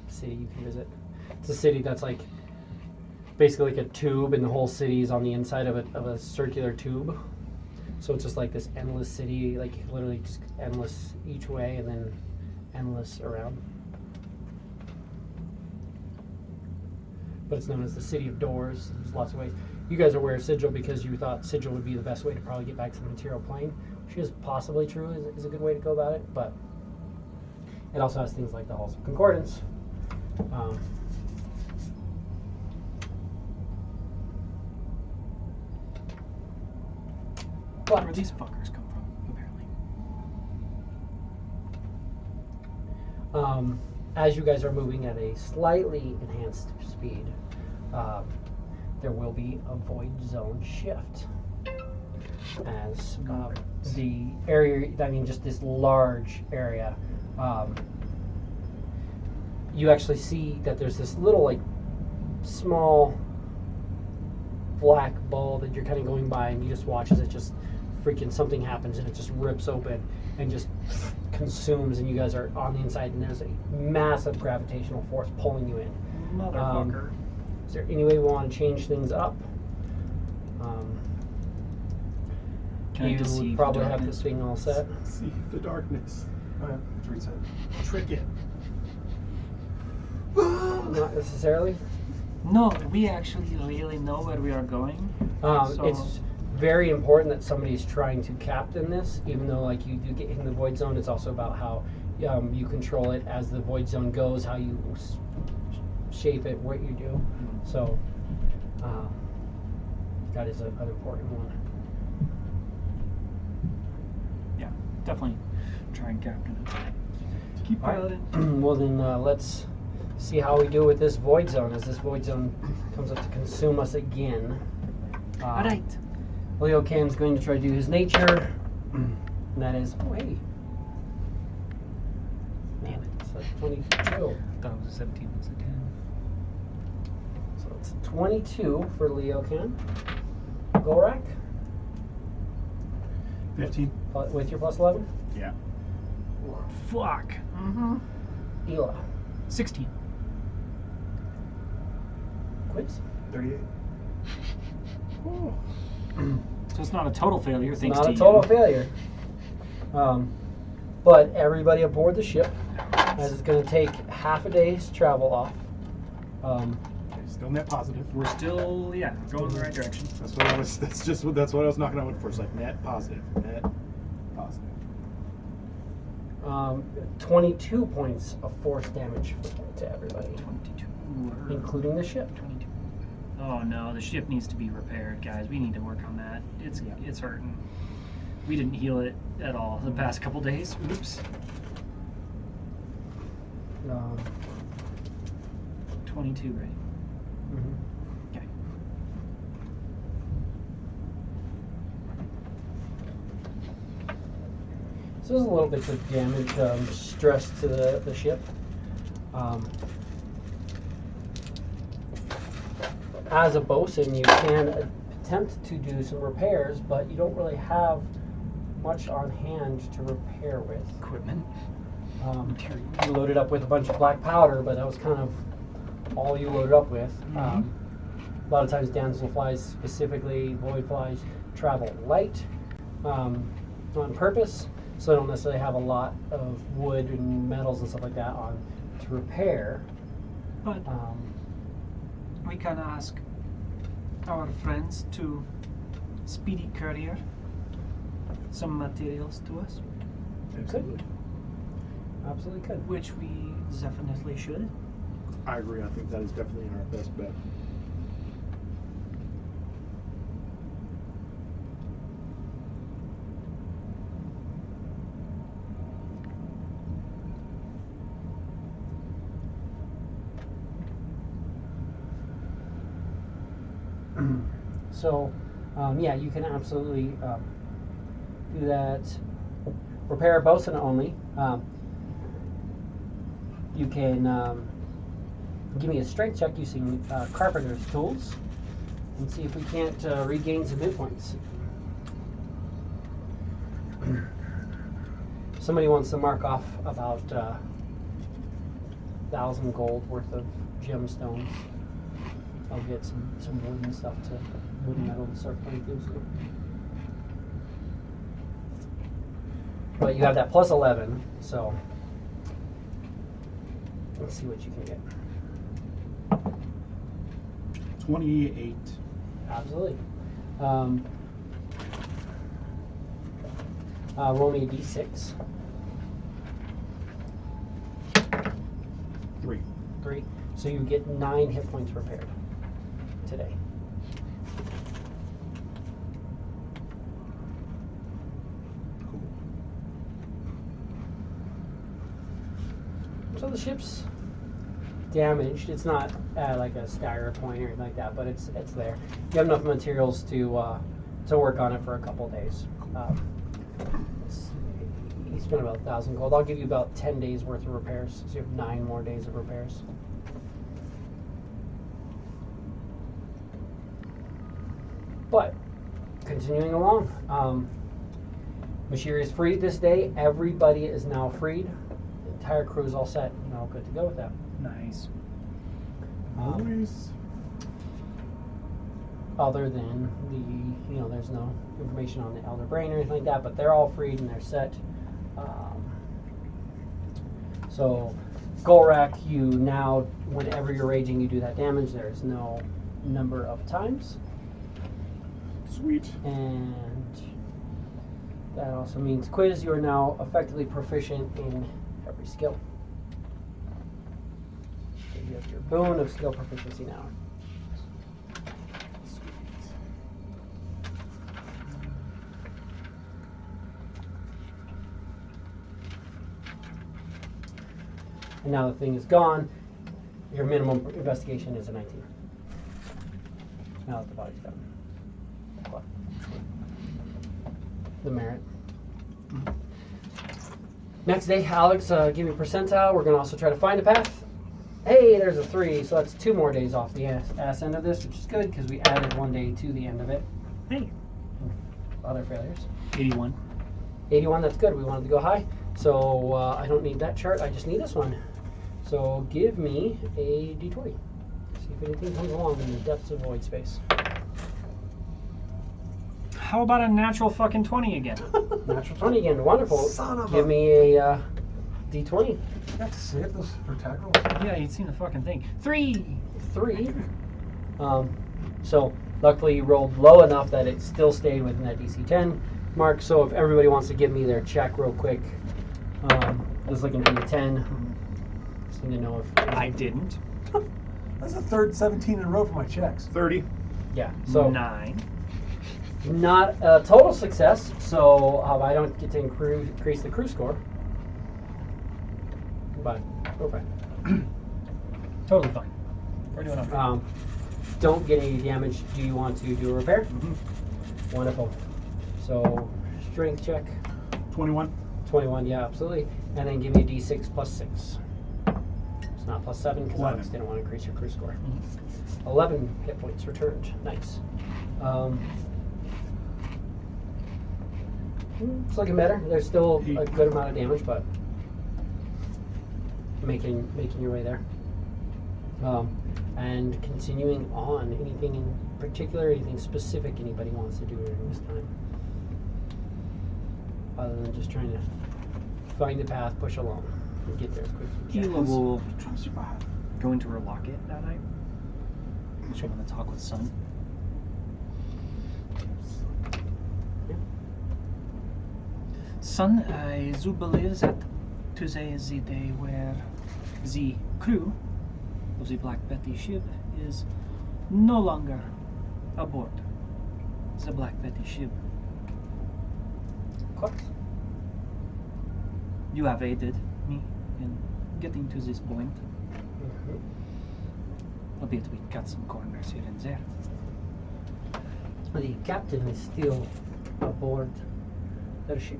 city you can visit. It's a city that's like basically like a tube, and the whole city is on the inside of a circular tube. So it's just like this endless city, like literally just endless each way, and then endless around. But it's known as the City of Doors. There's lots of ways. You guys are aware of Sigil because you thought Sigil would be the best way to probably get back to the material plane, which is possibly true, is a good way to go about it, but it also has things like the Halls of Concordance. Where these fuckers come from, apparently. As you guys are moving at a slightly enhanced speed, there will be a void zone shift. As the area, just this large area, you actually see that there's this little, like, small black ball that you're kind of going by, and you just watch as it just freaking something happens and it just rips open and just consumes, and you guys are on the inside, and there's a massive gravitational force pulling you in. Motherfucker. Is there any way we want to change things up? Can I You deceive would probably the have this darkness? thing all set. See the darkness. Oh yeah, let's reset. Trick it. Not necessarily. No, we actually really know where we are going. So- It's very important that somebody's trying to captain this, even though like you do get in the void zone. It's also about how you control it as the void zone goes, how you shape it, what you do. So that is an important one. Yeah, definitely try and captain it. Keep All right. piloting. Well then, let's see how we do with this void zone. As this void zone comes up to consume us again. All right. Leo Cam's going to try to do his nature, and that is, oh hey, damn it, it's a 22. Thought it was a 17, it's a 10. So it's 22 for Leo Cam. Gorak, 15. with your plus 11. Yeah. Fuck. Mm-hmm. Ela, 16. Quiz. 38. Oh. So it's not a total failure, thanks Not to a total you. failure. But everybody aboard the ship, as it's going to take half a day's travel off. Okay, still net positive. We're still, going in the right direction. That's what I was. That's what I was knocking on wood for. It's like net positive. Net positive. 22 points of force damage to everybody, 22. including the ship. 22. Oh no, the ship needs to be repaired, guys. We need to work on that. It's hurting. We didn't heal it at all the past couple days. Oops. 22, right? Mhm. Okay. So there's a little bit of damage, stress to the ship. As a bosun, you can attempt to do some repairs, but you don't really have much on hand to repair with. Equipment. Material. You loaded up with a bunch of black powder, but that was kind of all you loaded up with. A lot of times damselflies, specifically void flies, travel light on purpose, so they don't necessarily have a lot of wood and metals and stuff like that on to repair. But we can ask our friends to speedy courier some materials to us, Absolutely could. which we definitely should. I agree. I think that is definitely our best bet. So, you can absolutely do that. Repair bosun only. You can give me a strength check using carpenter's tools and see if we can't regain some hit points. Somebody wants to mark off about 1,000 gold worth of gemstones. I'll get some wood and stuff wood and metal to start playing things with. But you have that plus 11, so let's see what you can get. 28. Absolutely. Roll me a d6. 3. 3. So you get 9 hit points repaired today. Cool. So the ship's damaged. It's not like a stagger point or anything like that, but it's there. You have enough materials to work on it for a couple of days. You spent about 1,000 gold. I'll give you about 10 days worth of repairs, so you have 9 more days of repairs. But continuing along, Mashir is freed this day. Everybody is now freed. The entire crew is all set. You're all good to go with that. Nice. Nice. Other than there's no information on the Elder Brain or anything like that, but they're all freed and they're set. So, Golrak, you now, whenever you're raging, you do that damage. There's no number of times. Sweet. And that also means, Quiz, you are now effectively proficient in every skill. So you have your boon of skill proficiency now. And now the thing is gone, your minimum investigation is a 19. Now that the body's gone. But the merit. Next day, Alex, give me a percentile. We're going to also try to find a path. Hey, there's a 3, so that's 2 more days off the ass end of this, which is good because we added 1 day to the end of it. Hey. Other failures. 81. 81, that's good. We wanted to go high. So I don't need that chart. I just need this one. So give me a d20. See if anything comes along in the depths of void space. How about a natural fucking 20 again? Natural 20 again. Wonderful. Son of Give a- me a D20. You have to save this for tackle. Yeah, you'd seen the fucking thing. 3! 3. So luckily you rolled low enough that it still stayed within that DC 10 mark. So if everybody wants to give me their check real quick, I was looking for the 10. Just need to know if I didn't. That's the third 17 in a row for my checks. 30. Yeah. So 9. not a total success. So I don't get to increase the crew score. But we're fine. Totally fine. We're doing okay. Don't get any damage. Do you want to do a repair? Mm-hmm. Wonderful. So strength check. 21. 21, yeah, absolutely. And then give me a d6 plus 6. It's not plus 7 because Alex 11. didn't want to increase your crew score. 11 hit points returned. Nice. It's looking better. There's still a good amount of damage, but making your way there. And continuing on, anything in particular, anything specific anybody wants to do during this time? Other than just trying to find the path, push along, and get there as quick as we can. Hila will go into her locket that night. She'll want to talk with Sun. Son, I do believe that today is the day where the crew of the Black Betty ship is no longer aboard the Black Betty ship. Of course. You have aided me in getting to this point, albeit we cut some corners here and there. The captain is still aboard their ship.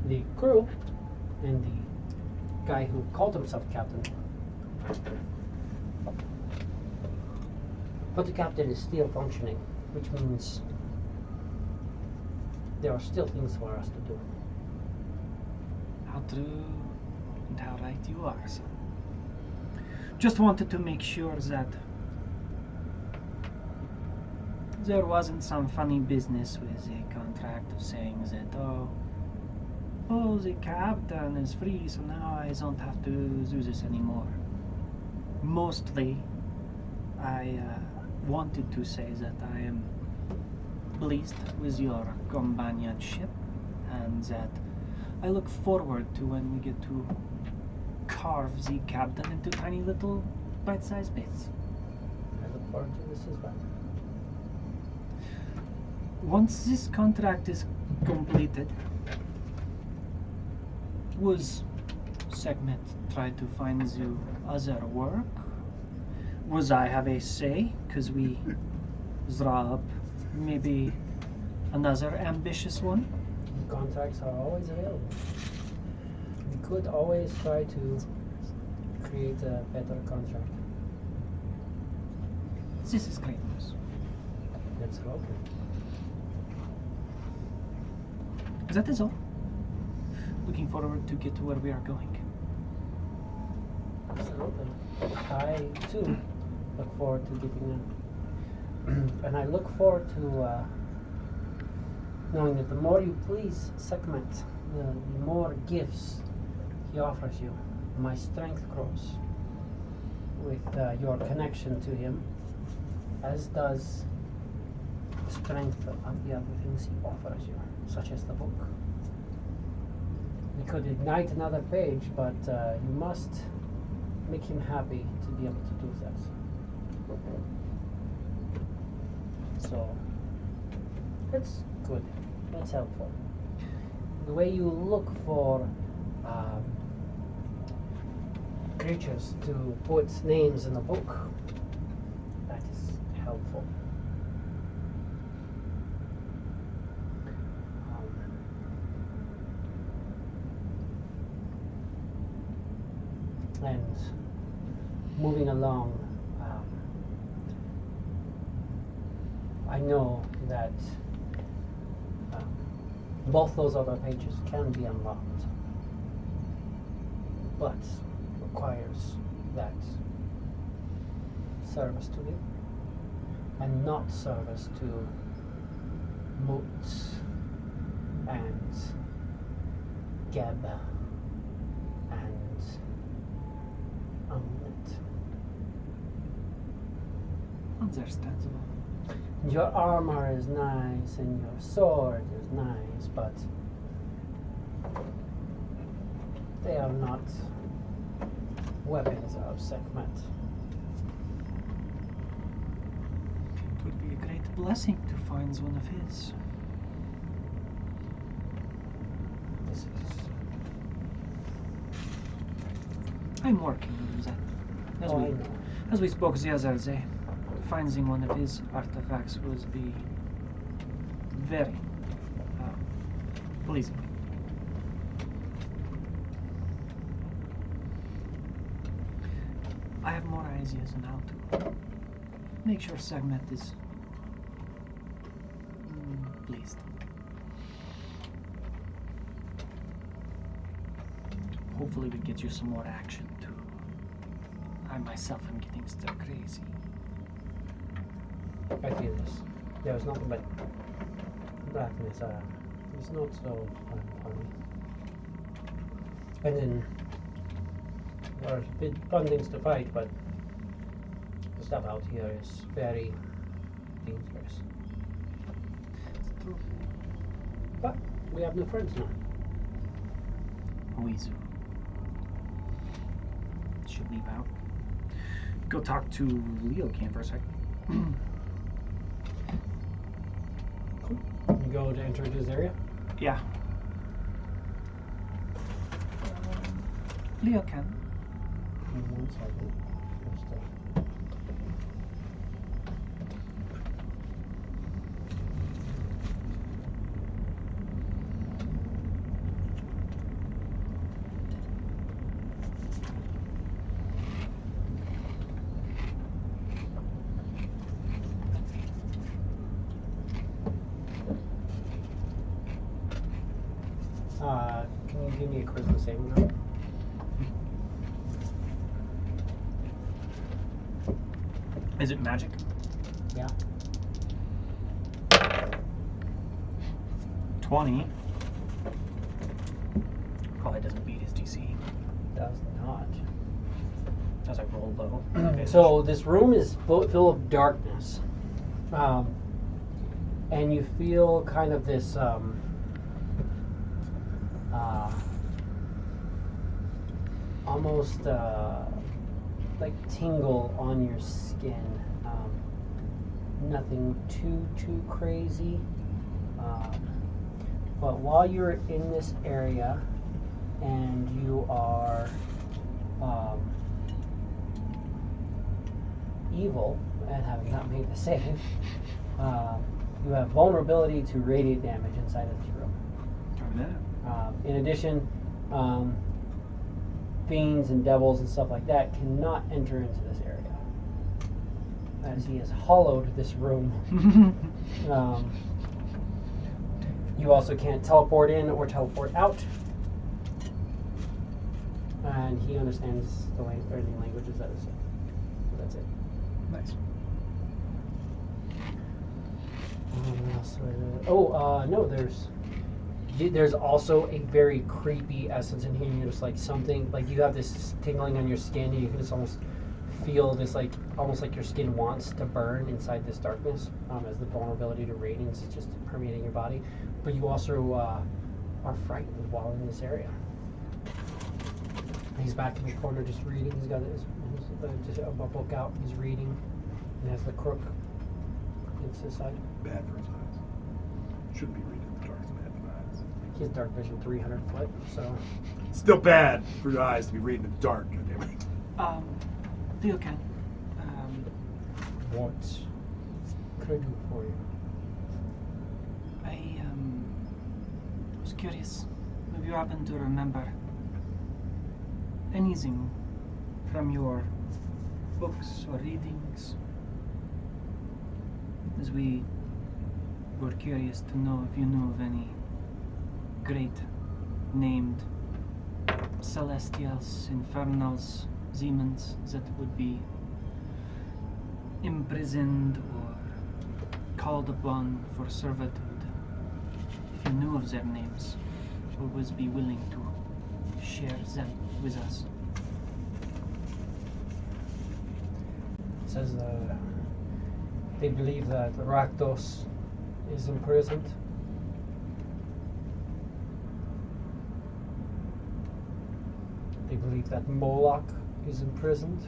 The crew and the guy who called himself captain. But the captain is still functioning, which means there are still things for us to do. How true and how right you are, son. Just wanted to make sure that there wasn't some funny business with the contract of saying that, oh, the captain is free, so now I don't have to do this anymore. Mostly, I wanted to say that I am pleased with your companionship and that I look forward to when we get to carve the captain into tiny little bite-sized bits. I look forward to this as well. Once this contract is completed, was Segment try to find you other work? Was I have a say? Because we draw up maybe another ambitious one? Contracts are always available. We could always try to create a better contract. This is great news. Let's hope. That is all. Looking forward to get to where we are going. Absolutely. I too look forward to getting in. And I look forward to knowing that the more you please Sekhmet, the more gifts he offers you. My strength grows with your connection to him, as does the strength of the other things he offers you, such as the book. We could ignite another page, but you must make him happy to be able to do that. So, that's good. That's helpful. The way you look for creatures to put names in the book, that is helpful. And moving along, I know that both those other pages can be unlocked, but requires that service to you, and not service to Moot and Geb and Amulet. Understandable. Your armor is nice and your sword is nice, but they are not weapons of Sekhmet. It would be a great blessing to find one of his. This is I'm working on that. I know. As we spoke the other day, finding one of his artifacts would be very pleasing. I have more ideas on how to make sure Sekhmet is pleased. Hopefully we get you some more action too. I myself am getting stir crazy. I feel this. There was nothing but blackness. It's not so fun for me. And then there's big fun things to fight, but the stuff out here is very dangerous. It's true. But we have new friends now. Weezu should leave out. Go talk to Leo Cam for a sec. You go to enter this area. Yeah. Leo Cam. In 1 second. Just, can you give me a charisma saving throw? Is it magic? Yeah. 20. Probably doesn't beat his DC. Does not. As I roll low. So this room is full of darkness, and you feel kind of this almost like tingle on your skin. Nothing too crazy, but while you're in this area and you are evil and having not made the save, you have vulnerability to radiant damage inside of this room. In addition, fiends and devils and stuff like that cannot enter into this area, as he has hollowed this room. You also can't teleport in or teleport out, and he understands the languages that is. So that's it. Nice. What else do I do? No, there's also a very creepy essence in here. You're just like something, like you have this tingling on your skin, and you can just almost feel this, like almost like your skin wants to burn inside this darkness, as the vulnerability to radiance is just permeating your body. But you also are frightened while in this area. He's back in the corner just reading. He's got just a book out. He's reading, and has the crook against his side. Bad for his eyes. Shouldn't be reading in the dark. It's bad for the eyes. He has dark vision 300 foot, so. Still bad for your eyes to be reading in the dark. Goddammit. Leo Cam. What could I do for you? I was curious if you happen to remember anything from your books or readings, as we were curious to know if you knew of any great named celestials, infernals, demons that would be imprisoned or called upon for servitude, if you knew of their names, always be willing to share them with us. It says they believe that Rakdos is imprisoned. They believe that Moloch is imprisoned.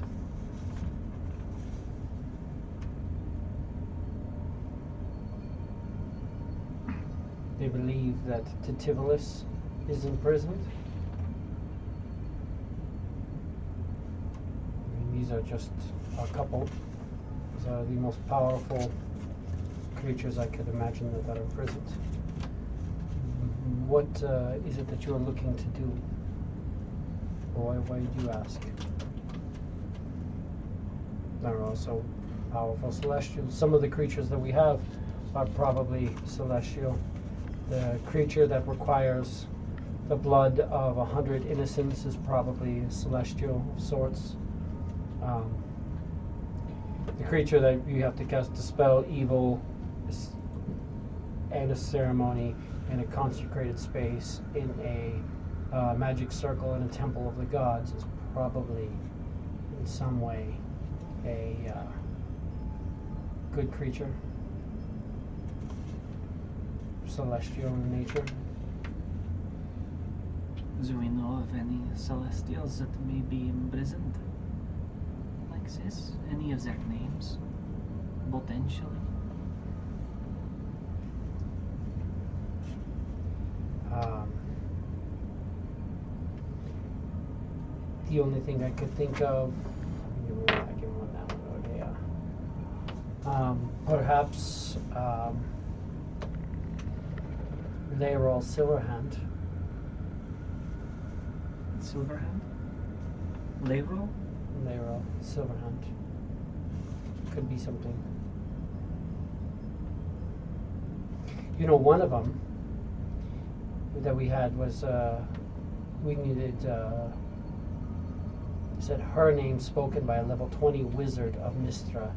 They believe that Titivolis is imprisoned. I mean, these are just a couple. These are the most powerful creatures I could imagine that are imprisoned. What is it that you are looking to do? Why do you ask? There are also powerful celestials. Some of the creatures that we have are probably celestial. The creature that requires the blood of 100 innocents is probably celestial of sorts. The creature that you have to cast Dispel Evil and a ceremony in a consecrated space in a magic circle in a temple of the gods is probably in some way a good creature. Celestial in nature. Do we know of any celestials that may be imprisoned like this? Any of their names? Potentially? The only thing I could think of, perhaps Laeral Silverhand. Silverhand? Laeral? Laeral Silverhand. Could be something. You know, one of them that we had was, we needed, said her name spoken by a level 20 wizard of Mistra.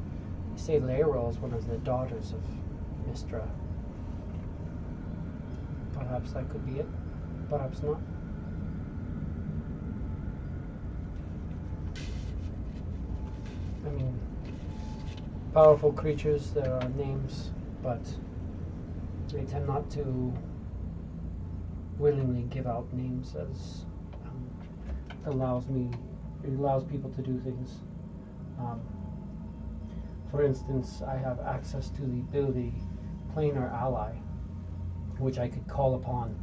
They say Laeral is one of the daughters of Mistra. Perhaps that could be it. Perhaps not. I mean, powerful creatures, there are names, but they tend not to willingly give out names, as it allows people to do things. For instance, I have access to the ability Planar Ally, which I could call upon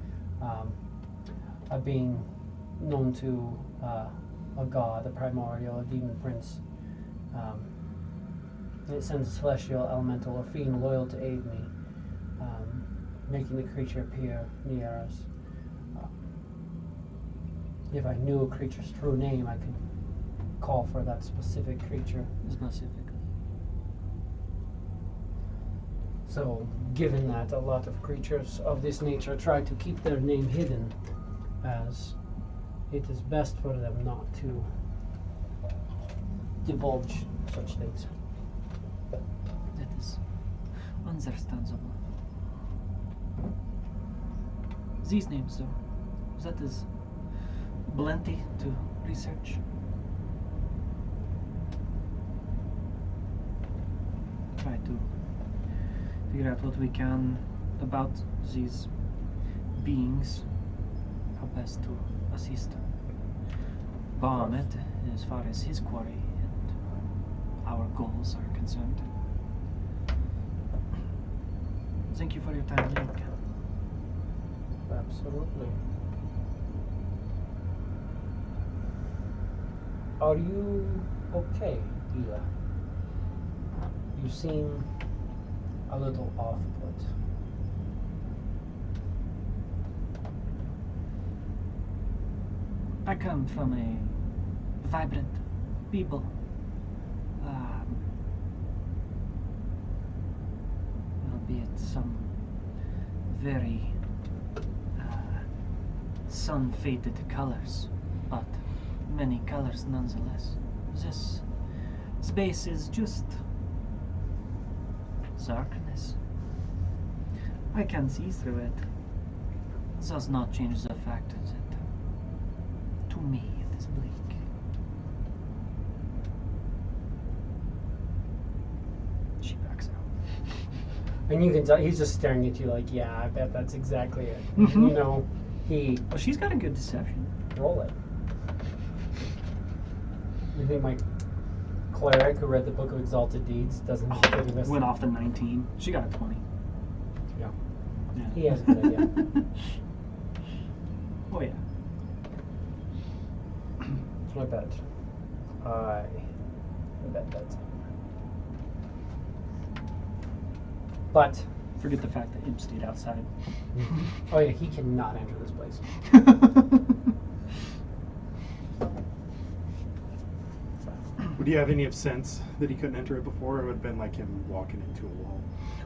a being known to a god, a primordial, a demon prince. It sends a celestial, elemental, or fiend loyal to aid me, making the creature appear near us. If I knew a creature's true name, I could call for that specific creature. Specifically. So, given that a lot of creatures of this nature try to keep their name hidden, as it is best for them not to divulge such things. That is understandable. These names, though, that is plenty to research. Try to figure out what we can about these beings, how best to assist Bahamut as far as his quarry and our goals are concerned. Thank you for your time, Link. Absolutely. Are you okay, Ela? You seem a little off-put. I come from a vibrant people. Albeit some very sun-faded colors, but many colors nonetheless. This space is just darkness. I can see through it. Does not change the fact that, to me, it is bleak. She backs out. And you can tell he's just staring at you like, yeah, I bet that's exactly it. Mhm. You know, he Well, she's got a good deception. roll it. You think my cleric who read the Book of Exalted Deeds doesn't have to do this? Went off the 19. She got a 20. Yeah. Yeah. He has a good idea. Oh yeah. So I bet. I bet that's. But, Forget the fact that Imp stayed outside. oh yeah, he cannot enter this place. Would you have any of sense that he couldn't enter it before? It would have been like him walking into a wall.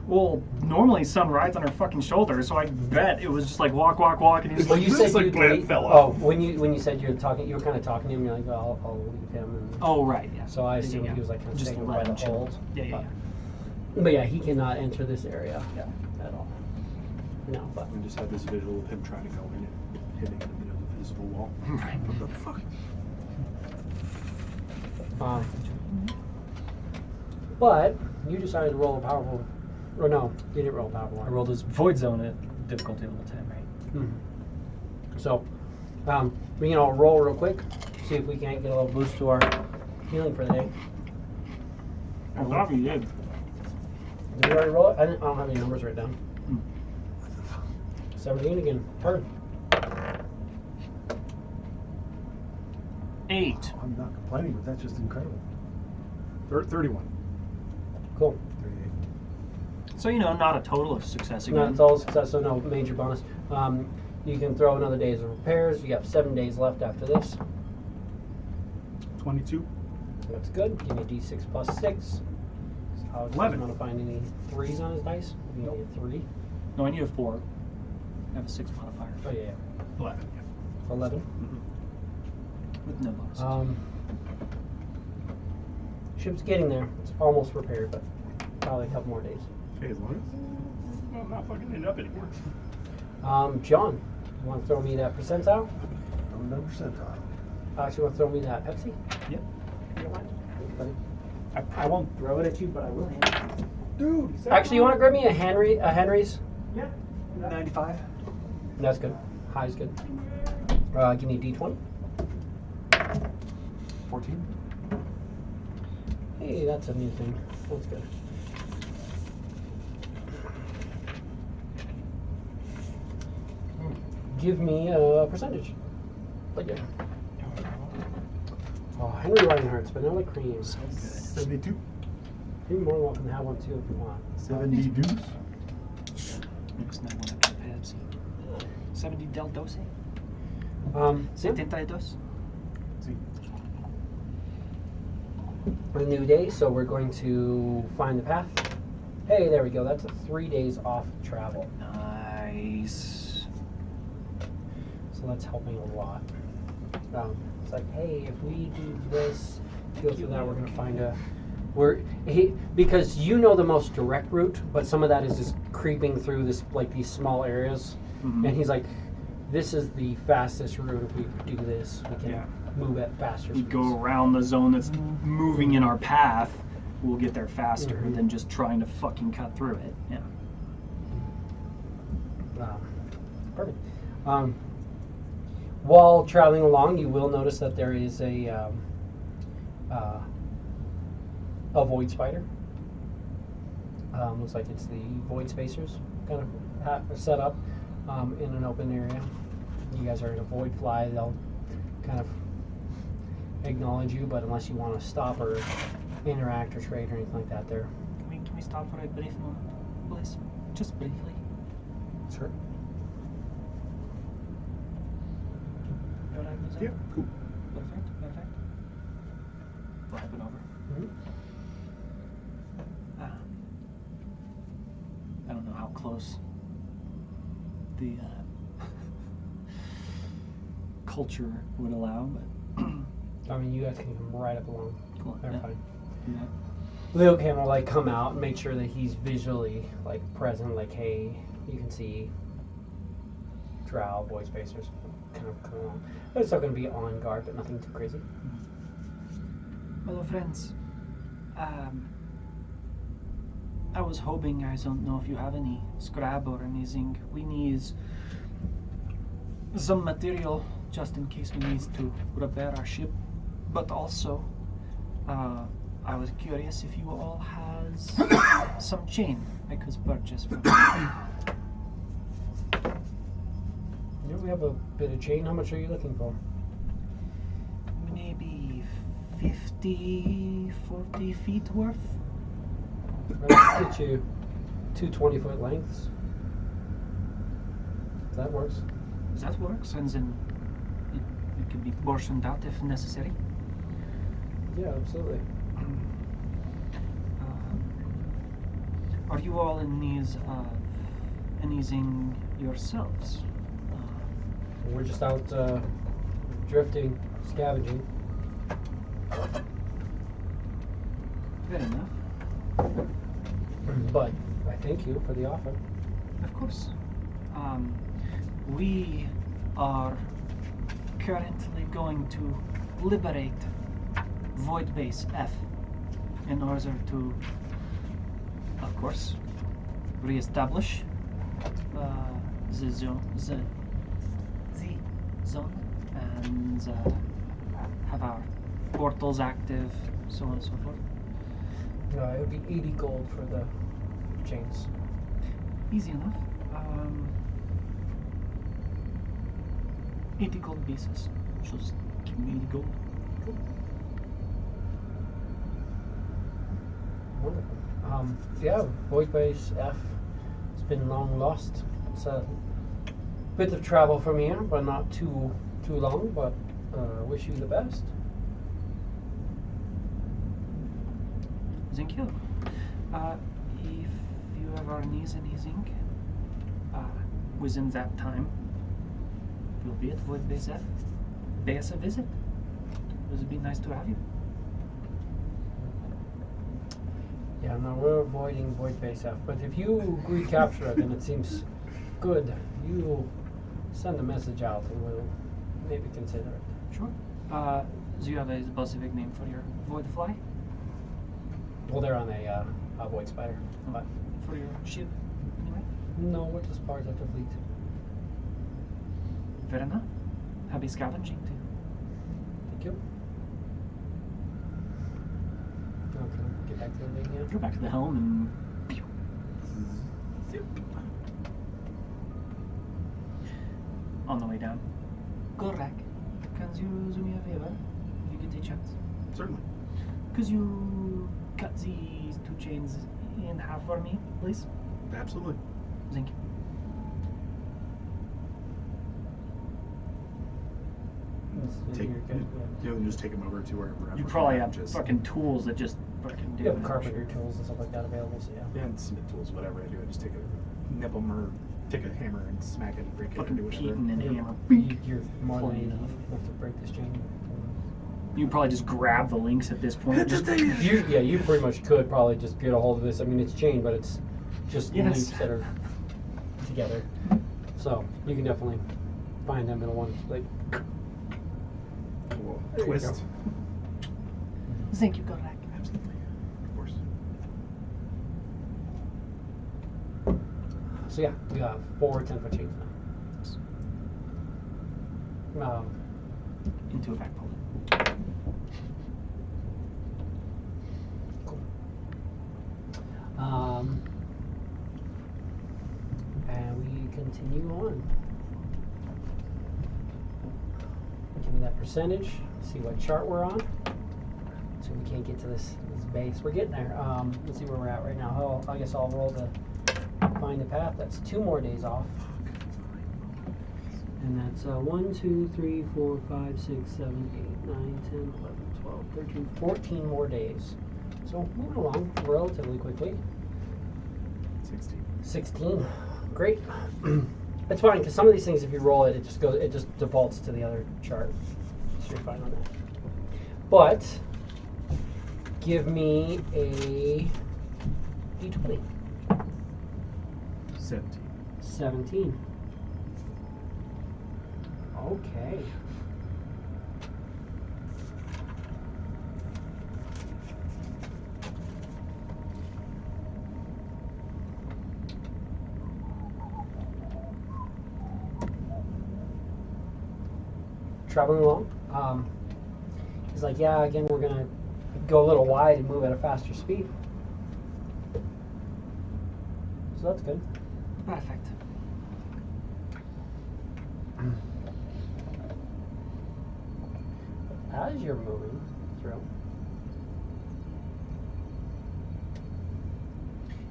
Well, normally Sun rides on her fucking shoulder, so I bet it was just like walk, walk, walk, and he's Well, like, you said like you'd Glenn leave. fell Oh, off. when you said you were kind of talking to him, you're like, well, I'll leave him. And oh right, yeah. so I assumed Yeah. he was like kind of Just staying let by the him chill. hold. Yeah, yeah, But yeah, he cannot enter this area yeah. at all. No, but We just had this visual of him trying to go in and hitting in the middle of the physical wall. Right. What the fuck? but you decided to roll a powerful, or no, you didn't roll a powerful I one. rolled his Void Zone at difficulty level 10, right? Mhm. So, we can all roll real quick, see if we can't get a little boost to our healing for the day. I thought we did. Did we already roll it? I don't have any numbers written down. Hmm. 17 again. Turn. 8. I'm not complaining, but that's just incredible. 31. Cool. 38. So not a total of success again. No, it's all success, so no major bonus. You can throw another day's of repairs. You have 7 days left after this. 22. That's good. Give me a d6 plus 6. Alex 11. doesn't want to find any 3s on his dice. You need a 3. No, I need a 4. I have a 6 modifier. Oh, yeah. 11. 11. With no bonus. Ship's getting there. It's almost repaired, but probably a couple more days. Okay, as long as I'm not fucking it up anymore. John, you want to throw me that percentile? No percentile. Alex, you want to throw me that Pepsi? Yep. You don't mind? Buddy? I won't throw it at you, but I will hand it. Dude! Actually, you want to grab me a Henry's? Yeah. 95. That's good. High's good. Give me a d20. 14. Hey, that's a new thing. That's good. Give me a percentage. But yeah. Oh, Henry Reinhardt's vanilla cream. So good. 72. You're more than welcome to have one too if you want. 70 deuce. Next night one of Pepsi. 70 del 12. Yeah. 72. See. A new day, so we're going to find the path. Hey, there we go. That's a 3 days off travel. Nice. So that's helping a lot. It's like, hey, if we do this, go through that, we're going to find a... because you know the most direct route, but some of that is just creeping through this, like these small areas. Mhm. And he's like, this is the fastest route. If we do this, we can Yeah. move at faster We speeds. go around the zone that's moving in our path. We'll get there faster Mhm. than just trying to fucking cut through it. Yeah. Perfect. While traveling along, you will notice that there is a void spider. Looks like it's the void spacers kind of set up in an open area. You guys are in a void fly. They'll kind of acknowledge you, but unless you want to stop or interact or trade or anything like that, they're Can we stop for a brief moment, please? Just briefly. Sure. You alright with that? Yeah, cool. Perfect. Flip it over. I don't know how close the culture would allow, but I mean, you guys can come right up along. cool. They're Yeah. fine. Yeah. Luke can like come out and make sure that he's visually like present. Like, hey, you can see Drow, void spacers, kind of coming along. They're still going to be on guard, but nothing too crazy. Hello, friends. I was hoping, I don't know if you have any scrap or anything. We need some material just in case we need to repair our ship. But also, I was curious if you all has some chain I could purchase from you. Yeah, we have a bit of chain. How much are you looking for? Maybe 50, 40 feet worth? Let's get you 2 20-foot lengths. That works. That works, and then it can be portioned out if necessary. Yeah, absolutely. Are you all in need of anything yourselves? We're just out drifting, scavenging. Fair enough. But I thank you for the offer. Of course. We are currently going to liberate Void Base F in order to, of course, re-establish the zone, and have our portals active, so on and so forth. It would be 80 gold for the chains. Easy enough. 80 gold pieces. Just give me 80 gold. Cool. Wonderful. Yeah, Void Base F. It's been long lost. It's a bit of travel from here, but not too long. But wish you the best. Thank you. If you ever need anything within that time, we'll be at Void Base F. Pay us a visit. It would be nice to have you. Yeah, no, we're avoiding Void Base F. But if you recapture it, then it seems good. You send a message out, and we'll maybe consider it. Sure. Do you have a specific name for your Void Fly? Well, they're on a Void Spider. But For your ship, anyway? no, we're just part of the fleet. Fair enough. Happy scavenging too. Thank you. Okay, get back to the thing, yeah. Go back to the helm and Zip. on the way down. Gorak, can you do me a favor if you get a chance? Certainly. Could you cut these 2 chains in half for me, please? Absolutely. Thank you. Take, You're good, yeah. you can just take them over to wherever. You probably have just fucking tools that just fucking do You have it. carpenter tools and stuff like that available, so yeah. and smith tools, whatever I do. I just take a nip them or take a hammer and smack it and break it or Fucking do whatever. Keaton and You're- hammer. You're more than Plenty enough enough. to break this chain. You can probably just grab the links at this point. Just You pretty much could probably just get a hold of this. I mean, it's chain, but it's just Yes. links that are together. So you can definitely find them in one. Like, Whoa. There you Twist. Thank you, Gorak. Absolutely. Of course. so yeah, we have 4 10-foot chains now. Into a back pull. And we continue on. Give me that percentage. See what chart we're on. So we can't get to this base. We're getting there. Let's see where we're at right now. I guess I'll roll to find the path. That's 2 more days off. And that's 1, 2, 3, 4, 5, 6, 7, 8, 9, 10, 11, 12, 13, 14 more days. So moving along relatively quickly. 16. 16. Great. It's fine because some of these things, if you roll it, it just defaults to the other chart. So you're fine on that. But Give me a D20. 17. 17. Okay. Traveling along. He's like, yeah, again, we're going to go a little wide and move at a faster speed. So that's good. Perfect. As you're moving through,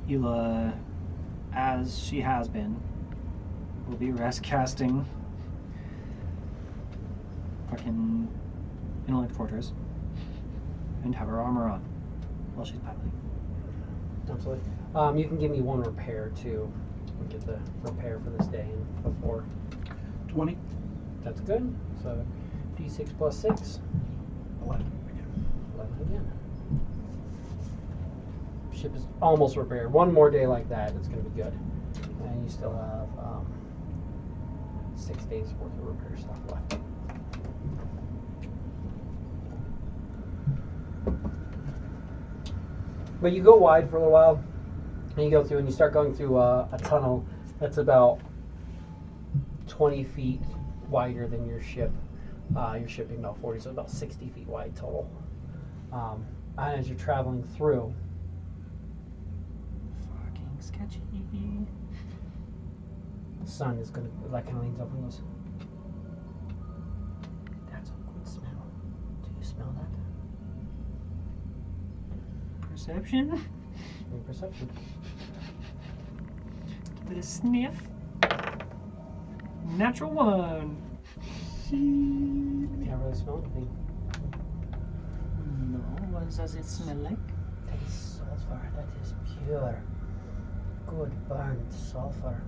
Hila, as she has been, will be rest casting fucking intellect fortress and have her armor on while she's piloting. absolutely. You can give me one repair too. We'll get the repair for this day and before. 20. That's good. So D6 plus 6. 11 again. 11 again. Ship is almost repaired. One more day like that, it's going to be good. And you still have 6 days worth of repair stuff left. But you go wide for a little while, and you go through, and you start going through a tunnel that's about 20 feet wider than your ship. Your ship being about 40, so about 60 feet wide total. And as you're traveling through, Fucking sketchy. the sun is going to, like, kind of leans over and goes, that's a good smell. Do you smell that? Perception? Make perception. Give it a sniff. Natural 1. You can't really smell anything. No, what does it smell like? That is sulfur. That is pure, good burnt sulfur.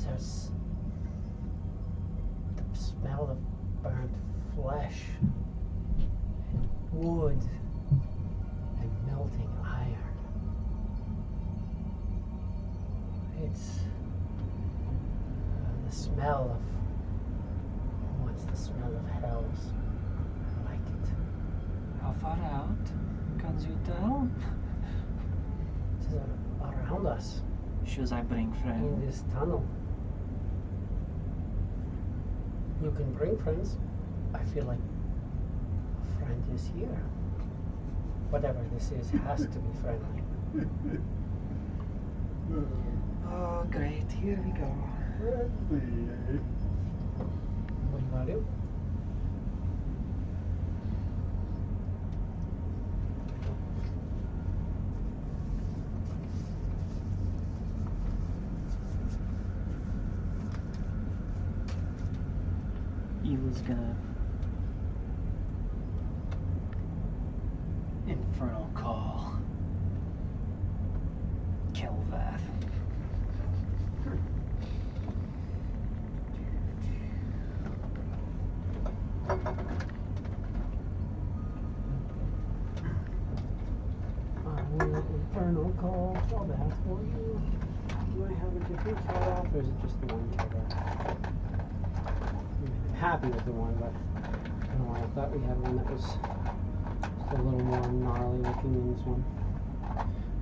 There's the smell of burnt flesh and wood and melting iron. It's the smell of, oh, it's the smell of hells. I like it. How far out? Can you tell? It is around us Should I bring in friend? this tunnel. You can bring friends. I feel like a friend is here. Whatever this is has to be friendly. Oh, great. Here we go. What do you want to do? He was gonna infernal call Kelvath. Infernal call. I'll ask for you. Do I have a different Kelvath, or is it just the one Kelvath? I'm happy with the one, but I don't know. I thought we had one that was just a little more gnarly looking than this one.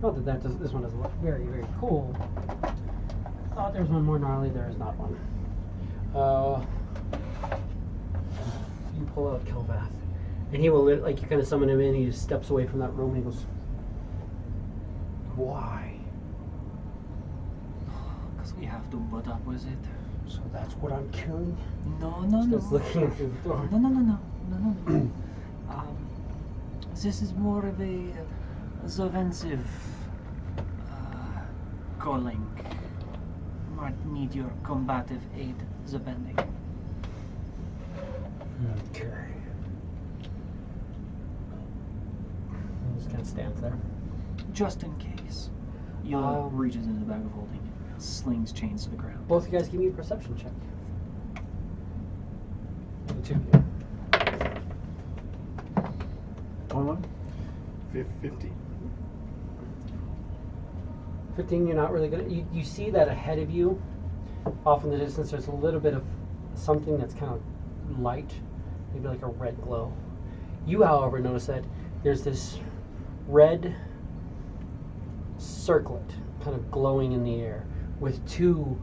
Not that that does. This one doesn't look very, very cool. I thought there was one more gnarly. There is not one. You pull out Kelvath, and he will like you kind of summon him in. He just steps away from that room and he goes, "Why?" Because we have to put up with it. So that's what I'm killing. No, no, no. Starts looking through the door. No, no, no, no. No, no, no. This is more of a offensive calling. Might need your combative aid, Zabending. Okay. He just kind of stands there. Just in case. Yula reaches into the bag of holding, slings chains to the ground. Both you guys give me a perception check. The two of you. 21? 15. 15, you're not really good. You see that ahead of you, off in the distance, there's a little bit of something that's kind of light, maybe like a red glow. You, however, notice that there's this red circlet kind of glowing in the air with two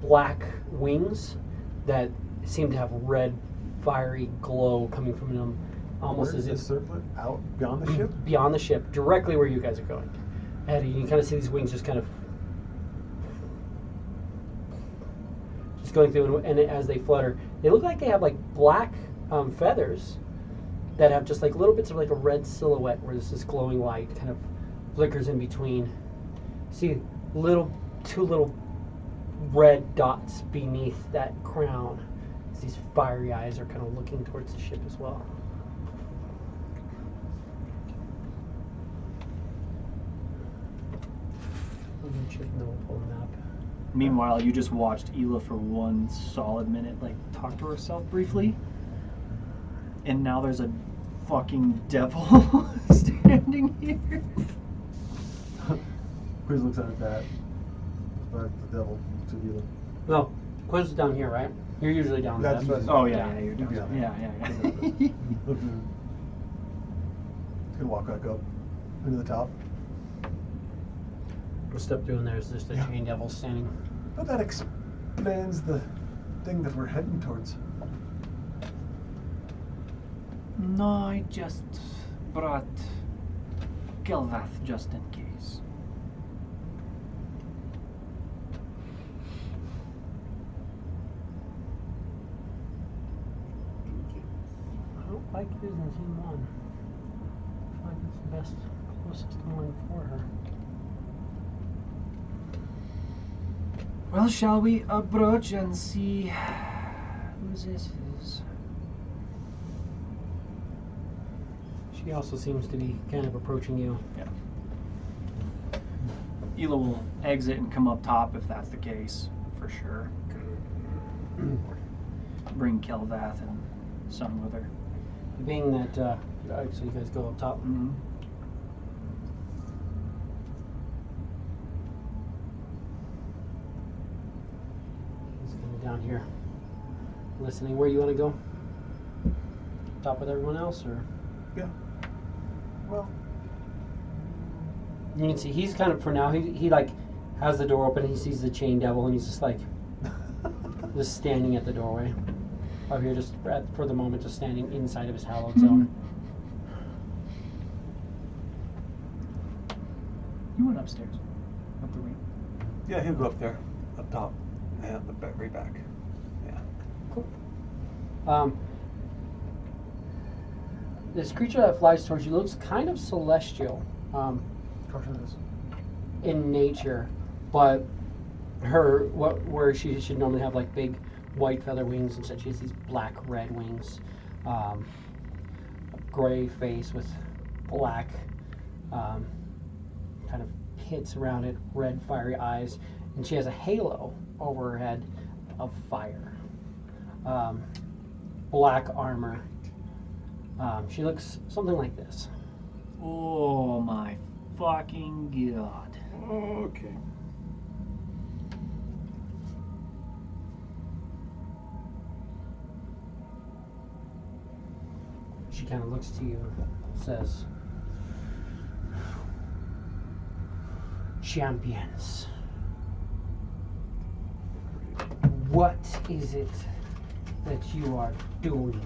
black wings that seem to have red, fiery glow coming from them, almost Where as is if this circlet? Out beyond the ship? beyond the ship, directly where you guys are going. And you can kind of see these wings just kind of just going through, and as they flutter, they look like they have like black feathers that have just like little bits of like a red silhouette where there's this glowing light kind of flickers in between. See two little red dots beneath that crown. These fiery eyes are kind of looking towards the ship as well. Meanwhile, you just watched Ela for one solid minute, like, talk to herself briefly. And now there's a fucking devil standing here. Quiz looks at that. Back to the devil. To Ela. No, Quiz is down here, right? You're usually down there. That's what- Oh, yeah, you're down. Yeah. Yeah. Look at him. He's gonna walk back up into the top. We'll step through, and there's just a Yeah. chain devil standing. But that explains the thing that we're heading towards. No, I just brought Kelvath just in case. I don't like using Team 1. I feel like it's the best, closest one for her. Well, shall we approach and see who this is? She also seems to be kind of approaching you. Ela will exit and come up top if that's the case, for sure. Bring Kelvath and Son with her. Being that, so you guys go up top. Mm-hmm. He's kind of down here, listening. Where you want to go? Top with everyone else, or Yeah. Well, you can see he's kind of for now. He like has the door open. He sees the chain devil, and he's just like just standing at the doorway. Over here, just for the moment, just standing inside of his hallowed zone. You went upstairs. Up the ring. yeah, he'll go up there, up top, and the back, right back. Yeah. Cool. This creature that flies towards you looks kind of celestial in nature, but where she should normally have like big white feather wings, instead she has these black red wings, a gray face with black kind of pits around it, red fiery eyes, and she has a halo over her head of fire. Black armor. She looks something like this. Oh my fucking god. Okay. She kind of looks to you and says, "Champions, what is it that you are doing?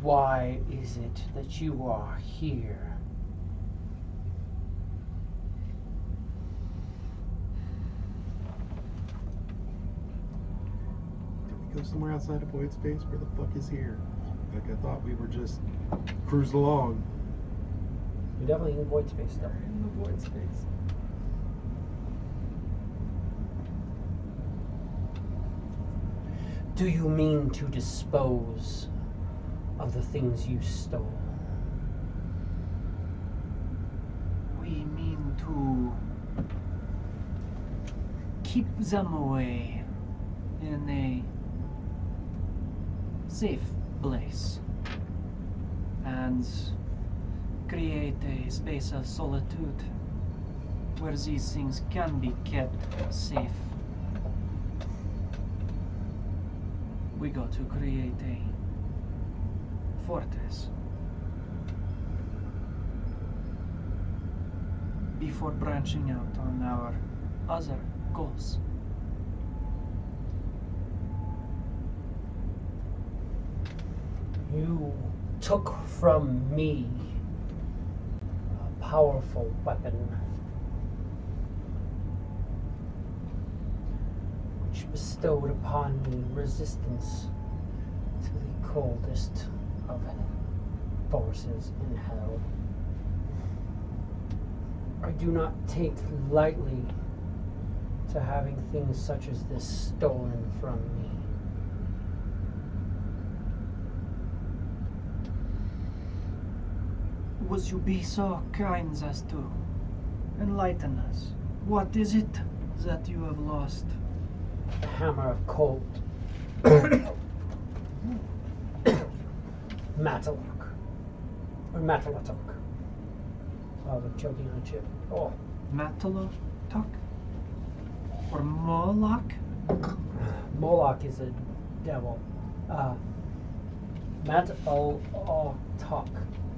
Why is it that you are here?" Did we go somewhere outside of void space? Where the fuck is here? Like, I thought we were just cruising along. You're definitely in void space still. In the void space. Do you mean to dispose of the things you stole? We mean to keep them away in a safe place and create a space of solitude where these things can be kept safe. We got to create a fortress before branching out on our other goals. You took from me a powerful weapon which bestowed upon me resistance to the coldest of forces in hell. I do not take lightly to having things such as this stolen from me. Would you be so kind as to enlighten us? What is it that you have lost? Hammer of cold. Matalock. Or Matalatok. Oh, I'm choking on a chip. Oh. Matalotok? Or Moloch? Moloch is a devil. Matalotok,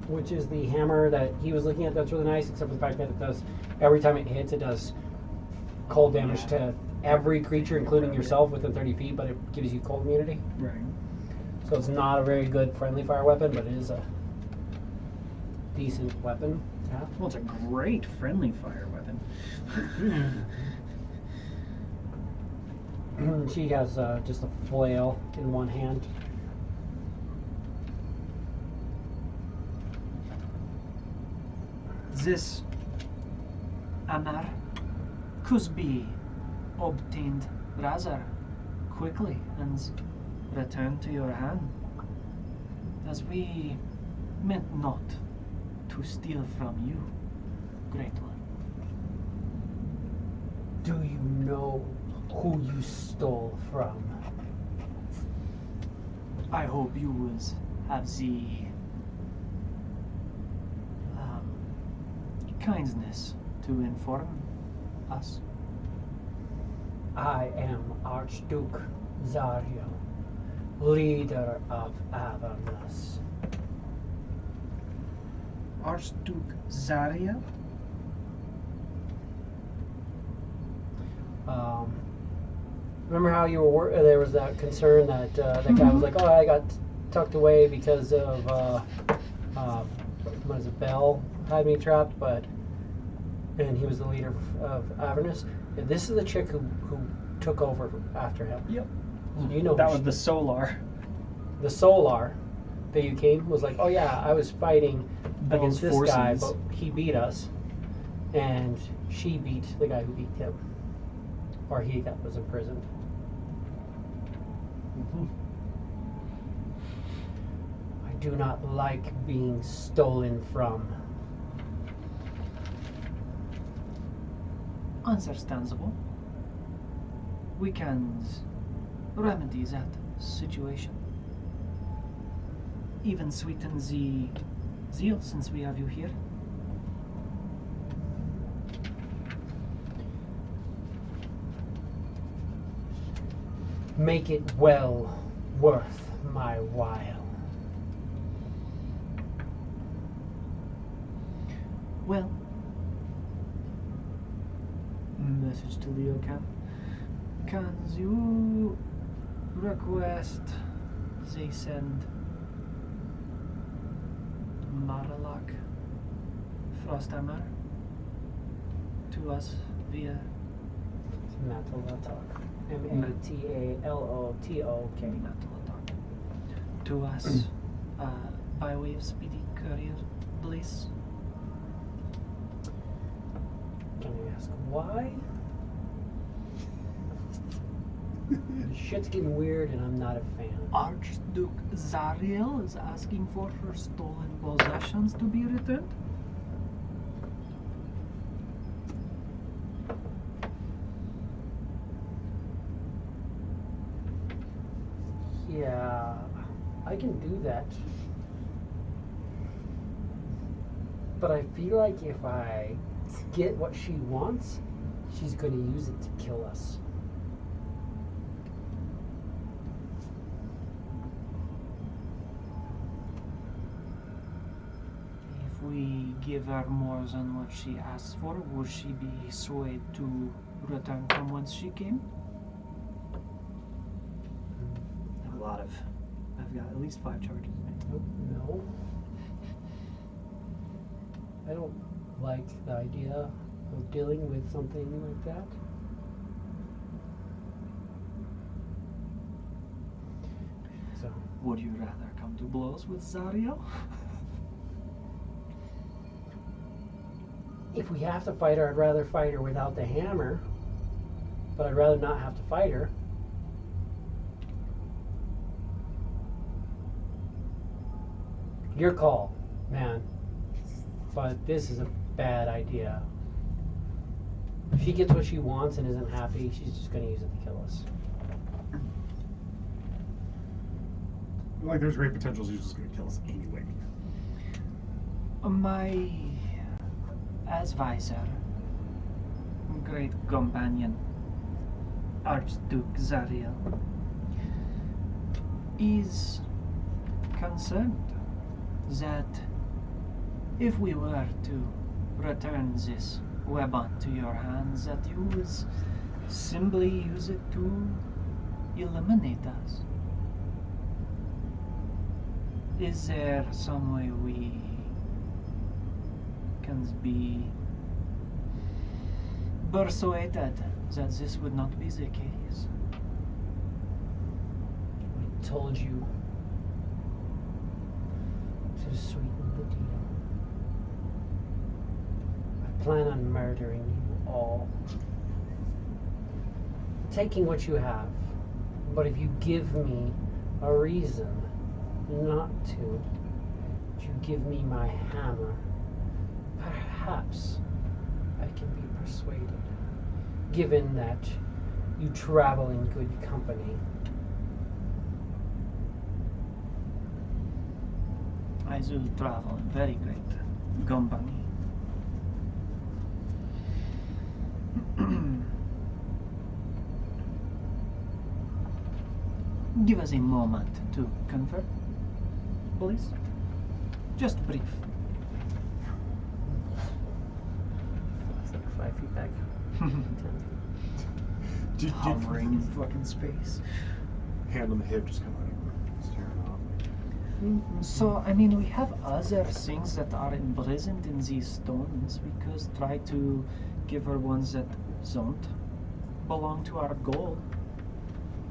which is the hammer that he was looking at. That's really nice, except for the fact that it does, every time it hits, it does cold damage to every creature, including yourself, within 30 feet, but it gives you cold immunity. Right. So it's not a very good friendly fire weapon, but it is a decent weapon to have. Well, it's a great friendly fire weapon. She has just a flail in one hand. This hammer could be obtained rather quickly and returned to your hand, as we meant not to steal from you, Great One. Do you know who you stole from? I hope you will have the kindness to inform us. I am Archduke Zario, leader of Avernus. Archduke Zaria? Remember how you were? There was that concern that that guy was like, "Oh, I got tucked away because of what is it? Bell had me trapped," and he was the leader of Avernus. And this is the chick who took over after him. Yep. So you know That who was the Solar. the Solar that you came was like, "Oh yeah, I was fighting Bell's against this guy, forces. but he beat us," and she beat the guy who beat him, or he was imprisoned. I do not like being stolen from. Understandable. We can remedy that situation. Even sweeten the zeal since we have you here. Make it well worth my while. Well, message to Leo Can you request they send Maralak Frosthammer to us via Matalotok. Matalotok. Matalatok to us by way of speedy courier, please? Can I ask why? Shit's getting weird and I'm not a fan. Archduke Zariel is asking for her stolen possessions to be returned? Yeah, I can do that. But I feel like if I get what she wants, she's going to use it to kill us. If we give her more than what she asks for, will she be swayed to return from whence she came? I have a lot of. I've got at least 5 charges. Oh, no. I don't like the idea of dealing with something like that. So, Would you rather come to blows with Zario? if we have to fight her, I'd rather fight her without the hammer. But I'd rather not have to fight her. Your call, man. But this is a bad idea. If she gets what she wants and isn't happy, she's just going to use it to kill us. Like, there's great potential she's just going to kill us anyway. My advisor, great companion, Archduke Zariel, is concerned that if we were to return this weapon to your hands, that you would simply use it to eliminate us. Is there some way we can be persuaded that this would not be the case? I told you to sweeten the deal. I plan on murdering you all. Taking what you have. But if you give me a reason not to, if you give me my hammer, perhaps I can be persuaded. Given that you travel in good company. I do travel in very great company. Give us a moment to confer, please. Just brief. It's like 5 feet back. 10 feet. Hovering in fucking space. Hand on the hip, just kind of like staring off. So, I mean, we have other things that are imprisoned in these stones. We could try to give her ones that don't belong to our goal.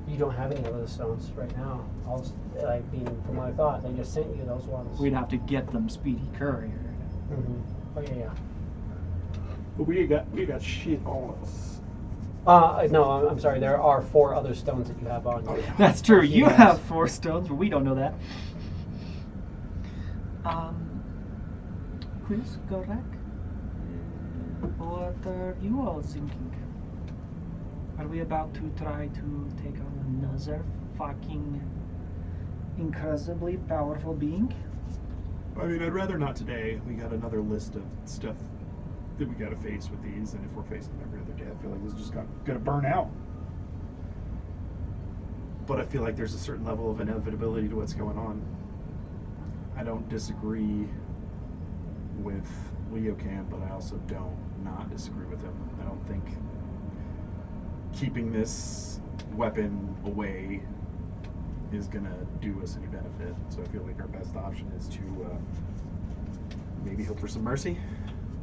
You don't have any of those stones right now. I mean, from what I thought, they just sent you those ones. We'd have to get them speedy courier. Mm-hmm. Oh yeah. But we got shit on us. No, I'm sorry. There are 4 other stones that you have on you. That's true. You Yes. have 4 stones, but we don't know that. Quiz, correct? What are you all thinking? Are we about to try to take on another fucking incredibly powerful being? I mean, I'd rather not today. We got another list of stuff that we got to face with these, and if we're facing them every other day, I feel like this is just gonna burn out. But I feel like there's a certain level of inevitability to what's going on. I don't disagree with Leo Camp, but I also don't not disagree with him. I don't think keeping this weapon away is gonna do us any benefit. So I feel like our best option is to maybe hope for some mercy.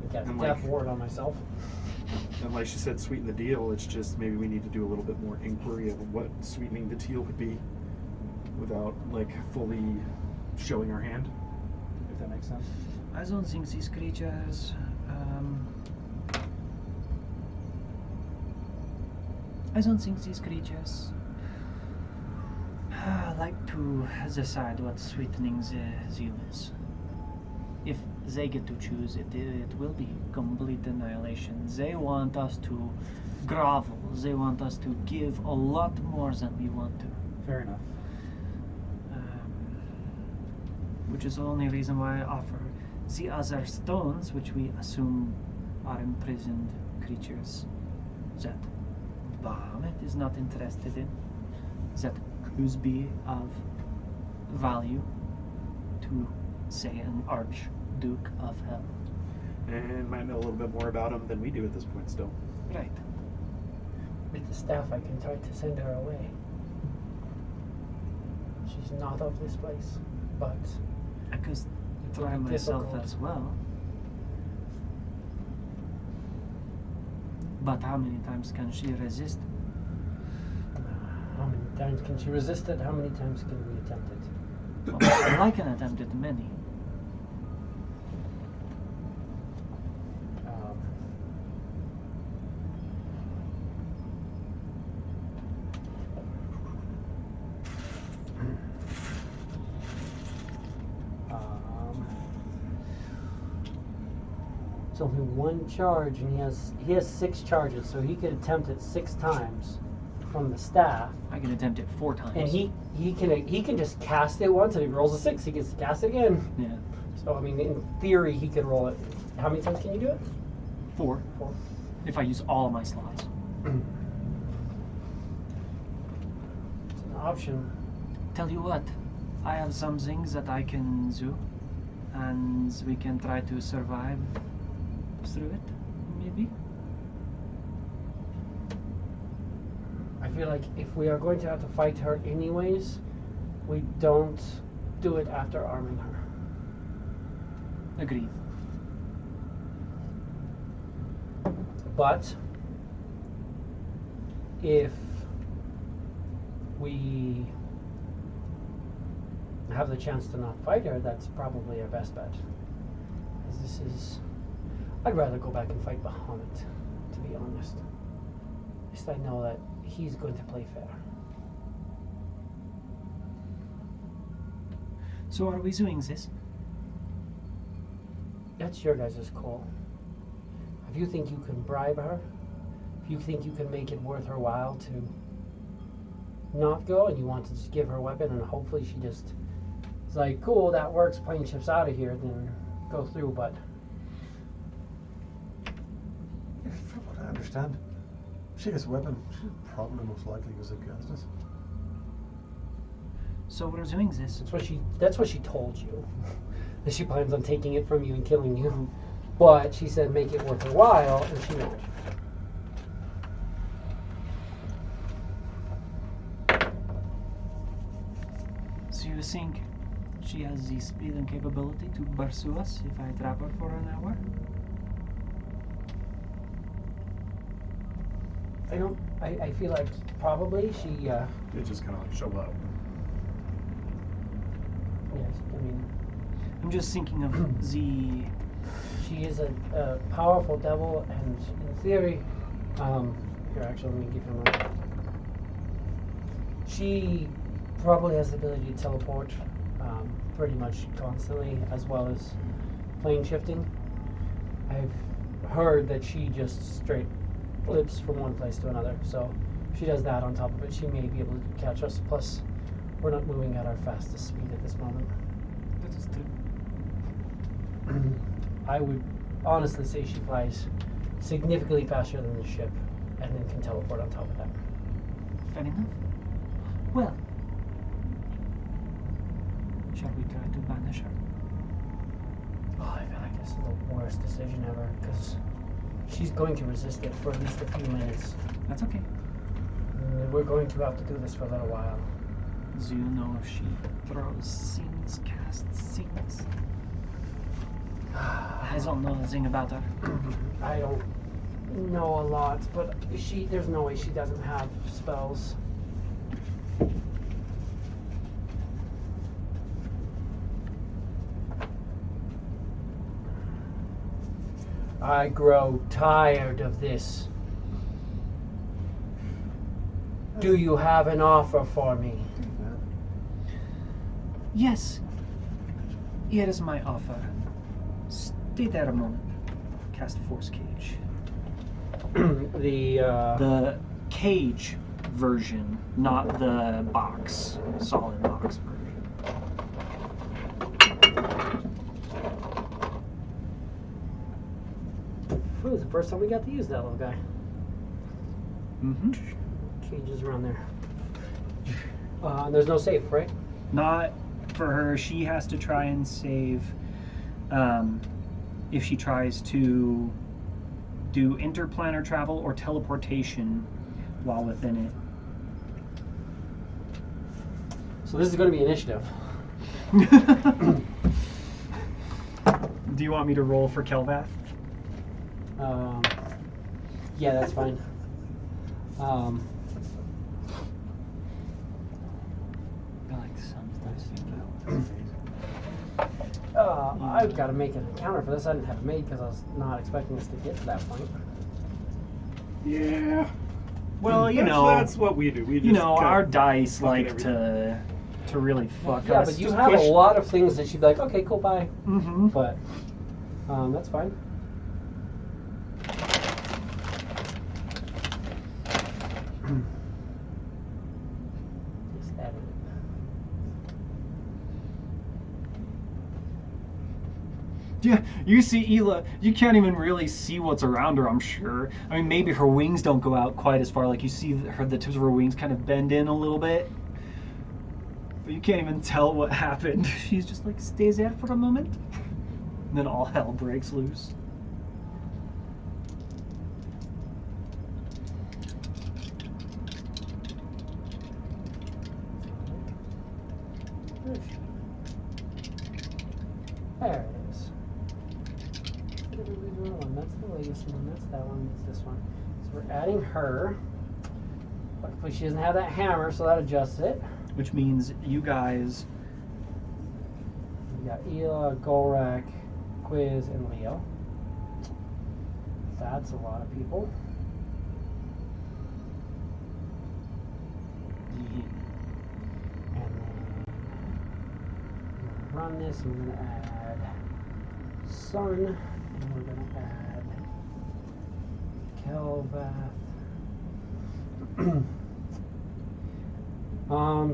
I got a And death like- ward on myself. And like she said, sweeten the deal. It's just maybe we need to do a little bit more inquiry of what sweetening the deal would be without like fully showing our hand, if that makes sense. I don't think these creatures. I don't think these creatures like to decide what sweetening the zeal is. If they get to choose it, it will be complete annihilation. They want us to grovel. They want us to give a lot more than we want to. Fair enough. Which is the only reason why I offer the other stones, which we assume are imprisoned creatures that Bahamut is not interested in, that could be of value to, say, an Archduke of Hell. And might know a little bit more about him than we do at this point still. Right. With the staff, I can try to send her away. She's not of this place, but I could it will try be myself difficult. as well. But how many times can she resist? How many times can she resist it? How many times can we attempt it? Well, I can attempt it many. It's only one charge, and he has 6 charges, so he could attempt it 6 times from the staff. I can attempt it 4 times. And he can just cast it once, and if he rolls a 6, he gets to cast it again. Yeah. So I mean, in theory, he could roll it. How many times can you do it? 4. 4. If I use all of my slots. It's an option. Tell you what, I have some things that I can do, and we can try to survive through it, maybe. I feel like if we are going to have to fight her anyways, we don't do it after arming her. Agreed. But if we have the chance to not fight her, that's probably our best bet. 'Cause this is... I'd rather go back and fight Bahamut, to be honest. At least I know that he's going to play fair. So are we doing this? That's your guys' call. If you think you can bribe her, if you think you can make it worth her while to not go, and you want to just give her a weapon and hopefully she just is like, cool, that works, plane ship's out of here, then go through. But From what I understand, if she gets a weapon, she'll probably most likely use it against us. So we're doing this. that's what she told you. That she plans on taking it from you and killing you. But she said make it worth her while, and she won't. So you think she has the speed and capability to pursue us if I trap her for an hour? I feel like probably she, They just kind of like show up. yes, I mean, I'm just thinking of the... she is a powerful devil, and in theory, here, actually, let me give him a... She probably has the ability to teleport pretty much constantly, as well as plane shifting. I've heard that she just straight flips from one place to another, so if she does that on top of it, she may be able to catch us. Plus, we're not moving at our fastest speed at this moment. That is true. I would honestly say she flies significantly faster than the ship, and then can teleport on top of that. Fair enough. Well, shall we try to banish her? Oh, I feel like this is the worst decision ever, because she's going to resist it for at least a few minutes. That's okay. And we're going to have to do this for a little while. Do you know if she throws things, casts things? I don't know anything about her. I don't know a lot, but there's no way she doesn't have spells. I grow tired of this. Do you have an offer for me? Yes. Here is my offer. Stay there a moment. Cast Force Cage. The cage version, not the box, solid box version. first time we got to use that little guy. Mm-hmm. Cages around there. There's no safe, right? Not for her. She has to try and save if she tries to do interplanar travel or teleportation while within it. So this is going to be initiative. Do you want me to roll for Kelvath? Yeah, that's fine. I've got to make an encounter for this. I didn't have it made because I was not expecting us to get to that point. Yeah. Well, that's what we do. We just our dice like everything. to really fuck Yeah, us. but you Just have push. a lot of things that you'd be like, okay, cool, bye. Mm-hmm. But that's fine. Just add it. Yeah, you see Ela, you can't even really see what's around her, I'm sure. I mean, maybe her wings don't go out quite as far. Like, you see the tips of her wings kind of bend in a little bit. But you can't even tell what happened. She's just like, stays there for a moment. And then all hell breaks loose. There it is. That's the latest one. That's that one. That's this one. So we're adding her. Luckily, she doesn't have that hammer, so that adjusts it. Which means you guys... We got Ela, Golrak, Quiz, and Leo. That's a lot of people. And then we're gonna run this, and we're gonna add Sun, and we're gonna add Kelvath.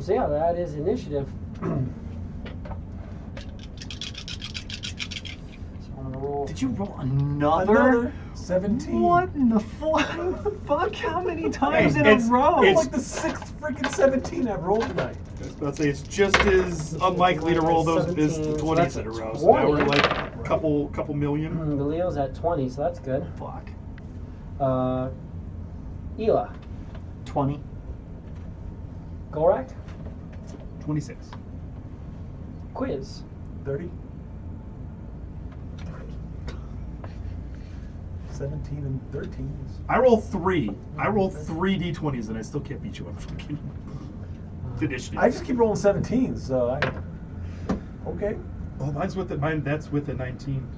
So yeah, that is initiative. So I'm gonna roll. Did you roll another? 17. What in the fuck? How many times in a It's- row? it's- Like the 6th freaking 17 I've rolled tonight. I was about to say it's just as unlikely to roll those 17, as so 20s that's in a row. So now we're 20. like a couple million. The Leo's at 20, so that's good. Fuck. Ela, 20. Golrak, 26. Quiz, 30. 17 and 13 is... I roll 3. I roll 3 d20s and I still can't beat you on fucking initiative. I just keep rolling 17s, so I... Okay. Well, that's with a 19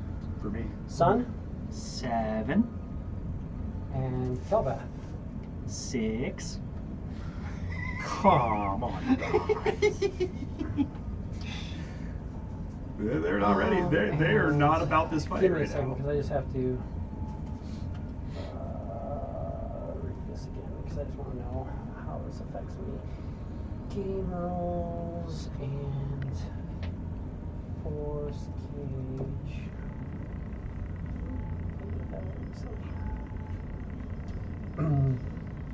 for me. Sun, 7. and Kelvath. 6. Come on, guys. They're not ready. They are not about this fight Give me a right second, now. because I just have to read this again, because I just want to know how this affects me. Game rolls and force cage.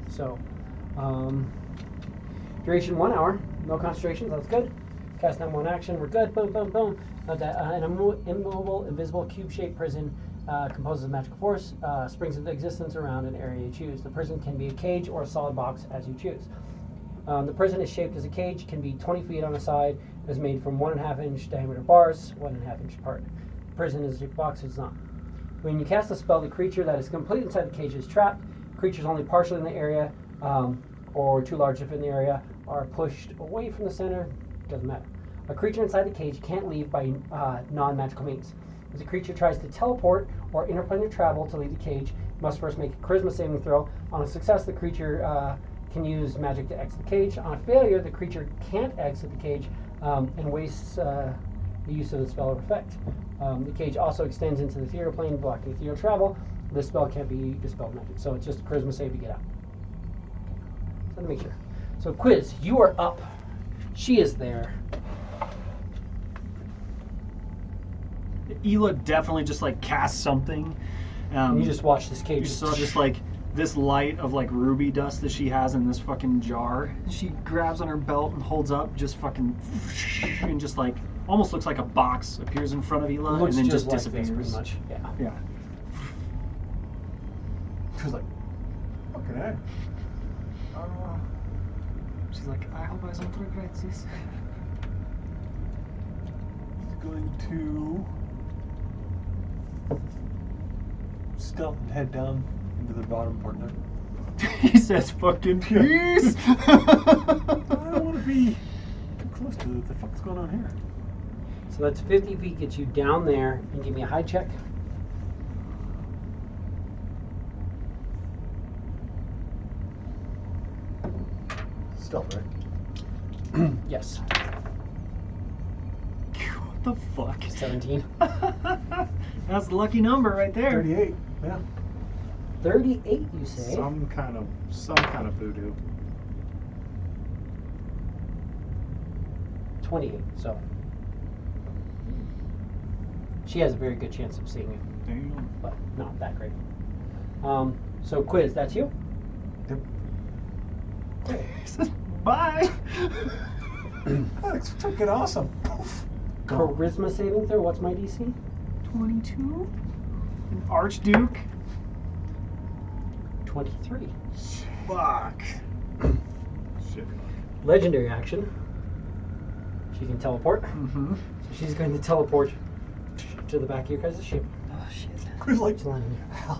So, duration 1 hour, no concentrations, that's good. Cast number 1 action, we're good. Boom, boom, boom. An immobile, invisible, cube-shaped prison composes of magical force, springs into existence around an area you choose. The prison can be a cage or a solid box as you choose. The prison is shaped as a cage, can be 20 feet on the side, is made from 1.5 inch diameter bars, 1.5 inch apart. The prison is a box, it's not. When you cast a spell, the creature that is completely inside the cage is trapped. Creatures only partially in the area, or too large to fit in the area, are pushed away from the center. Doesn't matter. A creature inside the cage can't leave by non-magical means. If the creature tries to teleport or interplanar travel to leave the cage, it must first make a charisma saving throw. On a success, the creature can use magic to exit the cage. On a failure, the creature can't exit the cage and wastes the use of the spell or effect. The cage also extends into the ethereal plane, blocking ethereal travel. This spell can't be dispelled magic, so it's just a charisma save to get out. So let me make sure. So Quiz, you are up. She is there. Ela definitely just like casts something You just watch this cage. You saw just like this light of like ruby dust that she has in this fucking jar. She grabs on her belt and holds up, just fucking, and just like almost looks like a box appears in front of Ela looks and then just just like disappears. this, pretty much. Yeah. Yeah. She's like, fucking A. She's like, I hope I don't regret this. He's going to stealth and head down into the bottom part there. He says, "Fucking peace." I don't want to be too close to the fuck's going on here. So that's 50 feet gets you down there, and give me a high check. Stealth, right? Yes. What the fuck? 17. That's the lucky number right there. 38. Yeah. 38, you say? Some kind of voodoo. 28. So she has a very good chance of seeing you, Damn. but not that great. So Quiz, that's you. Yep. He says, bye. That's freaking awesome. Poof. Charisma saving throw. What's my DC? 22. An Archduke. 23. Fuck. Shit. Legendary action. She can teleport. Mm-hmm. So she's going to teleport to the back of your guys' ship. Oh shit. Who's like, She's landing here. hell?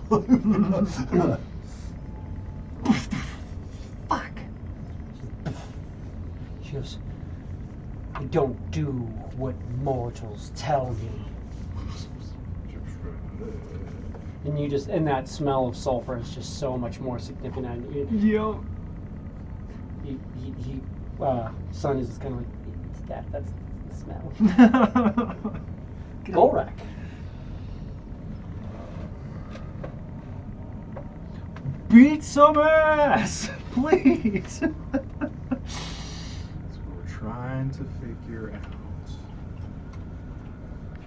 Fuck. She goes, I don't do what mortals tell me. And you just, and that smell of sulfur is just so much more significant. Yo. Son is just kind of like, it's that's the smell. Golrak. Beat some ass, please. That's what we're trying to figure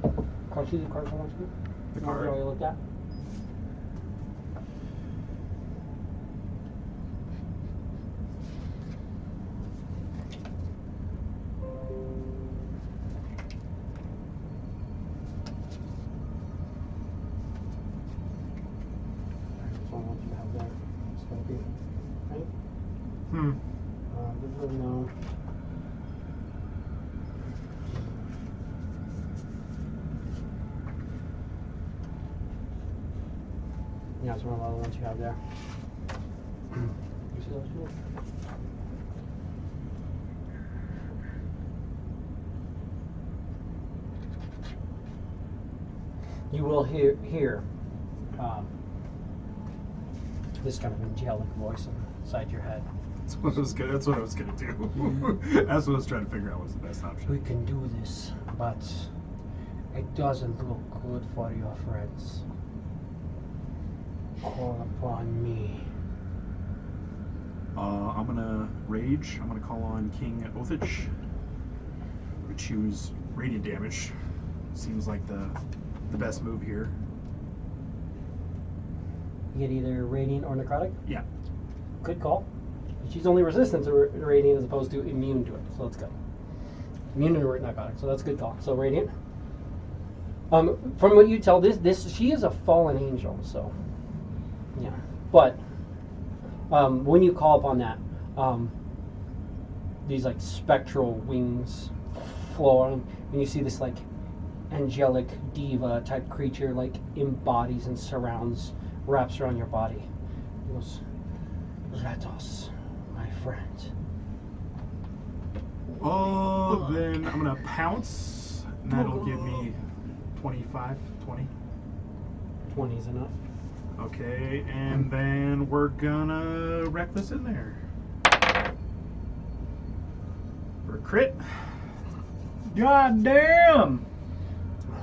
out. Card two, card one, two. The Not card? really looked at. This one, what you have there? It's gonna be, right? This one, no. Yeah, it's one of the other ones you have there. You see those two? You will hear this kind of angelic voice inside your head. That's what I was gonna do. That's what I was trying to figure out. What's the best option? We can do this, but it doesn't look good for your friends. Call upon me. I'm gonna rage. I'm gonna call on King Othich. We choose radiant damage. Seems like the best move here. You get either radiant or necrotic. Yeah. Good call. She's only resistant to radiant as opposed to immune to it. So let's go. Immune to necrotic. So that's a good call. So radiant. From what you tell, she is a fallen angel. So yeah. But when you call upon that, these like spectral wings flowing, and you see this like angelic diva type creature like embodies and surrounds, wraps around your body. He goes, Ratos, my friend. Oh, then I'm gonna pounce, and that'll give me 25, 20. 20 is enough. Okay, and then we're gonna wreck this in there. For a crit. God damn.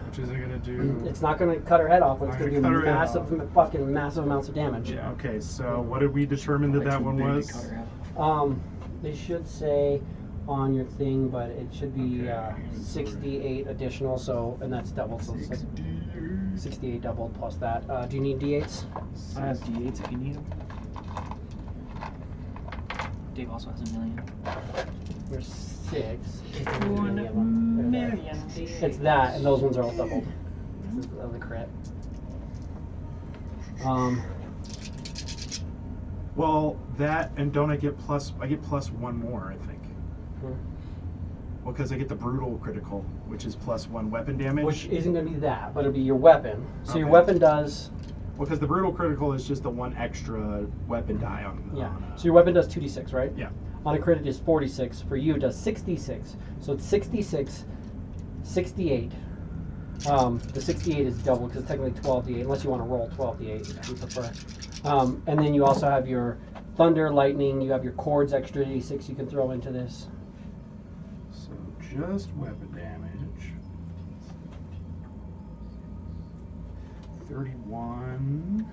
Which is it gonna do? It's not going to cut her head off, but it's Not going to do gonna cut her head massive, fucking massive amounts of damage. Yeah, okay, so what did we determine that one was? They should say on your thing, but it should be Okay. 68 additional, so, and that's double, so it's like 68 doubled plus that. Do you need D8s? I have D8s if you need them. Dave also has a million. There's 6. 1 million D8s. It's that, and those ones are all doubled. This is the crit. Well, that and don't I get plus? I get plus 1 more, I think. Hmm. Well, because I get the brutal critical, which is plus 1 weapon damage. Which isn't going to be that, but it'll be your weapon. So your Okay. weapon does. Well, because the brutal critical is just the 1 extra weapon die on. Yeah. on, So your weapon does 2d6, right? Yeah. On a crit, it is 46. For you, it does 66. So it's 66, 68. The 68 is double because technically 12d8, unless you want to roll 12d8 if you prefer. And then you also have your thunder, lightning. You have your cords, extra d6 you can throw into this. So just weapon damage. 31.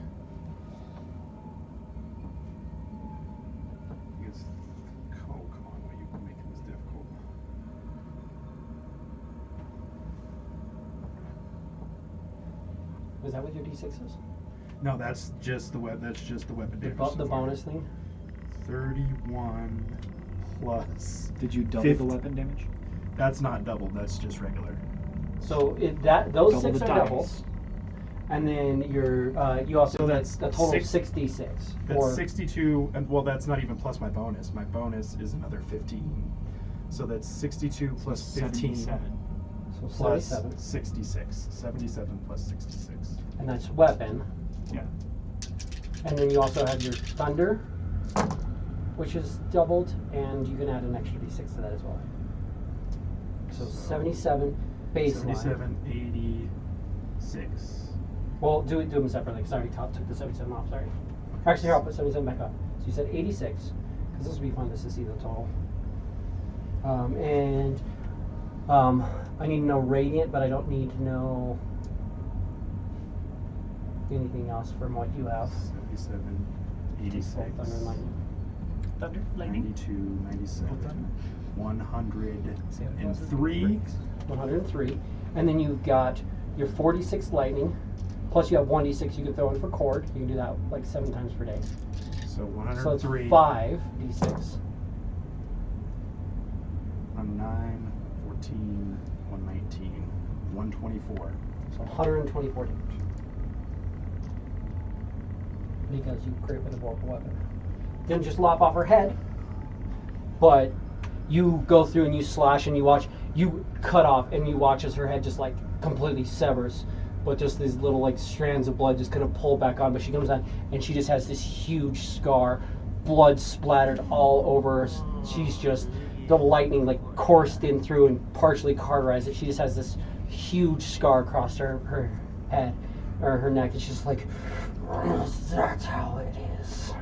Yes. Oh, come on. Why are you making this difficult? Is that with your d6s? No, that's just the that's just the weapon The, damage. the so far. bonus thing? 31 plus. Did you double Fifth. the weapon damage? That's not doubled. That's just regular. So those Double 6 the are dice. double. And then you also So get that's a total six- of 66. That's or 62, and well, that's not even plus my bonus. My bonus is another 15. So that's 62 plus 15 77. so plus 77. 66. 77 plus 66. And that's weapon. Yeah. And then you also have your thunder, which is doubled, and you can add an extra d6 to that as well. So 77 baseline. 77, 86. Well, do them separately because I already took the 77 off. Sorry. Actually, here, I'll put 77 back up. So you said 86 because this will be fun just to see the total. I need to know radiant, but I don't need to know anything else from what you have. 77, 86. Thunder and lightning. Thunder, lightning. 92, 97, 103. 103. And then you've got your 46 lightning, plus you have 1d6 you can throw in for cord. You can do that like 7 times per day. So So it's 103. 5d6. 9, 14, 119, 124. So 124 damage. Because you crit with a vorpal weapon. Then just lop off her head. But you go through and you slash and you cut off and you watch as her head just like completely severs. But just these little like strands of blood just kind of pull back on. But she comes out and she just has this huge scar, blood splattered all over her. She's just, the lightning like coursed in through and partially cauterized it. She just has this huge scar across her head or her neck, and she's like, that's how it is.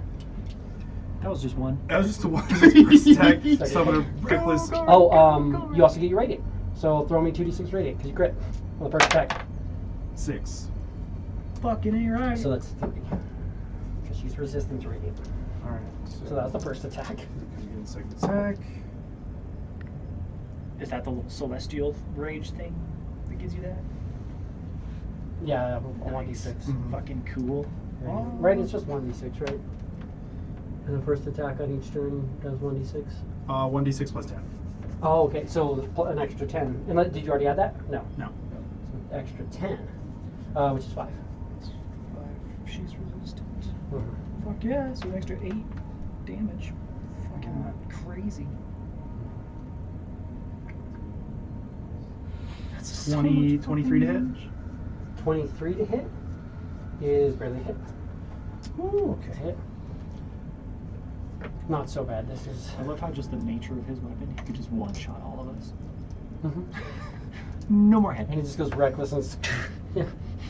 That was just one. That was just the one first attack. Summon a reckless. Oh, you also get your radiant. So throw me 2d6 radiant because you crit on the first attack. 6. Fucking A right. So that's 3. Because she's resistant to radiant. Alright. So that was the first attack. Again, second attack. Is that the little celestial rage thing that gives you that? Yeah, a 1d6. Mhm. Fucking cool. Right, it's just 1d6, right? And the first attack on each turn does 1d6. 1d6 plus 10. Oh, okay. So an extra 10. And did you already add that? No. No. So extra 10, which is 5. 5. She's resistant. Mhm. Fuck yeah, so an extra 8 damage. Fucking crazy. That's so 20, much 23 to hit? damage. 23 to hit is barely hit. Ooh, It's a okay. hit. Not so bad. This is. I love how just the nature of his weapon, he could just one-shot all of us. Mhm. No more And head. he just goes reckless and. Yeah.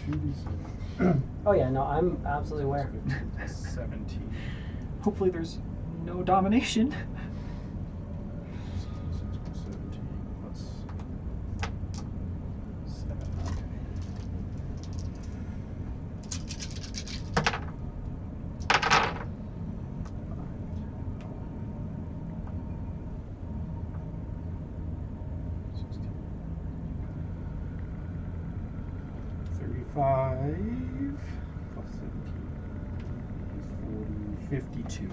2d6 Oh yeah, no, I'm absolutely aware. plus 17. Hopefully there's no domination. 6 plus 17 plus 7. Okay. 5 plus 17 is 40, 52.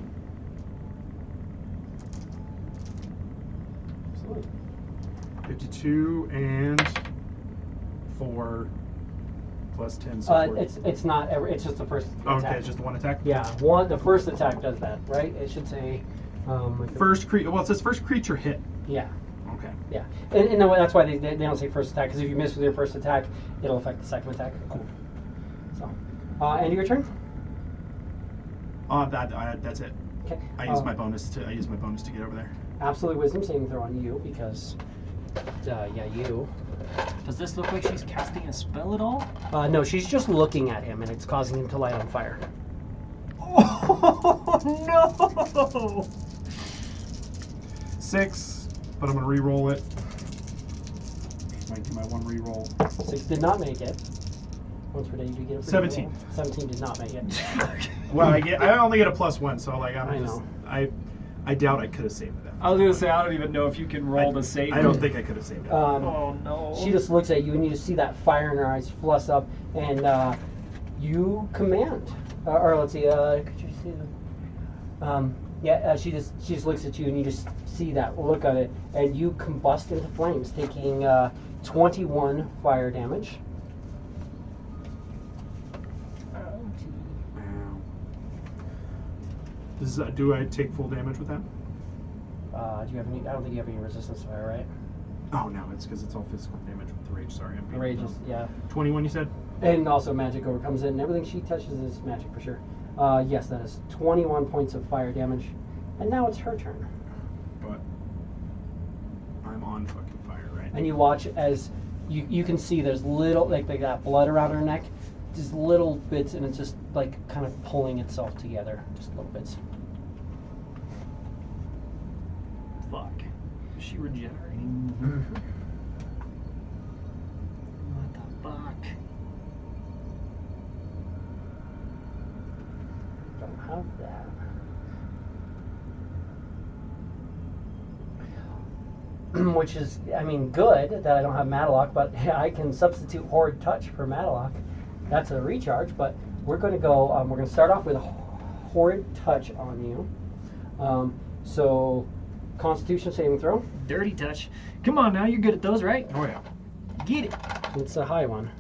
Absolutely. 52 and 4 plus 10. So It's not ever. It's just the first okay, attack. it's just one attack? Yeah, the first attack does that, right? It should say. First creature. Well, it says first creature hit. Yeah. Okay. Yeah, and that's why they don't say first attack, because if you miss with your first attack, it'll affect the second attack. Cool. So, end of your turn. That's it. Okay. I use my bonus to get over there. Absolute wisdom saving throw on you because, you. Does this look like she's casting a spell at all? No, she's just looking at him, and it's causing him to light on fire. Oh no! 6, but I'm gonna re-roll it. Might do my one re-roll. 6 did not make it. Once per day, you do get a free 17. roll. 17 did not make it. Well, I only get a +1, so like I just know. I doubt I could have saved that. I was gonna say I don't even know if you can roll to save. I don't think I could have saved it. Oh no. She just looks at you, and you just see that fire in her eyes flush up, and you command. Or let's see, could you see the? She just looks at you, and you just see that look on it, and you combust into flames, taking 21 fire damage. Wow. Do I take full damage with that? Do you have any? I don't think you have any resistance to fire, right? Oh no, it's because it's all physical damage with the rage. Sorry, I'm being Rage is, dumb. yeah. 21, you said? And also magic overcomes it, and everything she touches is magic for sure. Yes, that is 21 points of fire damage, and now it's her turn. But I'm on fucking fire, right? And you watch as you can see there's little like that blood around her neck, just little bits, and it's just like kind of pulling itself together, just little bits. Fuck. Is she regenerating? What the fuck? Don't have that. Which is, I mean, good that I don't have Matalock, but I can substitute Horrid Touch for Matalock. That's a recharge, but we're going to go, we're going to start off with Horrid Touch on you. So, Constitution saving throw. Dirty touch. Come on now, you're good at those, right? Oh yeah. Get it. It's a high one.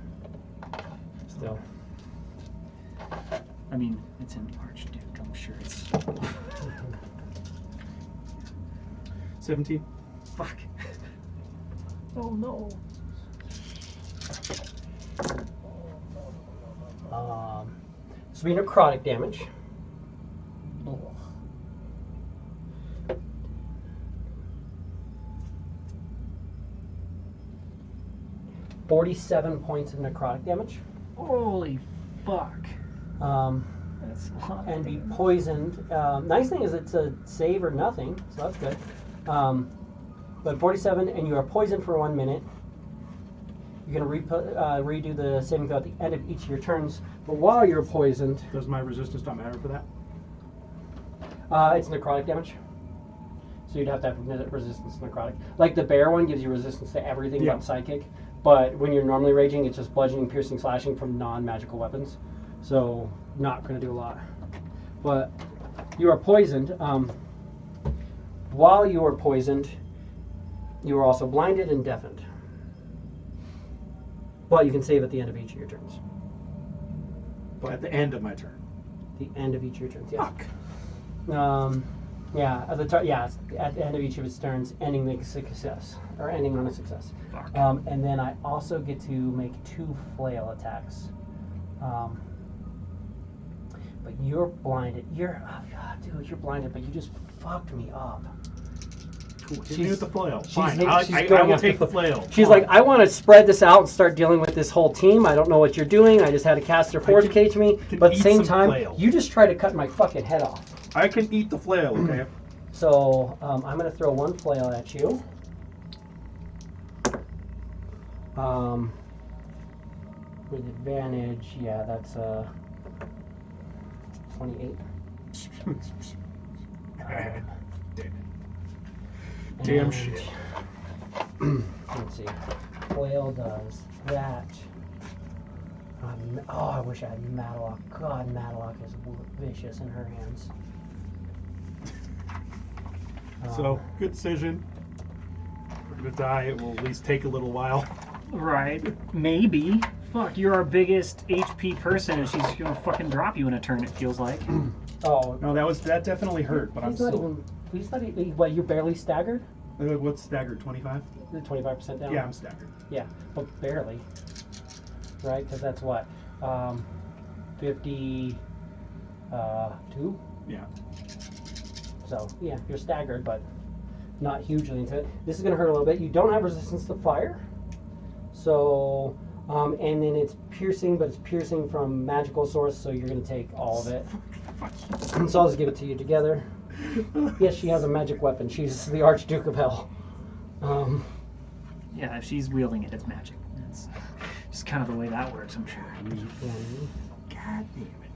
Still. I mean, it's an Archduke. I'm sure it's. 17. Fuck. Oh no. So we necrotic damage. Oh. $47 points of necrotic damage. Holy fuck. Um, That's a lot. and be poisoned. Nice thing is it's a save or nothing, so that's good. But 47, and you are poisoned for 1 minute. You're going to redo the saving throw at the end of each of your turns. But while you're poisoned, Does my resistance not matter for that? it's necrotic damage. So you'd have to have resistance to necrotic. Like the bear one gives you resistance to everything Yeah. but psychic. But when you're normally raging, it's just bludgeoning, piercing, slashing from non-magical weapons. So not going to do a lot. But you are poisoned. While you are poisoned, you are also blinded and deafened. But you can save at the end of each of your turns. At the end of my turn. The end of each of your turns, yes. Fuck. Yeah, at the end of each of its turns, ending the success, or ending on a success. Fuck. And then I also get to make 2 flail attacks. But you're blinded. You're blinded, but you just fucked me up. Cool. Hit me with the flail. Fine. she's I going will after take the flail. She's Fine. like, I want to spread this out and start dealing with this whole team. I don't know what you're doing. I just had a caster forticate me. can But at the eat same some time, flail. you just try to cut my fucking head off. I can eat the flail, okay? So I'm going to throw 1 flail at you. With advantage, yeah, that's 28. Damn And shit. Let's see. Flail does that. Oh, I wish I had Matlock. God, Matlock is vicious in her hands. So, good decision. We're gonna die. It will at least take a little while. Right. Maybe. Fuck, you're our biggest HP person, and she's gonna fucking drop you in a turn, it feels like. Oh, No, that definitely hurt, but I'm he's not still. even. He's not even. What? You're barely staggered? What's staggered? 25? You're 25% down. Yeah, I'm staggered. Yeah, but barely. Right? Because that's what? 52? Yeah. So, yeah, you're staggered, but not hugely into it. This is going to hurt a little bit. You don't have resistance to fire. So, and then it's piercing, but it's piercing from magical source, so you're going to take all of it. So I'll just give it to you together. Yes, she has a magic weapon. She's the Archduke of Hell. Yeah, if she's wielding it, it's magic. It's just kind of the way that works, I'm sure. God damn it.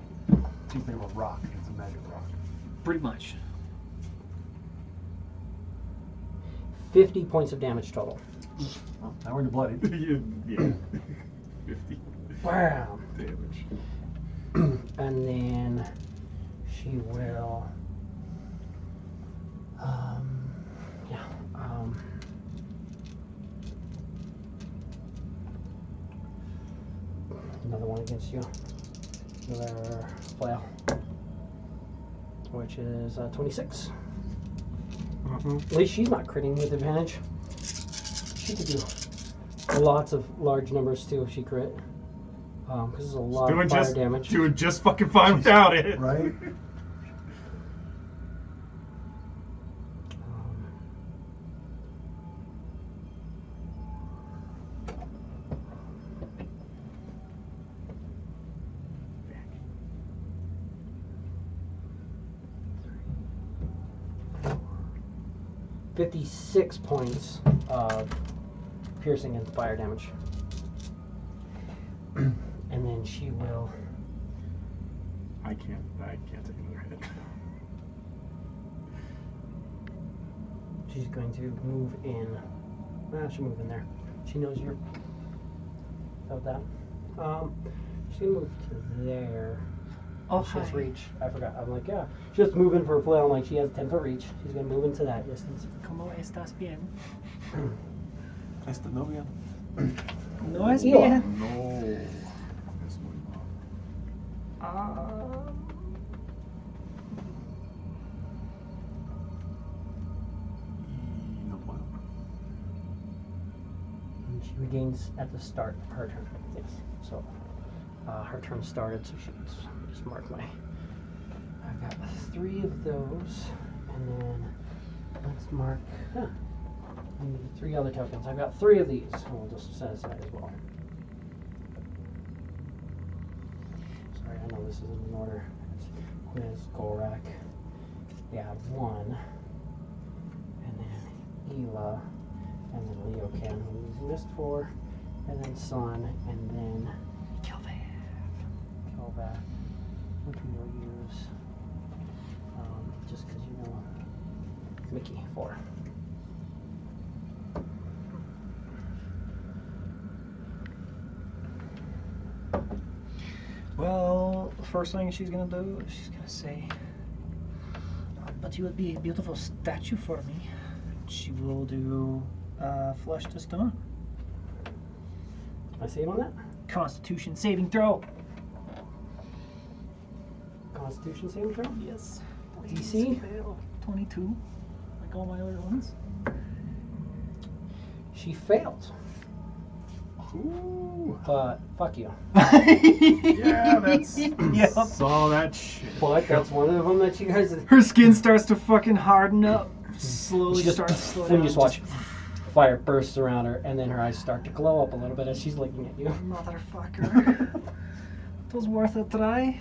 She's made of a rock. It's a magic rock. Pretty much. 50 points of damage total. Well, now we're in the bloody. Yeah. 50 Wow. damage. And then she will. Another one against you. Another flail. Which is 26. At least she's not critting with advantage. She could do lots of large numbers too if she crit. Because there's a lot of fire damage. Doing just fucking fine without it. Right? 56 points of piercing and fire damage. And then she will. I can't take another hit. She's going to move in. She'll move in there. She knows you're. About that. She's gonna move to there. Oh, She has hi. reach. I forgot. I'm like, yeah. She's just moving for a flail. I'm like, she has 10-foot reach. She's gonna move into that distance. ¿Cómo estás bien? Esta novia. No es Eli. bien. No. That's muy mal. Y no puedo. And she regains at the start of her turn. Yes. So her turn started, so she can just mark my. I've got 3 of those, and then let's mark. I need 3 other tokens. I've got 3 of these, and we'll just set aside as well. Sorry, I know this isn't in order. It's Quiz, Gorak. Yeah, 1, and then Ela, and then Leocan, who's missed 4, and then Sun, and then Kelvac, which we will use just because you know Mickey 4. Well, the first thing she's gonna do is she's gonna say, "But you would be a beautiful statue for me." She will do flesh to stone. I save on that? Constitution saving throw. Constitution saving throw? Yes. DC? Fail. 22, like all my other ones. She failed. Ooh. But fuck you. Yeah, that's Yep. saw that shit. But that's one of them that you guys. Her skin starts to fucking harden up. Slowly She just, starts to slow then down. you just watch fire bursts around her, and then her eyes start to glow up a little bit as she's looking at you. Motherfucker. It was worth a try.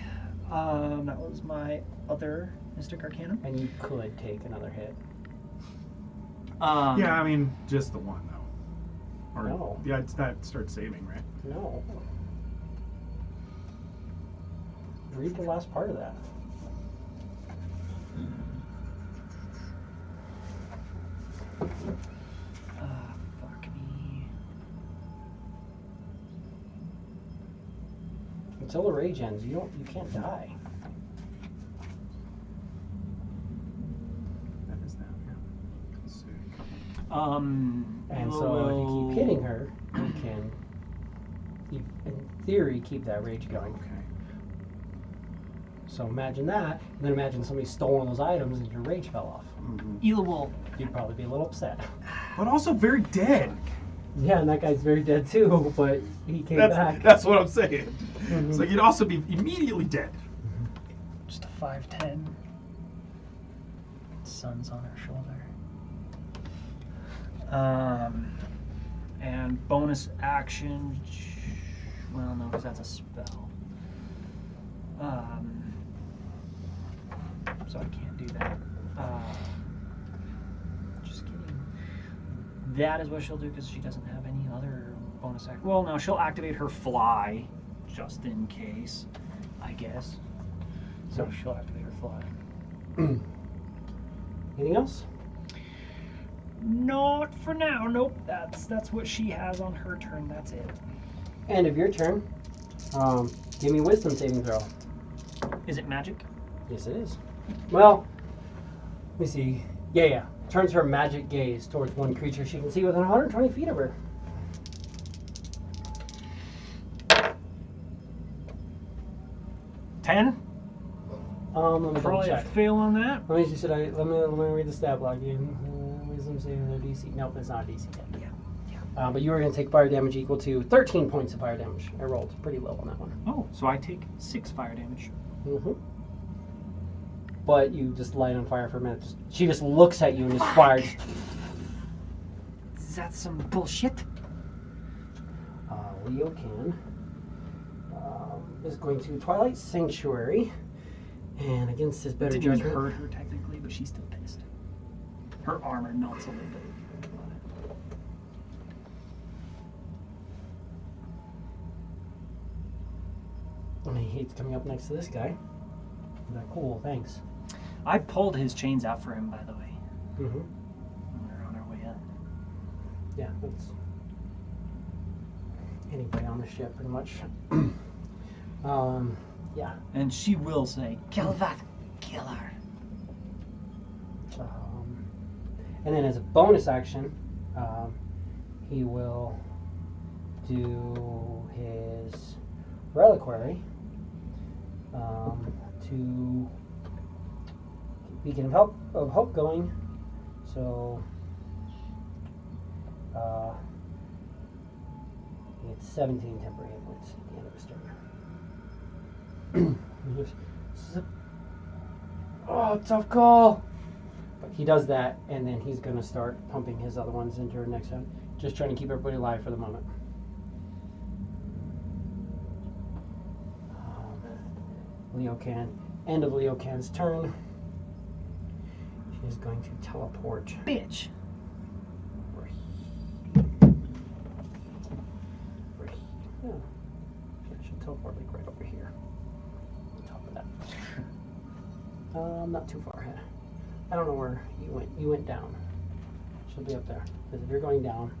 That was my other Mystic Arcanum. And you could take another hit. Yeah, I mean, just the one though. Or, No. Yeah, it's that start saving, right? No. Read the last part of that. Fuck me. Until the rage ends, you can't die. That is down here. Sick. And Elo so if you will- keep hitting her, you can, in theory, keep that rage going. Okay. So imagine that, and then imagine somebody stole one of those items and your rage fell off. Elo will. You'd probably be a little upset. But also very dead. Yeah, and that guy's very dead too, but he came back. That's what I'm saying. So you'd also be immediately dead. Just a 5'10". Sun's on her shoulder. And bonus action. Well, no, because that's a spell. So I can't do that. Just kidding. That is what she'll do because she doesn't have any other bonus action. Well, no, she'll activate her fly, just in case, I guess. So she'll activate her fly. Anything else? Not for now. Nope. That's what she has on her turn. That's it. End of your turn. Give me wisdom saving throw. Is it magic? Yes, it is. Well, let me see. Yeah. Turns her magic gaze towards one creature she can see within 120 feet of her. $10? Let me double Probably a check. fail on that. Let me read the stat block. Wisdom saving throw DC. Nope, it's not DC yet. Yeah. But you were going to take fire damage equal to 13 points of fire damage. I rolled pretty low on that one. Oh, so I take 6 fire damage. Mm-hmm. But you just light on fire for a minute. She just looks at you and just fires. Is that some bullshit? Leo can. Is going to Twilight Sanctuary. And against his better Didn't even judgment. hurt her technically, but she's still pissed. Her armor melts a little bit. And he hates coming up next to this guy. He's like, cool, thanks. I pulled his chains out for him, by the way. Mm-hmm. When we were on our way up. Yeah, that's anybody on the ship, pretty much. Yeah. And she will say, "Kill that killer." And then as a bonus action, he will do his reliquary to beacon of hope going. So he gets 17 temporary hit points at the end of his turn. Oh, tough call. But he does that, and then he's going to start pumping his other ones into her next time. Just trying to keep everybody alive for the moment. Leo Can. End of Leo Can's turn. She is going to teleport. Bitch. Over here. Yeah. She should teleport like right over here. On top of that. Not too far ahead. I don't know where you went. You went down. She'll be up there. Because if you're going down,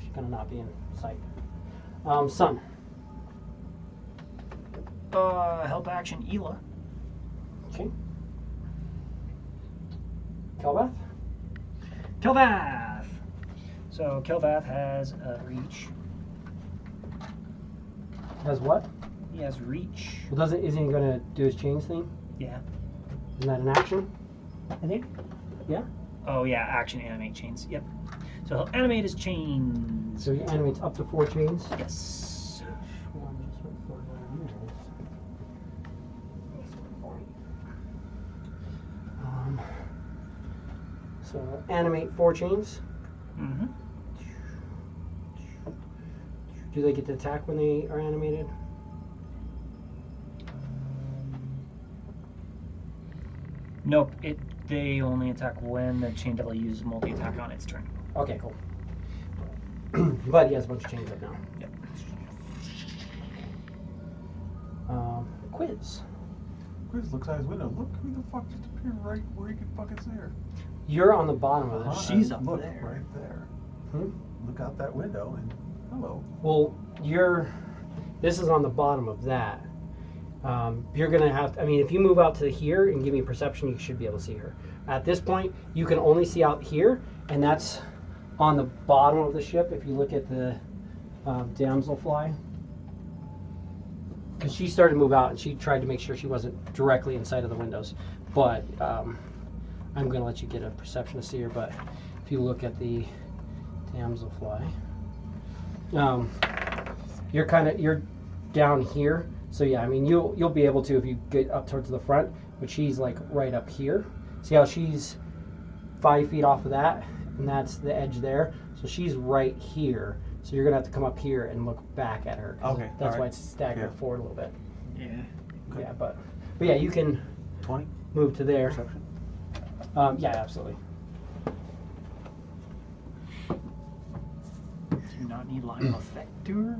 she's gonna not be in sight. Sun. Help action, Ela. Okay. Kelvath. Kelvath. So Kelvath has reach. Has what? He has reach. Well, isn't he gonna do his change thing? Yeah. Isn't that an action? I think. Yeah. Oh yeah, action animate chains. Yep. So he'll animate his chains. So he animates up to 4 chains. Yes. So animate 4 chains. Mm-hmm. Do they get to attack when they are animated? Nope. They only attack when the chain devil uses multi-attack on its turn. Okay, cool. But he has a bunch of chains up now. Yep. Quiz. Chris looks out his window. Look who the fuck just appeared right where he can fucking see her. You're on the bottom of this. She's up Look, there. right there. Hmm? Look out that window and hello. Well, this is on the bottom of that. You're gonna have to, I mean, if you move out to here and give me a perception, you should be able to see her. At this point, you can only see out here, and that's on the bottom of the ship. If you look at the damselfly, because she started to move out and she tried to make sure she wasn't directly inside of the windows. But I'm going to let you get a perception to see her. But if you look at the damselfly, you're down here. So yeah, I mean you'll be able to if you get up towards the front. But she's like right up here. See how she's 5 feet off of that, and that's the edge there. So she's right here. So you're gonna have to come up here and look back at her. Okay, That's all why right. it's staggered Yeah. forward a little bit. Yeah. Okay. Yeah, but yeah, you can 20 move to there. perception. Yeah, absolutely. Do you not need line of effect to her?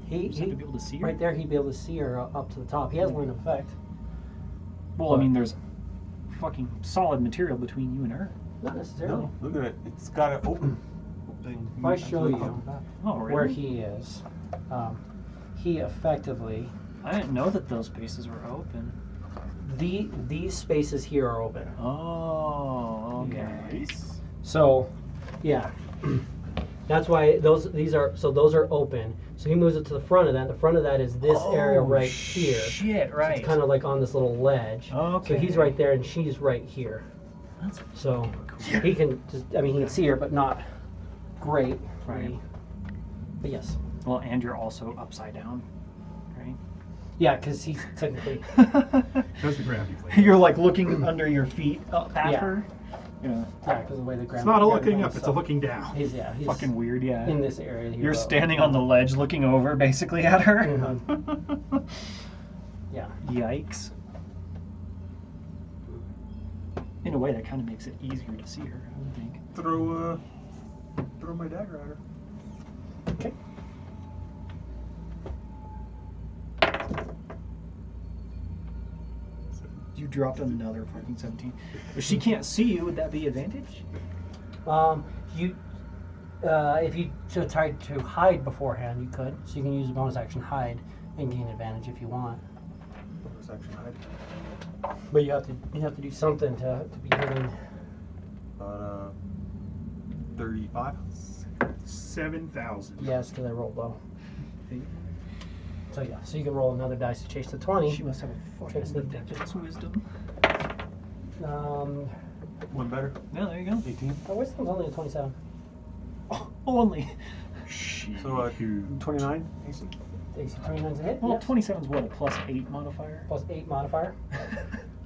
He, Just have to be able to see her? right there, he'd be able to see her up to the top. He has line of effect. Well, I mean, there's fucking solid material between you and her. Not necessarily. No, look at it. It's got an open thing. If I show you Oh, really? where he is, he effectively I didn't know that those spaces were open. these spaces here are open. Oh, okay. Nice. So, yeah, that's why those are open. So he moves it to the front of that. The front of that is this area right here. Shit, right. It's kind of like on this little ledge. Okay. So he's right there and she's right here. That's So he can just, I mean, he can see her, but not great. Right. But yes. well, and you're also upside down, right? Yeah, because he's technically. There's the gravity plate. You're like looking under your feet up at Yeah. her. Yeah. Yeah, because of the way the ground. It's not a looking up, it's a looking down. He's Fucking weird, yeah. in this area here. You're though. standing on the ledge looking over basically at her. Mhm. Yeah. Yikes. In a way, that kind of makes it easier to see her, I would think. Throw my dagger at her. Okay. You dropped another fucking 17. If she can't see you, would that be advantage? You, if you tried to hide beforehand, you could. So you can use a bonus action hide and gain advantage if you want. Bonus action hide. But you have to do something to be hidden. About 35. 7,000. Yes, because I rolled low. So yeah, so you can roll another dice to chase the 20. She must have a Try to sneak fucking that. ridiculous wisdom. One better. Yeah, there you go. 18. Oh, wisdom's only a 27. Only. So 29 AC. AC 29's a hit. Well, Yes. 27's what, a +8 modifier? Plus 8 modifier.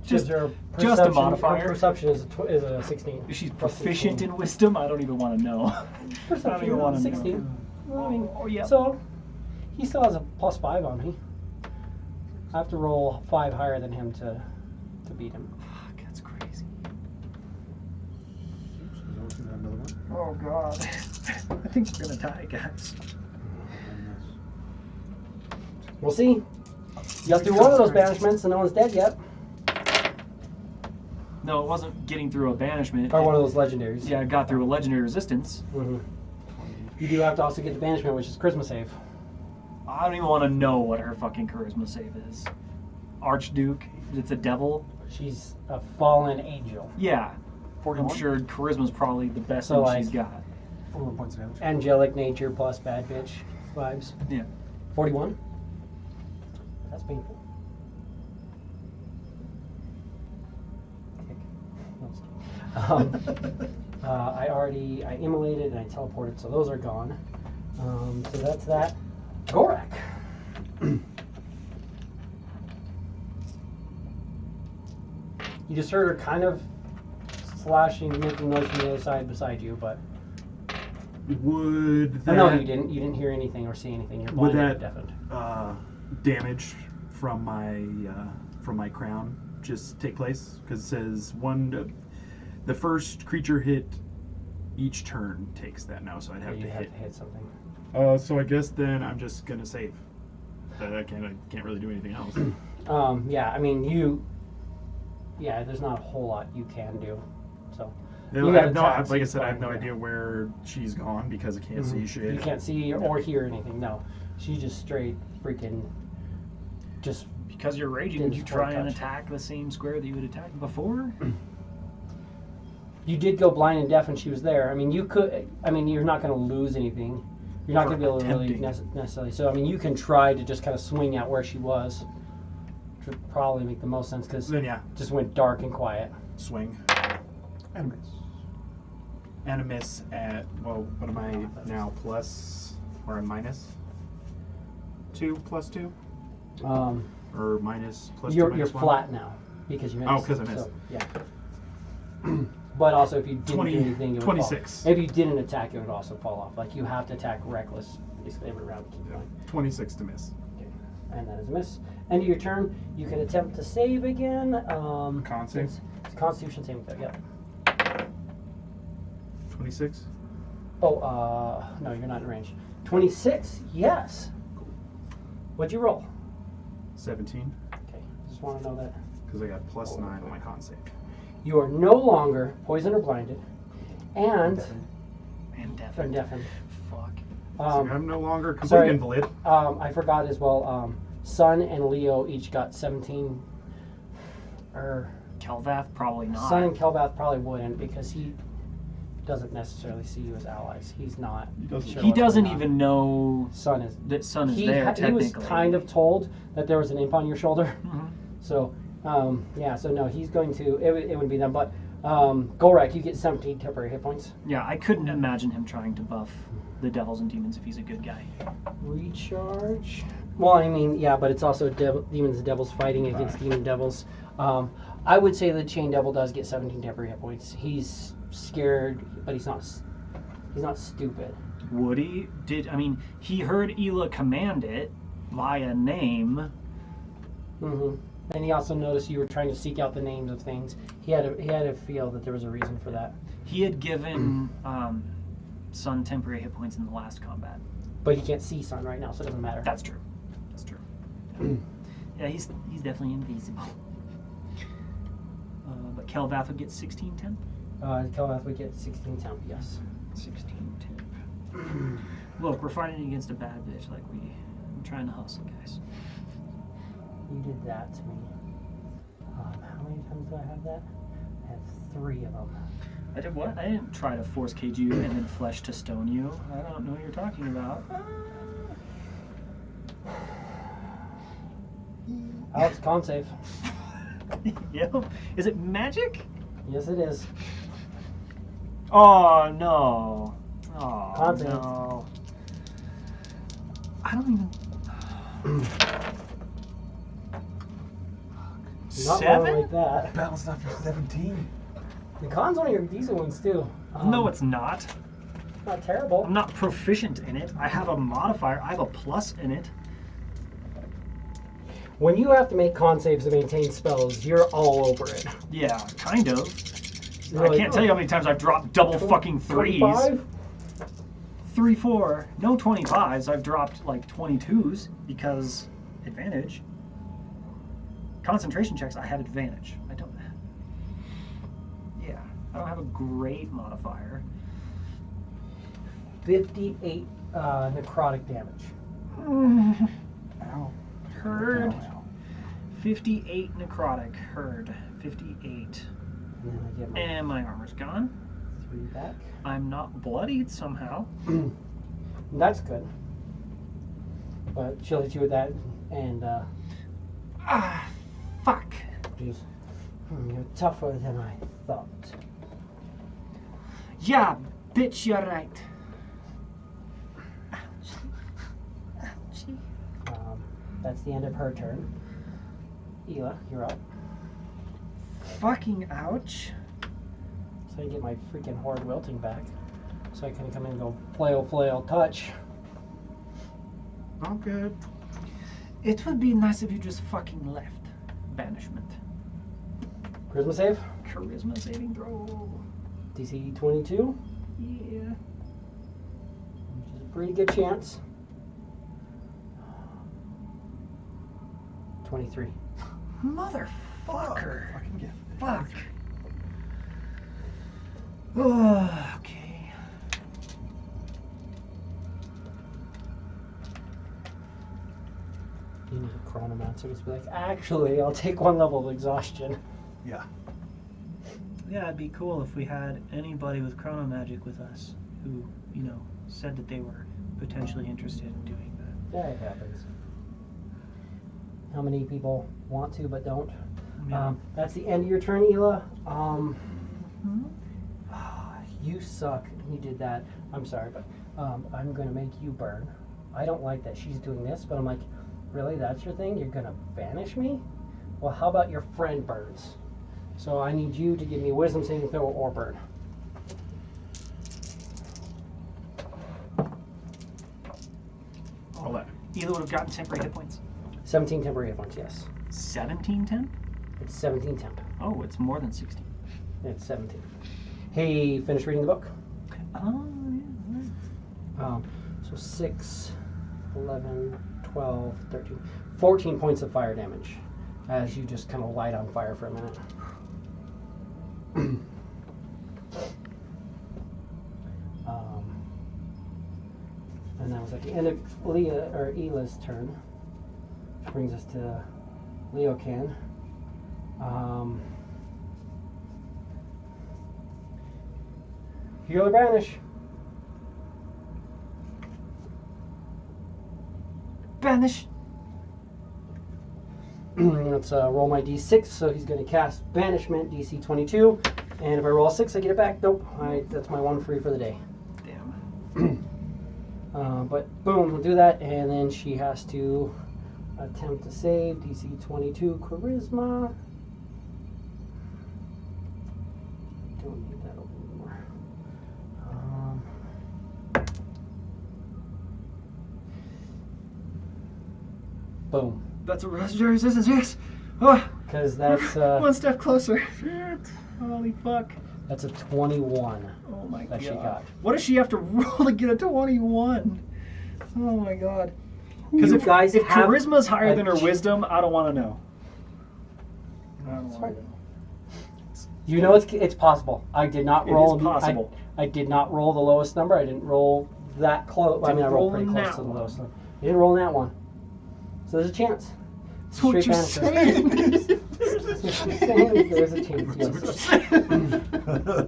Just, Her just a perception- modifier. Her perception is a 16. If she's Plus proficient 16. in wisdom, I don't even want to know. Perception, I don't even want to 16. know. Well, I mean, Oh, yeah. so he still has a +5 on me. I have to roll 5 higher than him to beat him. Fuck, that's crazy. Oops, another one. Oh, God. I think we're going to die, guys. We'll see. You got through one of those banishments and no one's dead yet. No, it wasn't getting through a banishment. Or one of those legendaries. Yeah, I got through a legendary resistance. hmm You do have to also get the banishment, which is charisma save. I don't even want to know what her fucking charisma save is. Archduke, it's a devil. She's a fallen angel. Yeah. 41? I'm sure charisma's probably the best So, thing she's like- got. 41 points of damage. Angelic nature plus bad bitch vibes. Yeah. 41? That's painful. I immolated and I teleported, so those are gone. So that's that. Gorak. You just heard her kind of slashing, making noise from the other side beside you, but Would that, no, you didn't. You didn't hear anything or see anything. You're Would blind and that- deafened. damage from my crown just take place? Because it says the first creature hit each turn takes that now, so I'd have You to have hit. to hit something. So I guess then I'm just gonna save. I can't really do anything else. Yeah, I mean there's not a whole lot you can do. So No, You I got have no, attacks, like I you said, I have no fine, yeah. idea where she's gone because I can't see shit. you can't see or hear anything. No, she's just straight freaking just Because you're raging, Didn't would you support try and touch. attack the same square that you had attacked before? You did go blind and deaf, and she was there. I mean, you could. I mean, you're not going to lose anything. You're not going to be able to really necessarily. So, I mean, you can try to just kind of swing at where she was. Which would probably make the most sense because Then yeah, just went dark and quiet. swing and miss. And a miss at, well, what am I now, plus or a minus 2 plus 2? Or minus plus 2 You're minus 1? flat now because you missed. Oh, 'cause I missed. So, yeah. But also, if you didn't 20 do anything, it would 26. fall. If you didn't attack, it would also fall off. Like you have to attack reckless basically every round to keep Yeah, going. 26 to miss. Okay. And that is a miss. End of your turn. You can attempt to save again. Con save? It's a Constitution saving throw. Yeah. 26? Oh, no, you're not in range. 26. Yes. What'd you roll? 17, Okay. Just want to know that. because I got plus 9 on my con save. You are no longer poisoned or blinded, and And deafened. Fuck. So I'm no longer complete sorry. invalid. I forgot as well. Sun and Leo each got 17. Or Kelvath, probably not. Sun and Kelbath probably wouldn't because he doesn't necessarily see you as allies. He's not. sure He what's doesn't going on. even know Sun is. that Sun is He there, he was technically. kind of told that there was an imp on your shoulder. Mhm. So, yeah, so no, he's going to, it would be them. But, Golrak, you get 17 temporary hit points. Yeah, I couldn't imagine him trying to buff the devils and demons if he's a good guy. Recharge. Well, I mean, yeah, but it's also demons and devils fighting against demon devils. I would say the chain devil does get 17 temporary hit points. He's scared, but he's not stupid. Woody did. I mean, he heard Ela command it via name. Mm-hmm. And he also noticed you were trying to seek out the names of things. He had to feel that there was a reason for that. He had given Sun temporary hit points in the last combat. But he can't see Sun right now, so it doesn't matter. That's true. That's true. Yeah, he's definitely invisible. But Kelvath would get 16-10. Kelvath would get 16 temp, yes. 16 temp. Look, we're fighting against a bad bitch. Like I'm trying to hustle, guys. You did that to me. How many times do I have that? I have 3 of them. I did what? I didn't try to force cage you and then flesh to stone you. I don't know what you're talking about. Alex, con save. Yep. Is it magic? Yes, it is. Oh no. Oh Con save. no. I don't even. Not 7? more like that. Balanced off your 17. The con's one of your decent ones too. No, it's not. Not terrible. I'm not proficient in it. I have a modifier. I have a plus in it. When you have to make con saves to maintain spells, you're all over it. Yeah, kind of. You're I like, can't tell you how many times I've dropped double fucking threes. 25? 3, 4. No 25s. I've dropped like 22s because advantage. Concentration checks, I have advantage. I don't. Yeah, I don't have a great modifier. 58 necrotic damage. Ow. Heard. Ow. 58 necrotic. Heard. 58. And then I get my And my armor's gone. 3 back. I'm not bloodied somehow. That's good. But she'll hit you with that, and Ah, fuck. just, you're tougher than I thought. Yeah, bitch, you're right. That's the end of her turn. Ela, you're up. Fucking ouch. So I get my freaking horde wilting back. So I can come in and go flail, touch. All good. It would be nice if you just fucking left. Banishment. Charisma save. Charisma saving throw. DC 22, Yeah. which is a pretty good chance. 23. Motherfucker. Fucking get. Fuck. Okay. You need a chronomancer. So just be like, actually, I'll take 1 level of exhaustion. Yeah. Yeah, it'd be cool if we had anybody with chrono magic with us who, you know, said that they were potentially interested in doing that. Yeah, it happens. How many people want to but don't? Yeah. That's the end of your turn, Ela. Hmm? You suck. You did that. I'm sorry, but I'm going to make you burn. I don't like that she's doing this, but I'm like, really? That's your thing? You're going to banish me? Well, how about your friend burns? So I need you to give me a wisdom saving throw or burn. All that. Ela would have gotten temporary hit points. 17 temporary hit points, yes. 17 temp? It's 17 temp. Oh, it's more than 16. It's 17. Hey, finish reading the book. Oh, yeah. So 6, 11, 12, 13, 14 points of fire damage as you just kind of light on fire for a minute. And that was at the end of Ela's turn, which brings us to Leocan. Heal or banish. Banish! Let's roll my d6. So he's going to cast Banishment, DC 22. And if I roll a 6, I get it back. Nope, that's my 1 free for the day. Damn. But boom, we'll do that. And then she has to attempt to save, DC 22 Charisma. Don't need that open anymore. Boom. That's a legendary resistance, yes. Oh, Because that's one step closer. Shit. Holy fuck. that's a 21 Oh my that god. she got. What does she have to roll to get a 21? Oh my god. Because You if, guys if have charisma's higher a than her ch- wisdom, I don't want to know. I don't That's want fine. to know. You know it's possible. I did not It roll. is possible. I did not roll the lowest number. I didn't roll that close. I mean, I rolled pretty Didn't roll close to the that lowest number. You didn't roll that one. So there's a chance. That's what you're saying. There's a chance. Yes.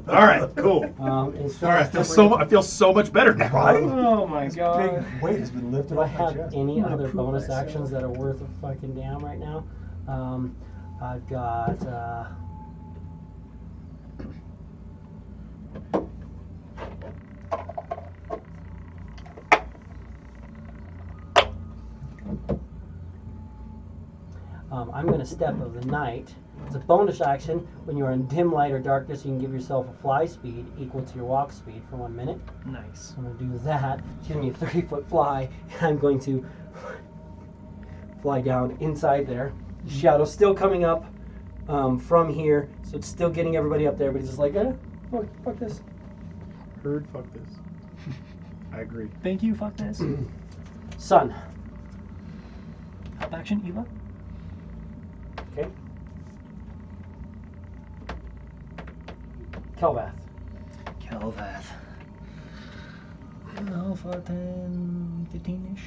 All right, cool. All All right, I feel so much better now. Oh my Big god. weight has been lifted Do I off my have chest. any I'm gonna other poop bonus myself. actions that are worth a fucking damn right now? I've got. I'm going to Step of the Night. It's a bonus action. When you're in dim light or darkness, you can give yourself a fly speed equal to your walk speed for 1 minute. Nice. I'm going to do that. It's giving me a 30-foot fly, and I'm going to fly down inside there. Shadow's still coming up from here, so it's still getting everybody up there, but he's just like, fuck this. Heard, fuck this. I agree. Thank you, fuck this. Sun. Help action, Ela. Okay. Kelvath. Kelvath. Alpha 10, 15-ish.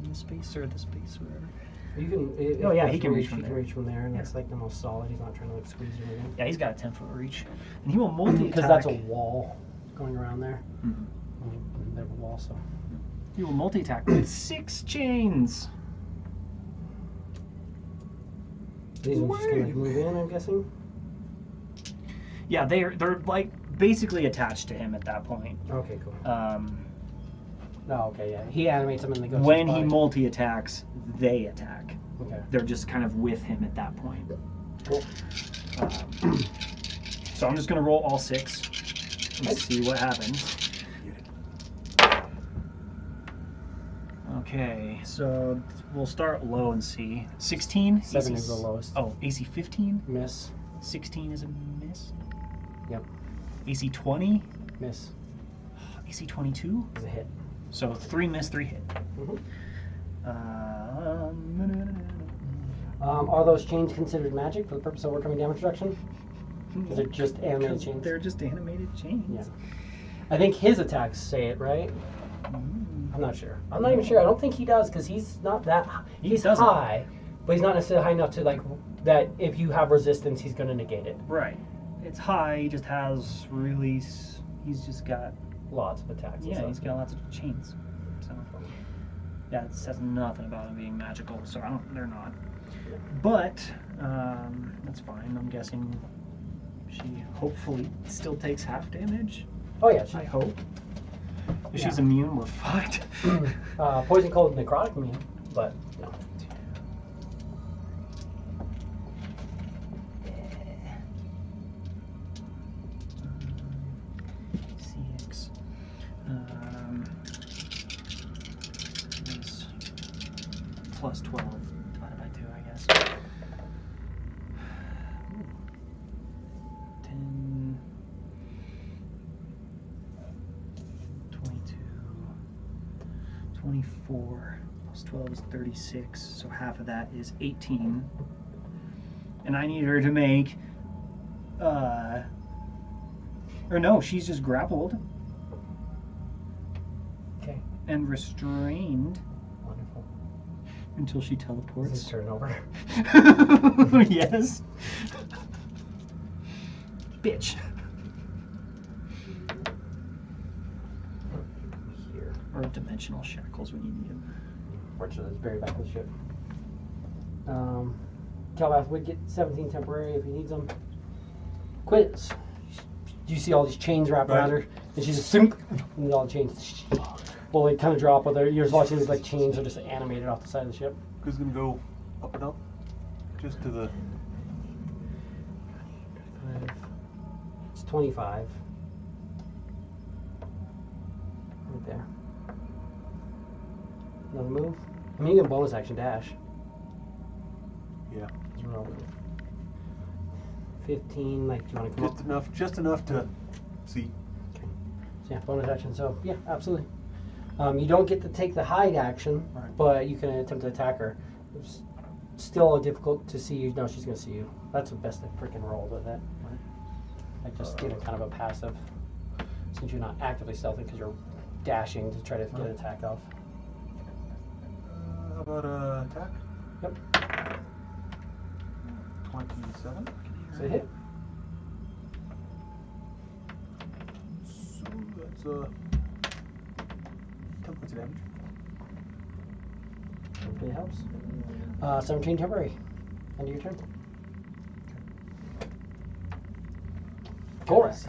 In the space, or the space, whatever. You can. Oh, yeah, he can reach He from can there. reach from there, and Yeah. that's like the most solid. He's not trying to like squeeze you in. Yeah, he's got a 10-foot reach. And he will multi-attack. Because that's a wall going around there. Mhm. There's a wall, so. He will multi-attack with 6 chains. These ones just gonna move in, I'm guessing. Yeah, they're like basically attached to him at that point. Okay, cool. Oh, okay, yeah. He animates them and they go. When to he his body. multi-attacks, they attack. Okay. They're just kind of with him at that point. Cool. So I'm just gonna roll all 6 and see what happens. Okay, so we'll start low and see. 16? 7 is the lowest. Oh, AC 15? Miss. 16 is a miss? Yep. AC 20? Miss. AC 22? Is a hit. So 3 miss, 3 hit. Mhm. Um, Are those chains considered magic for the purpose of overcoming damage reduction? Because they're just animated chains. They're just animated chains. Yeah. I think his attacks say it, right? Mm. I'm not sure. I'm not even sure. I don't think he does because he's not that. He He's doesn't. high, But he's not necessarily high enough to like that. If you have resistance, he's going to negate it. Right. It's high. He just has really. He's just got. Lots of attacks. Yeah, he's got lots of chains. So. Yeah, it says nothing about him being magical, so they're not. But that's fine. I'm guessing she hopefully still takes half damage. Oh yeah, I hope. If she's Yeah. immune, we're fucked. Poison, cold, necrotic immune, but no. CX. Is plus 12 divided by 2, I guess. 10, 22, 24, plus 12 is 36, so half of that is 18. And I need her to make, or no, she's just grappled Okay, and restrained wonderful. until she This is teleports. turn over. Yes. Bitch. Here, Or dimensional shackles when you need them. fortunately, it's very back of the ship. Calvath would get 17 temporary if he needs them. Quiz. Do you see all these chains wrapped around her? And she's just sink, and all the chains will like kind of drop. With her, you're just watching these like chains are just animated off the side of the ship. Who's gonna go up and up? Just to the. It's 25. Right there. Another move. I mean, you can bonus action dash. Yeah. 15. Like, do you want to come up? Just enough to see. So yeah, bonus action. So yeah, absolutely. You don't get to take the hide action, Right. but you can attempt to attack her. It's still difficult to see you. No, she's going to see you. That's the best I freaking rolled with it. Right. I just did a kind of a passive, since you're not actively stealthing because you're dashing to try to get an attack off. How about attack? Yep. 27. So hit. So that's 10 points of damage. Hopefully it helps. 17 temporary. End of your turn. Gorak.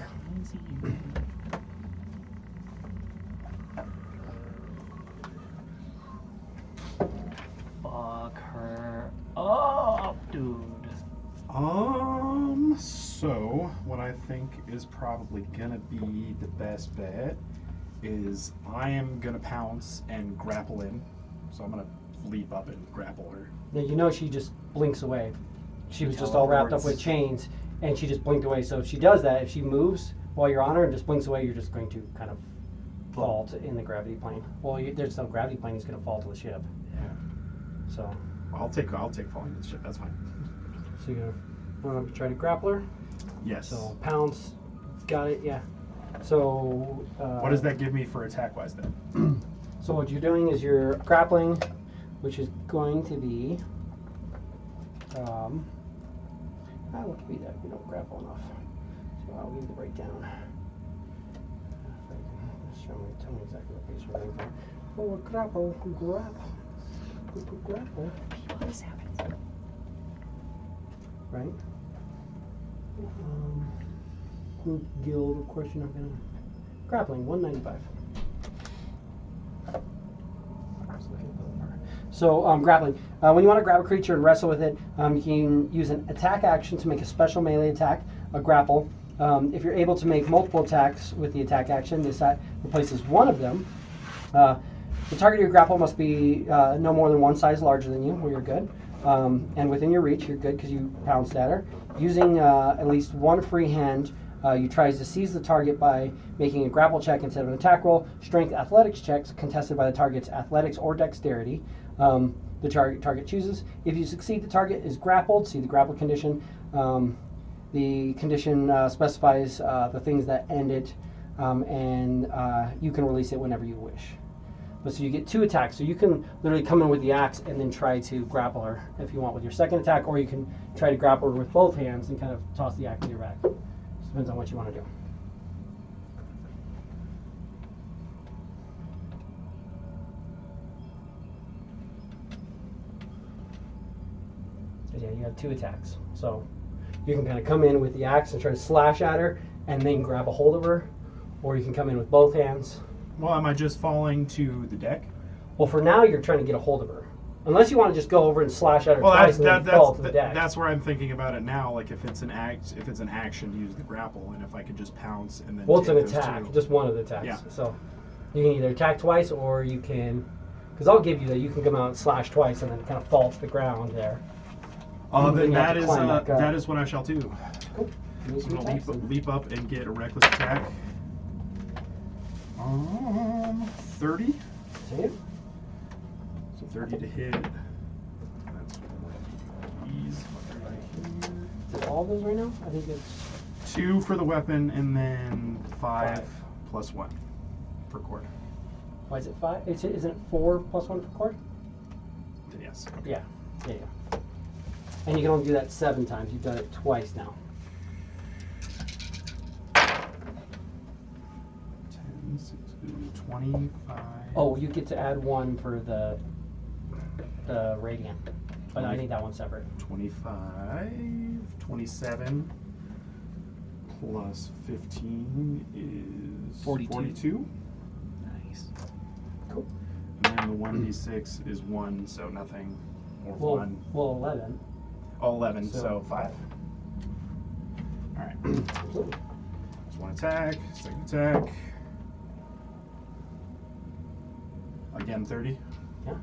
Fuck her up, dude. So what I think is probably gonna be the best bet is I am gonna pounce and grapple in. So I'm gonna leap up and grapple her. Now you know she just blinks away. She was Tell just all wrapped up afterwards. with chains, and she just blinked away. So if she does that, if she moves while you're on her and just blinks away, you're just going to kind of fall in the gravity plane. Well, there's no gravity plane; he's going to fall to the ship. Yeah. So, I'll take falling to the ship. That's fine. so you're going to try to grapple her. Yes. So pounce, got it. Yeah. So. What does that give me for attack wise then? So what you're doing is you're grappling, which is going to be. That would be that we don't grapple enough. So I'll give you the breakdown. Just show me, tell me exactly what page we're looking for. Oh, grapple. This happens. Right? Group guild, of course you're not gonna. Grappling, 195. So grappling. When you want to grab a creature and wrestle with it, you can use an attack action to make a special melee attack, a grapple. If you're able to make multiple attacks with the attack action, this replaces one of them. The target of your grapple must be no more than one size larger than you, where you're good. And within your reach, you're good because you pounced at her. Using at least one free hand, you try to seize the target by making a grapple check instead of an attack roll. Strength athletics checks contested by the target's athletics or dexterity. The target chooses. If you succeed, the target is grappled. See the grapple condition. The condition specifies the things that end it, and you can release it whenever you wish. But so you get 2 attacks. So you can literally come in with the axe and then try to grapple her if you want with your second attack, or you can try to grapple her with both hands and kind of toss the axe in your back. Just depends on what you want to do. Yeah, you have 2 attacks. So you can kind of come in with the axe and try to slash at her and then grab a hold of her, or you can come in with both hands. Well, am I just falling to the deck? Well, for now, you're trying to get a hold of her. Unless you want to just go over and slash at her twice and then fall to the deck. That's where I'm thinking about it now. Like if it's an action to use the grapple, and if I could just pounce and then. Well, it's an take those attack, 2. just one of the attacks. Yeah. So you can either attack twice, or you can, because I'll give you that you can come out and slash twice and then kind of fall to the ground there. Then you have that to is climb back up. that is what I shall do. Cool. Give me I'm some gonna attacks then. leap up and get a reckless attack. 30. Save. So 30 to hit. That's these right here. Is it all of those right now? I think it's 2 for the weapon, and then 5 5. plus 1 for cord. why is it 5? Isn't it 4 plus 1 for cord? Then yes. Okay. Yeah. Yeah. And you can only do that 7 times. You've done it twice now. 10, 6, 25. Oh, you get to add 1 for the radiant, but I need that one separate. 25, 27, plus 15 is 42. Nice. Cool. And then the 1d6 is 1, so nothing. Or 1. Well, 11. Oh, 11, So so 5. Alright. Absolutely. Just 1 attack, second attack. Again, 30. Yeah.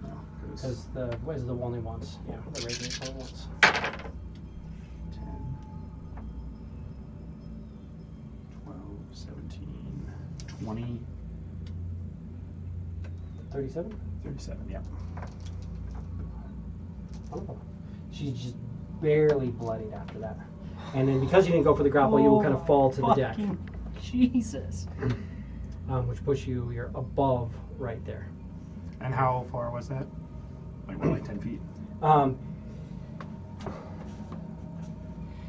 No, Because what is the only ones? Yeah, the radiant only ones. 10, 12, 17, 20, 37? 37, yeah. Wonderful. She's just barely bloodied after that. And then because you didn't go for the grapple, you will kind of fall to the deck. Fucking Jesus. Which puts you, you're above right there. And how far was that? Like 10 feet?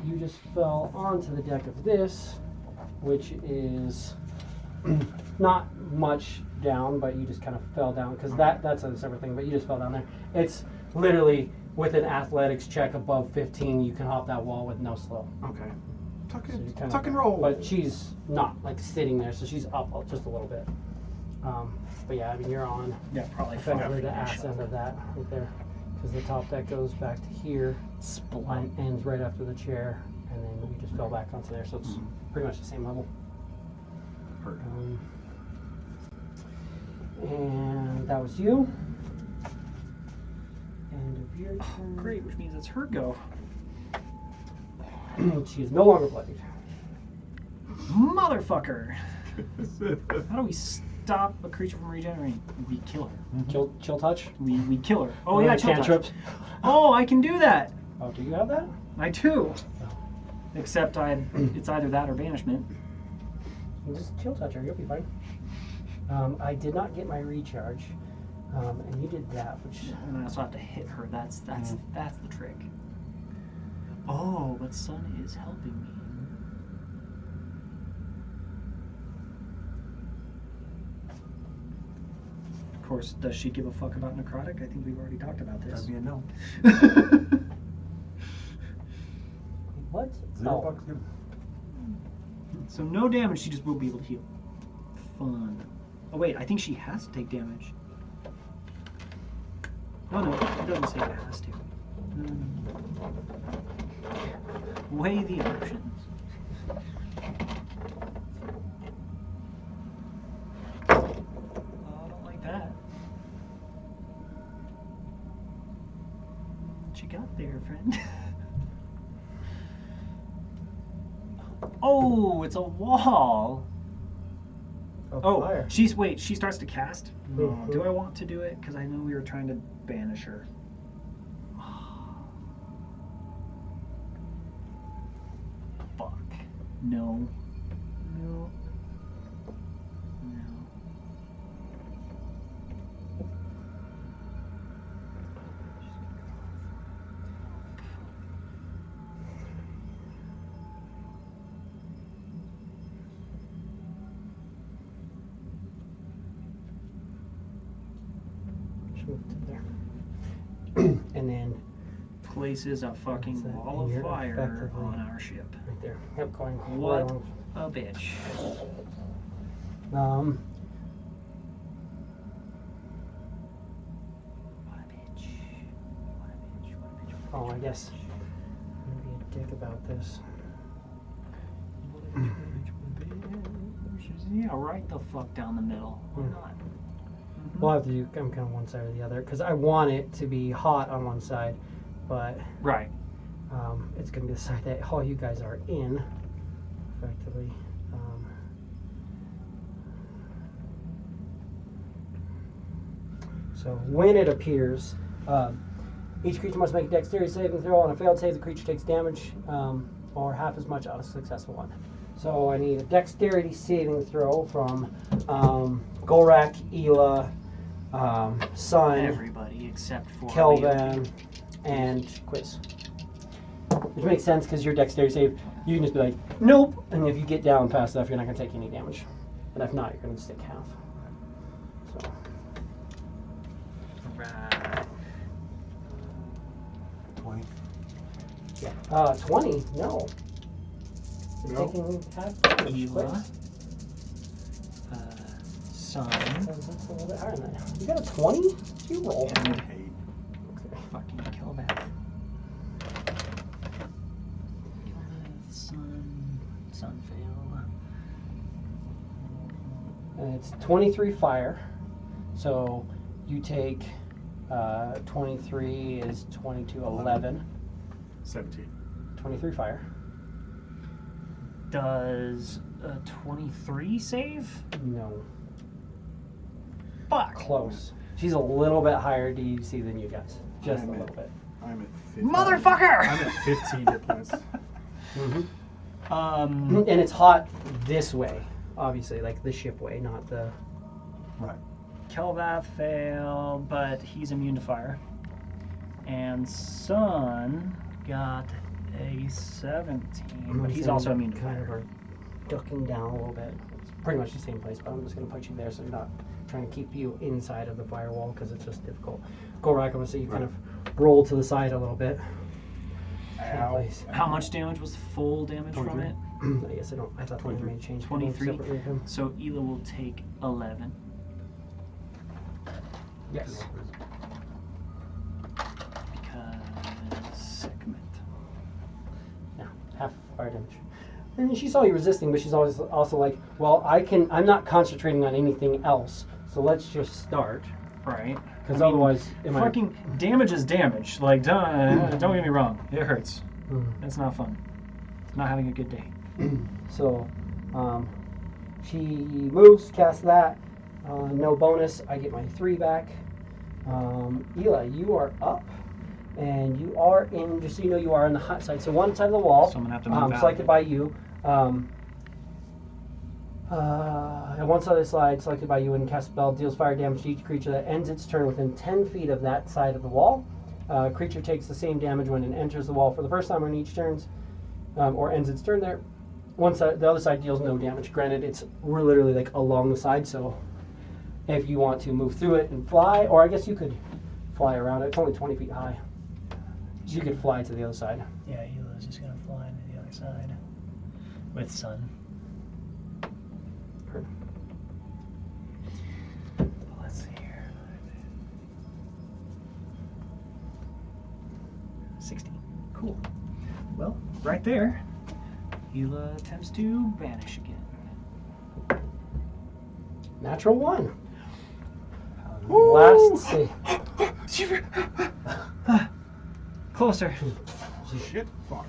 You just fell onto the deck of this, which is not much down, but you just kind of fell down, because that's a separate thing, but you just fell down there. It's literally with an athletics check above 15, you can hop that wall with no slow. Okay. Tuck So you're kind tuck of, and roll. But she's not like sitting there, so she's up just a little bit. But yeah, I mean, you're on Yeah, probably effectively the fucking ass end of that right there, because the top deck goes back to here, line ends right after the chair, and then you just fell back onto there, so it's pretty much the same level. Hurt. And that was you. End of your turn. Great, which means it's her go. She is no longer bloodied. Motherfucker! How do we stop a creature from regenerating? We kill her. Chill touch. We kill her. Oh yeah, chill touch. Cantrips. Oh, I can do that. Oh, do you have that? I do. Except it's either that or banishment. Just chill touch her. You'll be fine. I did not get my recharge, and you did that, which. And I also have to hit her. That's the trick. Oh, but Sun is helping me. Of course, does she give a fuck about necrotic? I think we've already talked about this. That'd be a no. What? 0 Oh. bucks good. So no damage, she just will be able to heal. Fun. Oh wait, I think she has to take damage. Oh no, it doesn't say it has to. Weigh the options. Oh, I don't like that. What you got there, friend? Oh, it's a wall. Oh, fire. she starts to cast. Mhm. Do I want to do it? Because I know we were trying to banish her. Fuck. No. move to there. And then Places a fucking That's it, wall and of you're fire effectively- on our ship. right there. Yep, going What right along. a bitch. Um, What a bitch. What a bitch. What a bitch. oh, I guess I'm gonna be a dick about this. Yeah, right the fuck down the middle. Why Hmm. not? We'll have to do kind of one side or the other because I want it to be hot on one side, but Right. it's going to be the side that all you guys are in, effectively. So when it appears, each creature must make a dexterity saving throw. On a failed save, the creature takes damage or half as much on a successful one. So I need a dexterity saving throw from Golrak, Ela, Sun, Everybody except for Kelvin, and Quiz. Which makes sense because your dexterity save, you can just be like, nope, and if you get down fast enough, you're not going to take any damage. But if not, you're going to just take half. So, Right. 20. yeah. 20? No. You're No. taking half damage. Ela. Quiz. Sun. So that's a little bit higher than that. You got a 20? What'd you roll? And Okay. fucking kill that. Sun fail. It's 23 fire. So you take 23 is 22, 11. 17. 23 fire. Does a 23 save? No. Fuck. Close. She's a little bit higher DC than you guys. Just a I'm little at- bit. I'm at 15. Motherfucker! I'm at 15 hit points. And it's hot this way, obviously, like the ship way, not the. Right. Kelvath failed, but he's immune to fire. And Sun got a 17, but he's also immune to kind fire. of are ducking down a little bit. It's pretty much the same place, but I'm just going to put you there so you're not trying to keep you inside of the firewall because it's just difficult. Golrak, I'm going to see you kind of roll to the side a little bit. Ow. Place. How much damage was full damage from 23. it? I guess I don't. I thought they 23. made change. 23. separately with him. So Ela will take 11. Yes. Because segment. Yeah, half fire damage. And she saw you resisting, but she's always also like, well, I'm not concentrating on anything else, so let's just start. Right. Because I mean, otherwise, it might. fucking damage is damage. Like, don't get me wrong. It hurts. Mhm. It's not fun. It's not having a good day. So, she moves, casts that. No bonus. I get my 3 back. Ela, you are up, and you are in. Just so you know, you are on the hot side. So one side of the wall, So I'm gonna have to move out. selected by you. And one side of the slide, selected by you, and cast a spell, deals fire damage to each creature that ends its turn within 10 feet of that side of the wall. Creature takes the same damage when it enters the wall for the first time on each turn, or ends its turn there. One side, the other side deals no damage. Granted, we're literally like along the side, so if you want to move through it and fly, or I guess you could fly around it. It's only 20 feet high. So you could fly to the other side. Yeah, Ela's just gonna fly to the other side with Sun. Let's see here. 16. Cool. Well, right there, Ela attempts to vanish again. Natural 1. Last save. Closer. Shit. Fuck.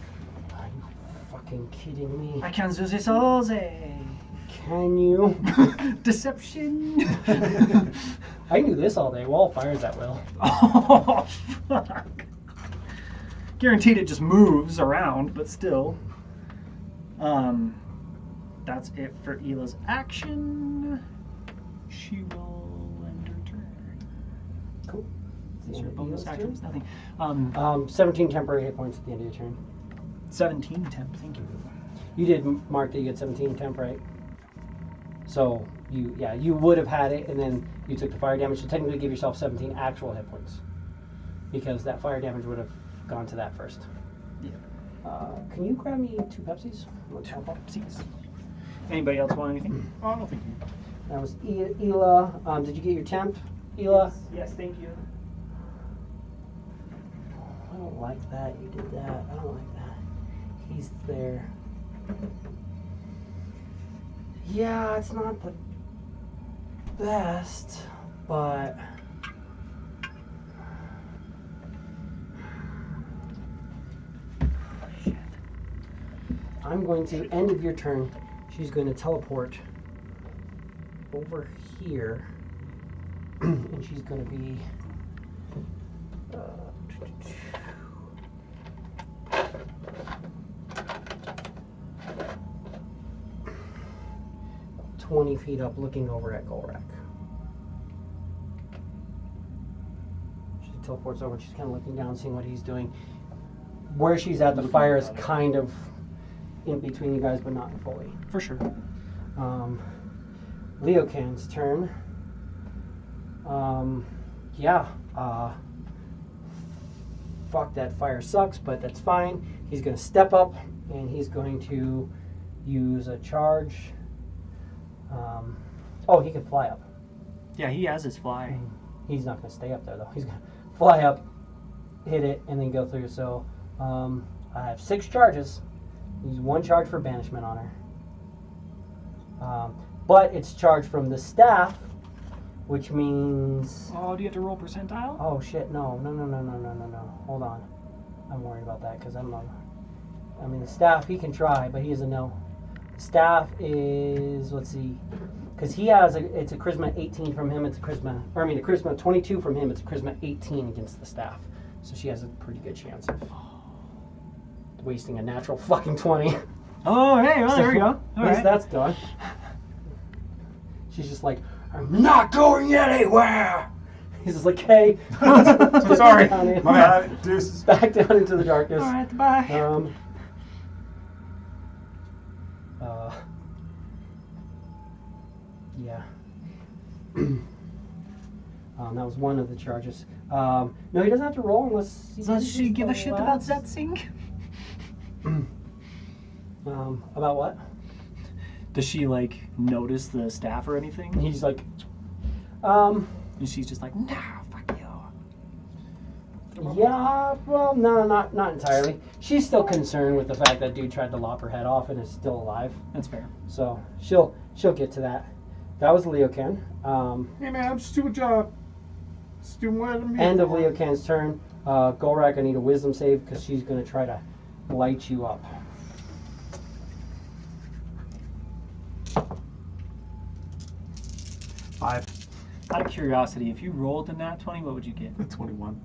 Are you fucking kidding me? I can do this all Can you? Deception. I can do this all day. Wall fires at will. Oh, fuck. Guaranteed it just moves around, but still. That's it for Ela's action. She will end her turn. Cool. Is your bonus Ela's action? turn? Nothing. 17 temporary hit points at the end of your turn. 17 temp, thank you. You did mark that you get 17 temp, right? So you would have had it, and then you took the fire damage. So technically, give yourself 17 actual hit points because that fire damage would have gone to that first. Yeah. Can you grab me 2 Pepsis? Pepsis. Anybody else want anything? Oh, I don't think you. That was Ela. Did you get your temp, Ela? Yes, thank you. I don't like that. You did that. I don't like that. He's there. Yeah, it's not the best, but shit. I'm going to, end of your turn, she's going to teleport over here, and she's going to be 20 feet up, looking over at Golrak. She teleports over. She's kind of looking down, seeing what he's doing. Where she's at, the fire is kind of in between you guys, but not fully. For sure. Leocan's turn. Fuck, that fire sucks, but that's fine. He's going to step up, and he's going to use a charge. He can fly up. Yeah, he has his fly. He's not going to stay up there, though. He's going to fly up, hit it, and then go through. So I have 6 charges. Use 1 charge for banishment on her. But it's charged from the staff, which means... Oh, do you have to roll percentile? Oh, shit, no. Hold on. I'm worried about that, because I'm not... I mean, the staff, he can try, but he doesn't know. Staff is, let's see, because he has it's a charisma 18 from him. It's a charisma 22 from him. It's a charisma 18 against the staff. So she has a pretty good chance of wasting a natural fucking 20. Oh, hey, well, there we go. At least that's done. She's just like, I'm not going anywhere. He's just like, hey. Sorry. My bad. Deuces. Back down into the darkness. All right, bye. Yeah. That was one of the charges. No, he doesn't have to roll unless... Does she give a shit about Zetsing? About what? Does she, like, notice the staff or anything? He's like, And she's just like, no, fuck you. yeah, well, no, not entirely. She's still concerned with the fact that dude tried to lop her head off and is still alive. That's fair. So she'll get to that. That was Leocan. Hey man, I'm just doing a job. Just doing what I'm here End of for. Leocan's turn. Golrak, I need a wisdom save because she's going to try to light you up. Five. Out of curiosity, if you rolled a nat 20, what would you get? 21.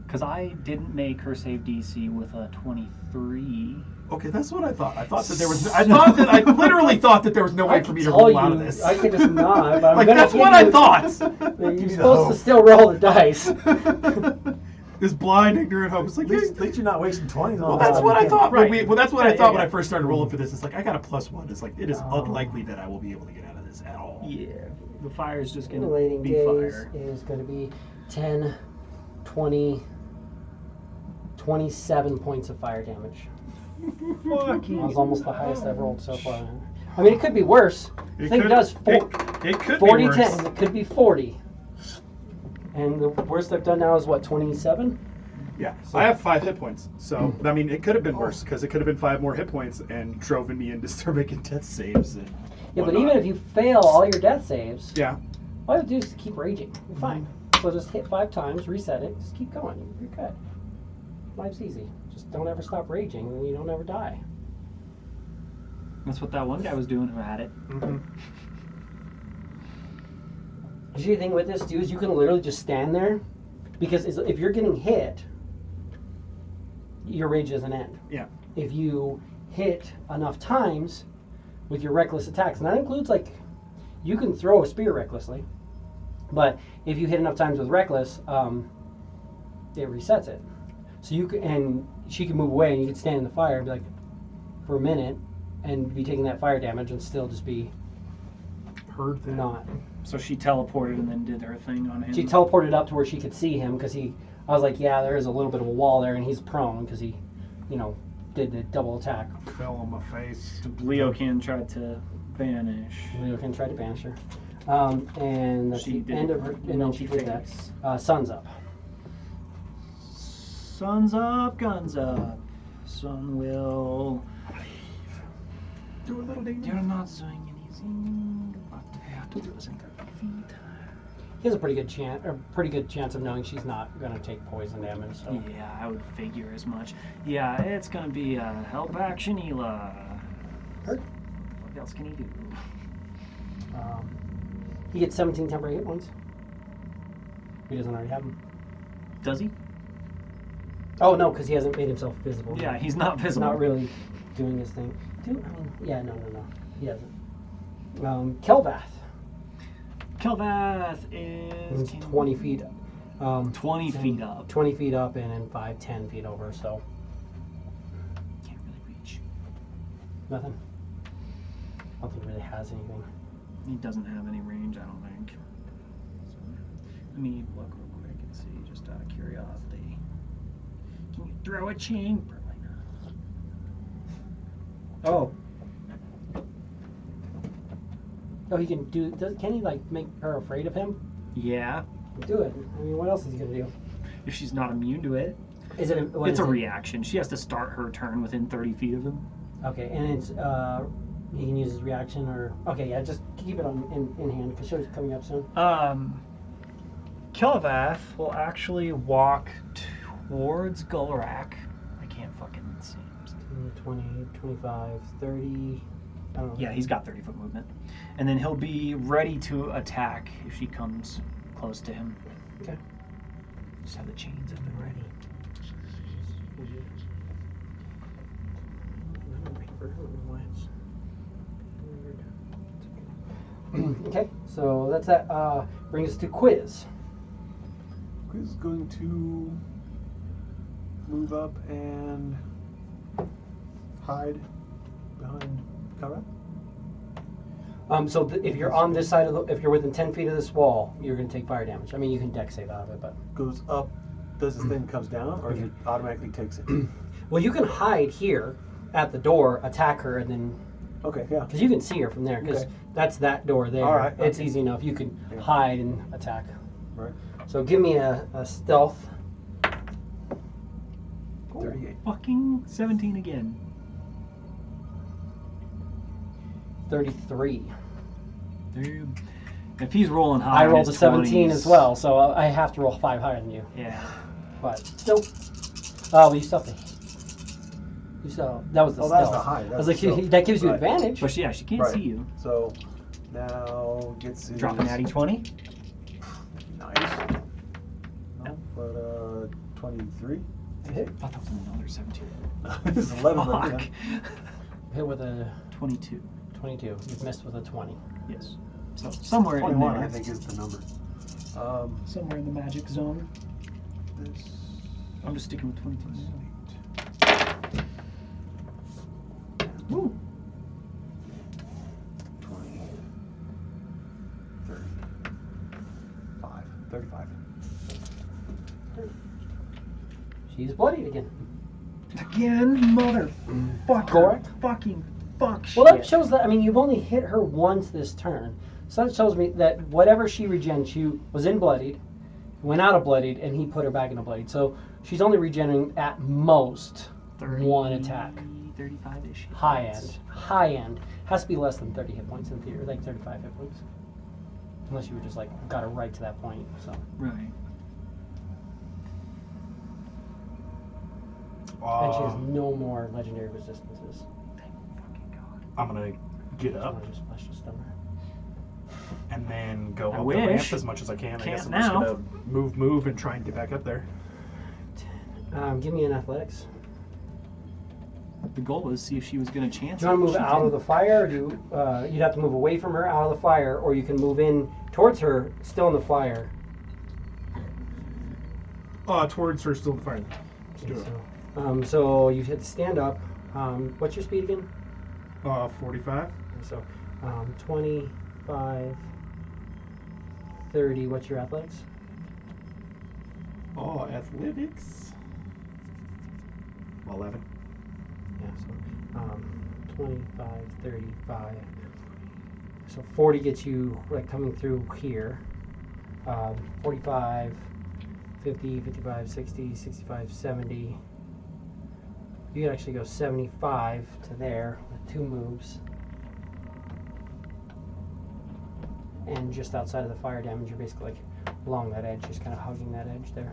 Because I didn't make her save DC with a 23. Okay, that's what I thought. I literally thought that there was no way for me to roll out of this. I could just nod, but I'm like, gonna that's give what I you- thought. You're supposed to still roll the dice. This blind, ignorant hope. It's like, At least you're not wasting 20s on well, that. that's what I thought. Right. Well, that's what I Yeah, thought yeah, when I yeah. first started rolling for this. It's like, I got a +1. It's like, it is unlikely that I will be able to get out of this at all. Yeah, the fire is just going to Relating be days fire. is going to be 10, 20, 27 points of fire damage. That was almost the highest I've rolled so far. I mean, it could be worse. The thing does It could 40 be worse. 10. It could be 40. And the worst I've done now is what, 27? Yeah, I have 5 hit points. So, I mean, it could have been worse because it could have been 5 more hit points and driven me into start making death saves. And Yeah, but whatnot. even if you fail all your death saves, Yeah. all you have to do is keep raging. You're fine. So just hit 5 times, reset it, just keep going. You're good. Life's easy. Just don't ever stop raging, and you don't ever die. That's what that one guy was doing who had it. Mm-hmm. The shitty thing with this, too, is you can literally just stand there, because if you're getting hit, your rage doesn't end. Yeah. If you hit enough times with your reckless attacks, and that includes, like, you can throw a spear recklessly, but if you hit enough times with reckless, it resets it. So you can, and she can move away, and you can stand in the fire and be like, for a minute, and be taking that fire damage and still just be heard that. not. So she teleported and then did her thing on him. She teleported up to where she could see him because I was like, yeah, there is a little bit of a wall there, and he's prone because he, did the double attack. Fell on my face. Leocan tried to vanish. Leocan tried to banish her. And that's She the did end of her, and then she did that. Sun's up. Sun's up, guns up. Sun will. Do a little ding. You're not doing anything, but it wasn't 30 feet. He has a pretty good chance of knowing she's not going to take poison damage. So. Yeah, I would figure as much. Yeah, it's gonna be a help action, Ela. Hurt. What else can he do? He gets 17 temporary hit points. He doesn't already have them. Does he? Oh no, because he hasn't made himself visible. Yeah, he's not He's visible. not really doing his thing. Yeah, no. He hasn't. Kelvath. Kelvath is He's 20 feet. 20 feet up. 20 feet up and then 10 feet over, so Can't really reach. nothing. I don't think he really has anything. He doesn't have any range, I don't think. So, let me look real quick and see, just out of curiosity. Can you throw a chain? Probably not. Oh. Oh, he can do. Can he make her afraid of him? Yeah, Do it. I mean, what else is he gonna do? if she's not immune to it. Is it? It's a reaction. She has to start her turn within 30 feet of him. Okay, and it's he can use his reaction or yeah, just keep it in hand because show's coming up soon. Kelvath will actually walk towards Gulrak. I can't fucking see him. 20, 25, 30. I don't know. Yeah, he's got 30-foot movement. And then he'll be ready to attack if she comes close to him. Okay. Just have the chains up and ready. Okay, so that's that. Brings us to quiz. Quiz is going to move up and hide behind Kara. So if you're on this side if you're within 10 feet of this wall, you're going to take fire damage. I mean, you can dex save out of it, but Goes up. Does this thing comes down, or it automatically takes it? well, you can hide here at the door, attack her, and then Okay, yeah. because you can see her from there. Because Okay. that's that door there. All right, It's okay. easy enough. You can Yeah. hide and attack. Right. So give me a stealth. 38. Fucking 17 again. 33. Dude. If he's rolling high, I rolled in a his 17 as 20s, well, so I have to roll 5 higher than you. Yeah. But still, oh, you still have to. You still that was the Oh, stealth. that's the high. I That's was like, the stealth. that gives you Right. advantage. But yeah, she can't Right. see you. So now gets his Drop an natty 20. Nice. No, but 23. Hit. I thought that was another 17. It's 11. Fuck. Right? Hit with a 22. 22. You've missed with a 20. Yes. So somewhere in 21, there. I think, is the number. Somewhere in the magic zone. This I'm just sticking with 22. Woo. 20, 30, 35. She's bloodied again. Again, motherfucker. Correct. Fucking fuck shit. Well, that shows that. I mean, you've only hit her once this turn, so that shows me that whatever she regens, she was in bloodied, went out of bloodied, and he put her back into bloodied. So she's only regenerating at most 1 attack. 35-ish. High end has to be less than 30 hit points in theory, like 35 hit points, unless you were just got her right to that point. So Right. and she has no more legendary resistances. Thank fucking God. I'm gonna get up Let's just stun her. and then go I up wish. the ramp as much as I can. I Can't guess I'm now. just gonna move, and try and get back up there. Give me an athletics. The goal was see if she was going to chance Do you want to move She out of didn't. the fire? Or you'd have to move away from her, out of the fire, or you can move in towards her, still in the fire. Towards her, still fire. Let's do it. So you hit stand up. What's your speed again? 45. So 20, 25, 30. What's your athletics? Oh, athletics. 11. Yeah, so 25, 35. So 40 gets you like coming through here. 45, 50, 55, 60, 65, 70. You can actually go 75 to there with 2 moves. And just outside of the fire damage, you're basically like along that edge, just kind of hugging that edge there.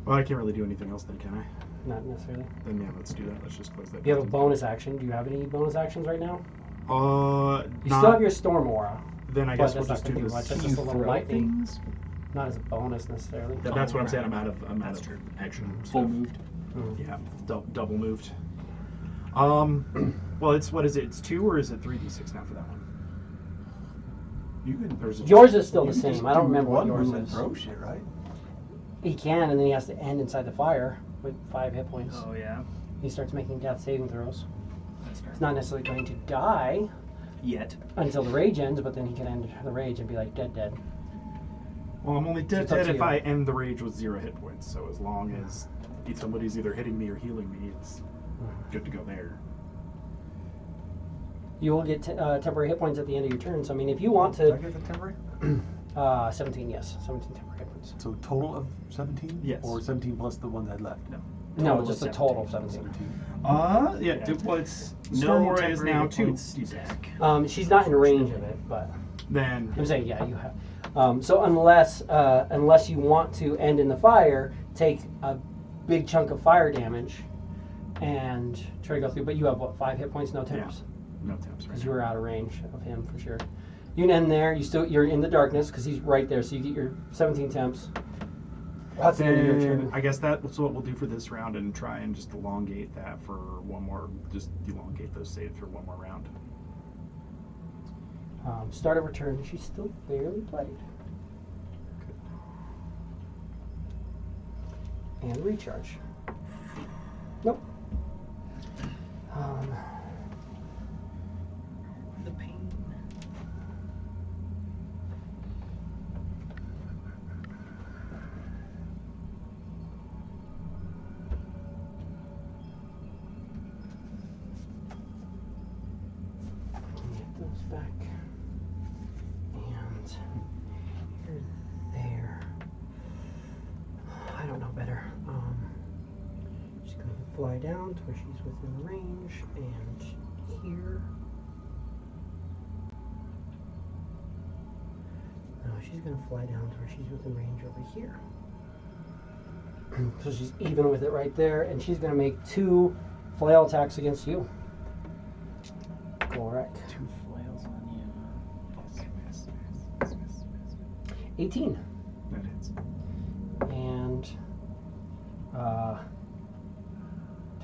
Well, I can't really do anything else then, can I? Not necessarily. Then yeah, let's do that. Let's just close that. You have a building. bonus action. Do you have any bonus actions right now? You Not, still have your storm aura. Then I but guess we'll that's just not do gonna this. much. That's Can just you a little throw lightning. things? Not as a bonus necessarily. That's what I'm saying. Right. I'm out That's of true. action. Full stuff. moved. Yeah, double moved. Well, it's what is it? It's 2 or is it 3d6 now for that one? You can. Or is it Yours just- is still you the can same. just I don't do remember what one yours move and is. throw shit, right? He can, and then he has to end inside the fire with 5 hit points. Oh yeah. He starts making death saving throws. That's fair. He's not necessarily going to die Yet. until the rage ends, but then he can end the rage and be like dead. Well, I'm only dead It's up to if you. I end the rage with 0 hit points. So as long as somebody's either hitting me or healing me, it's good to go there. You will get temporary hit points at the end of your turn. So I mean, if you want Did I to, get the temporary? 17, yes, 17 temporary hit points. So total of 17? Yes. Or 17 plus the ones I left? No. No, Total just of a total of 17. 17. Yeah. Yeah. Well, it's No Storm Aura is temporary now hit 2 points d6. stack. She's not in range of it, but Then I'm saying yeah, you have. So unless you want to end in the fire, take a big chunk of fire damage, and try to go through. But you have what, 5 hit points, no temps, no temps right because now. you were out of range of him for sure. You can end there. You're in the darkness because he's right there. So you get your 17 temps. That's the end of your Then turn. I guess that's what we'll do for this round and try and just elongate that for one more. Just elongate those saves for one more round. Start of her turn. She's still fairly bloodied. And recharge. Nope. The pain. Get those back. And you're there. I don't know better. She's going to fly down to where she's within range, and here. No, she's going to fly down to where she's within range over here. So she's even with it right there, and she's going to make 2 flail attacks against you. Correct. 2 flails on you. 18. That hits. And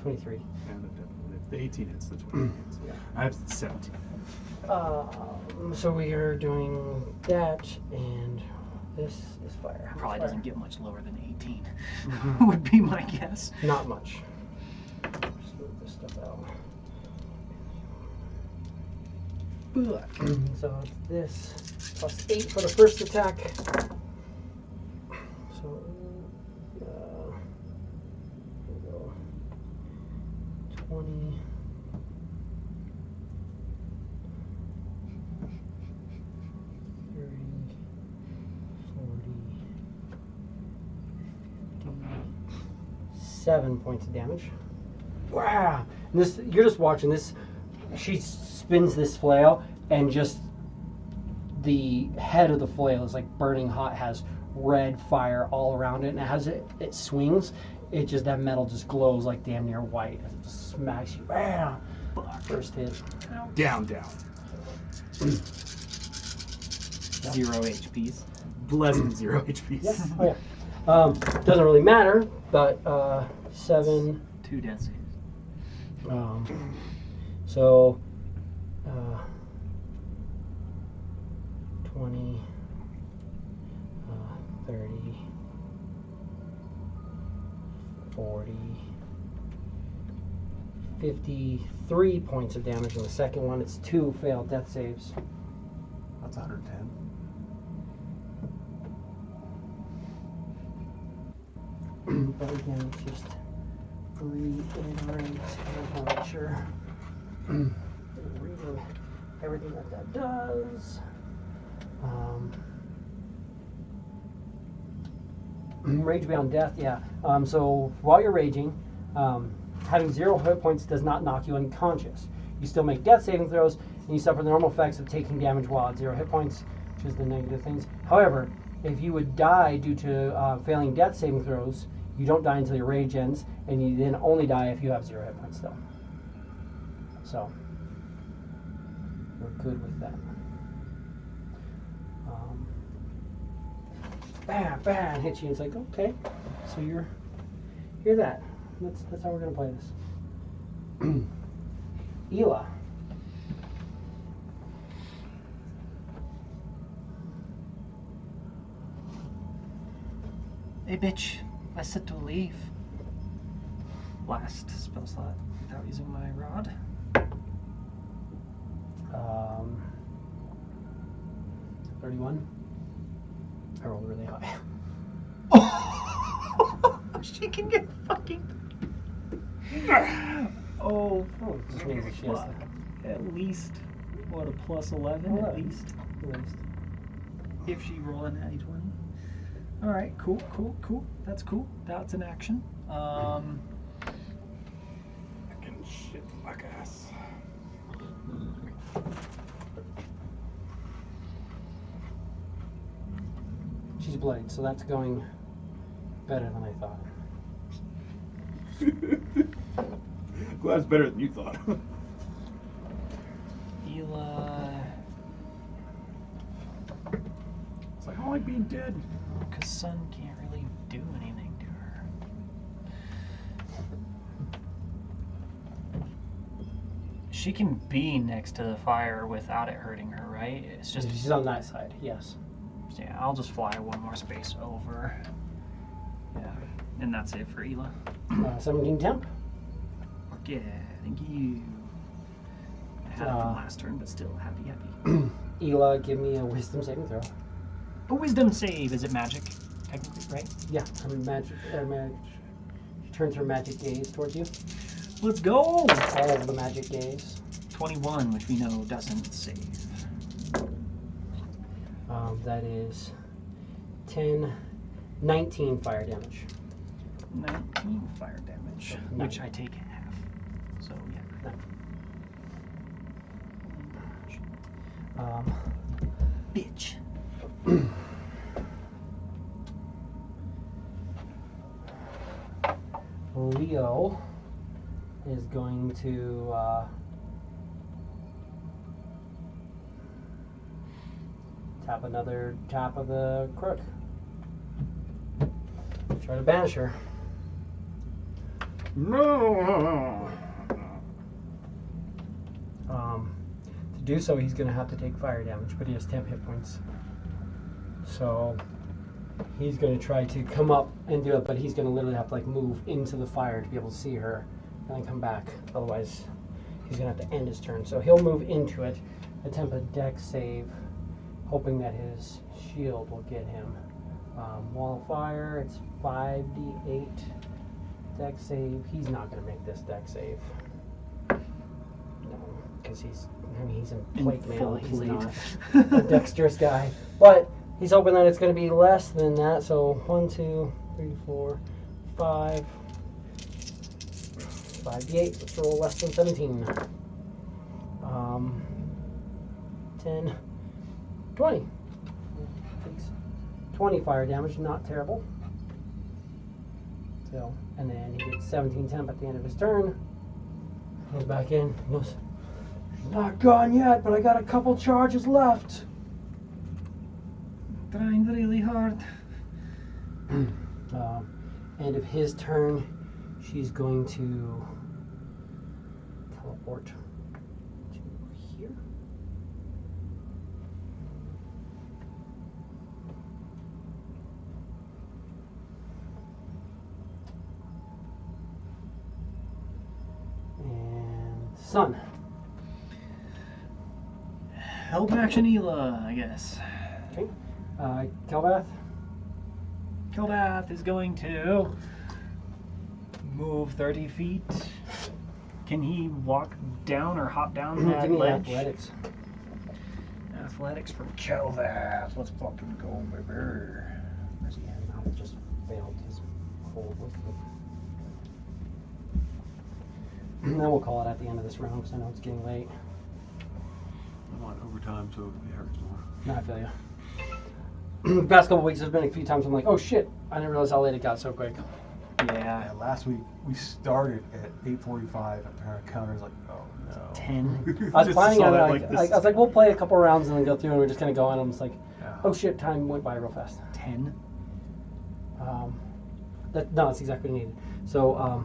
23. And the 18 hits. The 20 hits. Yeah. I have 17. So we are doing that, and this is fire. How much Probably fire? doesn't get much lower than 18. Mm-hmm. Would be my guess. Not much. Just move this stuff out. So it's this plus 8 for the first attack. So we'll go 20. 30, 40, 57 points of damage. Wow! And this, you're just watching this. She spins this flail, and just the head of the flail is like burning hot, has red fire all around it, and as it swings, it just, that metal just glows like damn near white as it just smacks you. Wow! First hit. Down. 0 HPs. Less than 0 HP. Yeah. Oh yeah. Doesn't really matter, but 7. 2 death saves. So 20, 30, 40, 53 points of damage on the second one. It's 2 failed death saves. That's 110. But again, it's just reiterate. I just want to make sure I'm reading everything that does. Rage beyond death, yeah. So while you're raging, having 0 hit points does not knock you unconscious. You still make death saving throws, and you suffer the normal effects of taking damage while at 0 hit points, which is the negative things. However, if you would die due to failing death saving throws, you don't die until your rage ends, and you then only die if you have 0 hit points still. So, we're good with that. Bam, bam, hits you. It's like, okay, so you're that. That's how we're gonna play this. Ela. Hey bitch, I said to leave. Last spell slot without using my rod. 31. I rolled really high. She can get fucking. Oh, Which means that she has fuck. At least, what, a plus 11 at least? at least. If she rolled a natty 20. Alright, cool. That's cool. That's an action. Fucking shit, fuck ass. She's bloodied, so that's going better than I thought. Glad it's better than you thought. Ela. It's like, I don't like being dead. Because Sun can't really do anything to her. She can be next to the fire without it hurting her, right? It's just. She's on that side, yes. Yeah, I'll just fly one more space over. Yeah, and that's it for Ela. 17 temp. Fuck yeah, thank you. I had it from last turn, but still happy. Ela, give me a wisdom saving throw. A wisdom save. Is it magic? Technically, right? Yeah, her magic. She turns her magic gaze towards you. Let's go! All of the magic gaze. 21, which we know doesn't save. That is 10, 19 fire damage. 19 fire damage, which I take half. So, yeah. Bitch. Leo is going to tap another tap of the crook. Try to banish her. No. To do so, he's going to have to take fire damage, but he has 10 hit points. So he's going to try to come up and do it, but he's going to literally have to move into the fire to be able to see her and then come back. Otherwise, he's going to have to end his turn. So he'll move into it, attempt a dex save, hoping that his shield will get him. Wall of fire, it's 5d8 dex save. He's not going to make this dex save. No, because he's in plate mail. He's not a dexterous guy. But he's hoping that it's going to be less than that. So 1, 2, 3, 4, 5. 5d8. Let's roll less than 17. 10, 20. Takes 20 fire damage. Not terrible. So, and then he gets 17 temp at the end of his turn. Goes back in. Goes, not gone yet, but I got a couple charges left. Trying really hard. End of his turn, she's going to teleport to here. And Sun. help action Ela, I guess. Okay. Kelbath. Kilbath is going to move 30 feet. Can he walk down or hop down that Give me ledge? athletics. Athletics for Kilbath. Let's fucking go, baby. Where's he at? Mouth just failed his hold. And then we'll call it at the end of this round because I know it's getting late. I want overtime so it hurts more. No, I feel you. The past couple weeks, there's been a few times I'm like, oh shit, I didn't realize how late it got so quick. Yeah. Last week we started at 8:45 and our counter's like, oh no. 10. I was Just planning saw on that, like, like, this- I was like, we'll play a couple rounds and then go through and we're just gonna go and I'm just like, Yeah. oh shit, time went by real fast. 10. No, that's exactly what we needed. So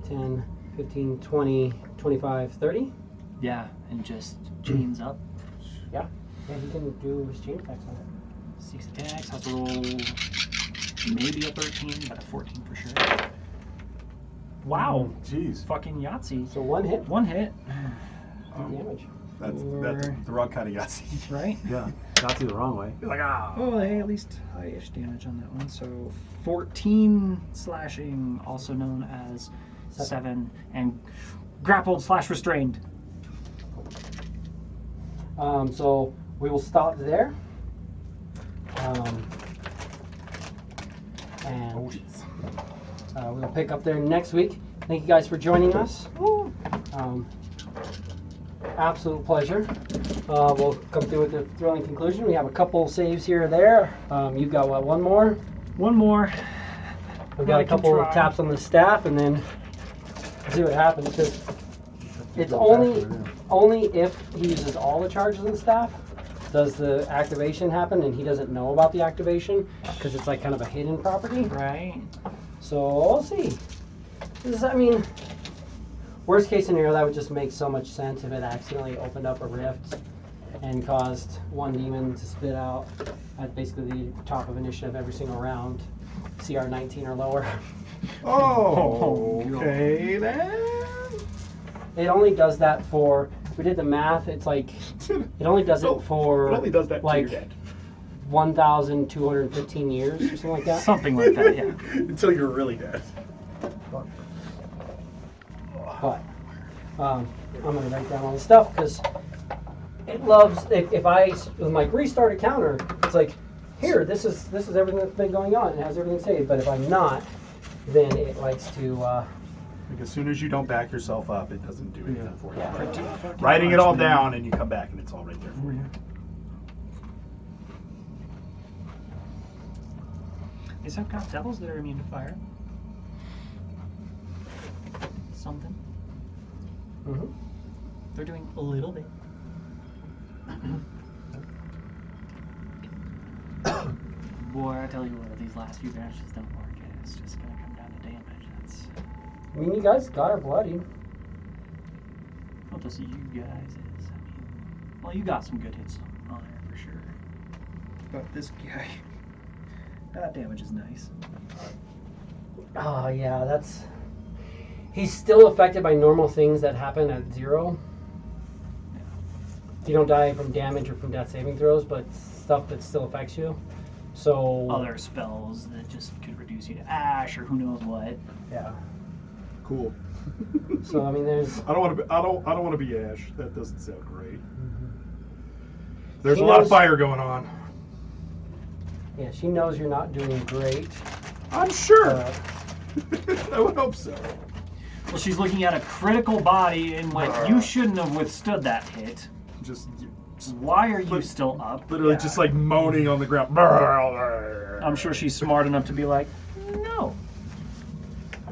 10, 15, 20, 25, 30. Yeah, and just chains up. Yeah, he can do his chain attacks on it. 6 attacks. Has to roll maybe a 13, but a 14 for sure. Wow. Jeez. Fucking Yahtzee. So one hit, One hit. do damage. That's Or- the wrong kind of Yahtzee. Right? Yeah. Got you the wrong way. You're like, ah. Oh, hey, at least high-ish damage on that one. So 14 slashing, also known as 7, and grappled / restrained. So we will stop there. And we will pick up there next week. Thank you guys for joining us. Absolute pleasure. We'll come through with a thrilling conclusion. We have a couple saves here or there. You've got what, one more? One more. We've got I a can couple of try. taps on the staff, and then see what happens. Because it's Go back only to it, only if he uses all the charges on the staff does the activation happen, and he doesn't know about the activation because it's like kind of a hidden property. Right. So we'll see. This is, I mean, worst case scenario, that would just make so much sense if it accidentally opened up a rift and caused one demon to spit out at basically the top of initiative every single round, CR 19 or lower. Oh, okay then. It only does that for, if we did the math, it's like, it only does So, it for it only does that to like your dead. 1,215 years or something like that. Something like that, yeah. Until you're really dead. But I'm gonna write down all the stuff because it loves. If I with my restart a counter, it's like, here, this is everything that's been going on. It has everything saved. But if I'm not, then it likes to. Like as soon as you don't back yourself up, it doesn't do anything for you. Yeah. Pretty fucking Writing it much, all man. down and you come back and it's all right there for you. These have got devils that are immune to fire. Something. Mm-hmm. They're doing a little bit. Boy, I tell you what, these last few batches don't work. It's just gonna come down to damage. That's I mean, you guys got her bloody. what this you guys is. I mean, well, you got some good hits on her for sure. But this guy, that damage is nice. Oh yeah, that's. He's still affected by normal things that happen at 0. You don't die from damage or from death saving throws, but stuff that still affects you. So Other spells that just could reduce you to ash or who knows what. yeah. Cool. So I mean, there's. I don't want to be. I don't want to be Ash. That doesn't sound great. There's She a lot of knows- fire going on. Yeah, she knows you're not doing great. I'm sure. But I would hope so. Well, she's looking at a critical body and like, you shouldn't have withstood that hit. Just Why are you still up? literally Yeah. just like moaning on the ground. I'm sure she's smart enough to be like, no.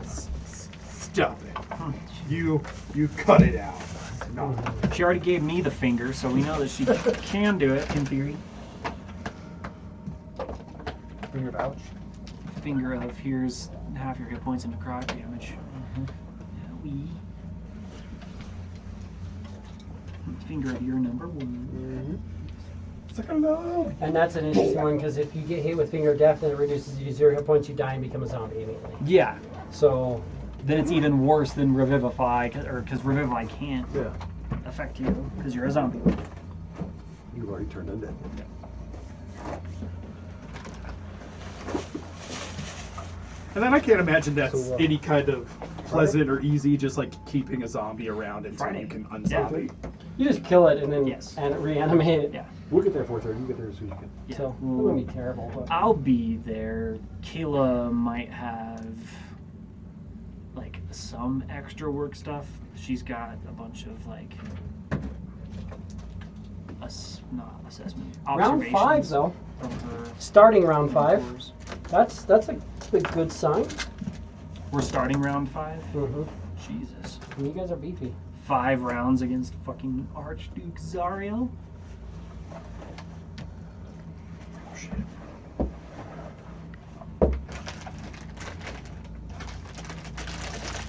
Stop it. You cut it out. No. She already gave me the finger, so we know that she can do it in theory. Finger ouch. Finger of here's half your hit points into necrotic damage. Wee. Finger of your number 1. It's like, no. and that's an interesting one because if you get hit with Finger of Death, then it reduces you to 0 hit points. You die and become a zombie immediately. Yeah. So Then it's even worse than Revivify, because Revivify can't Yeah. affect you because you're a zombie. You've already turned undead. And then I can't imagine that's So, any kind of pleasant or easy, just like keeping a zombie around until Friday. you can unzombie. You just kill it and then Yes. reanimate it. Yeah. We'll get there 4:30. You get there as soon as you can. Yeah. So it wouldn't be terrible. But I'll be there. Kayla might have like some extra work stuff. She's got a bunch of like not assessment round observations 5 though, from her starting round 5. mentors. That's a good sign. We're starting round 5. Mm-hmm. Jesus, You guys are beefy. 5 rounds against fucking Archduke Zariel.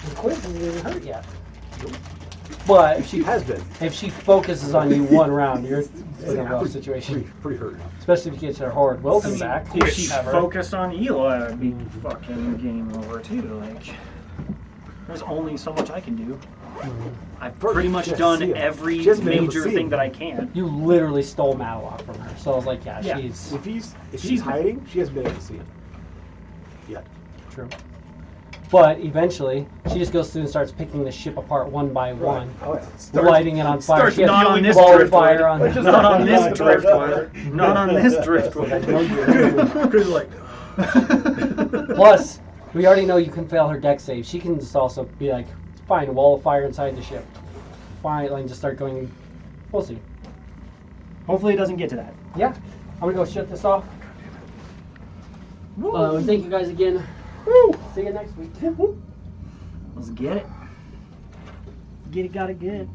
The quiz isn't even hurt yet. But if she focuses on you one round, you're in a rough situation. Pretty hurt. Especially if you get your Horde Wilson back. If she Ever. focused on Ela, it'd be fucking game over too. Like, there's only so much I can do. I've pretty much Just done see it. every Just been able to major see thing it. that I can. You literally stole Matlock from her. So I was like, yeah, Yeah. she's If she's hiding, she hasn't been able to see him. Yet. true. But eventually, she just goes through and starts picking the ship apart one by one, Oh, yeah. lighting it on fire. starts She has not on this ball driftwood. fire on Just Not on like- this like- driftwood. Not on this driftwood. I know you- Chris is like, Plus, we already know you can fail her deck save. She can just also be like, fine, wall of fire inside the ship. Fine, and just start going. We'll see. Hopefully, it doesn't get to that. Yeah, I'm gonna go shut this off. Thank you guys again. See you next week. Let's get it. Get it, got it good.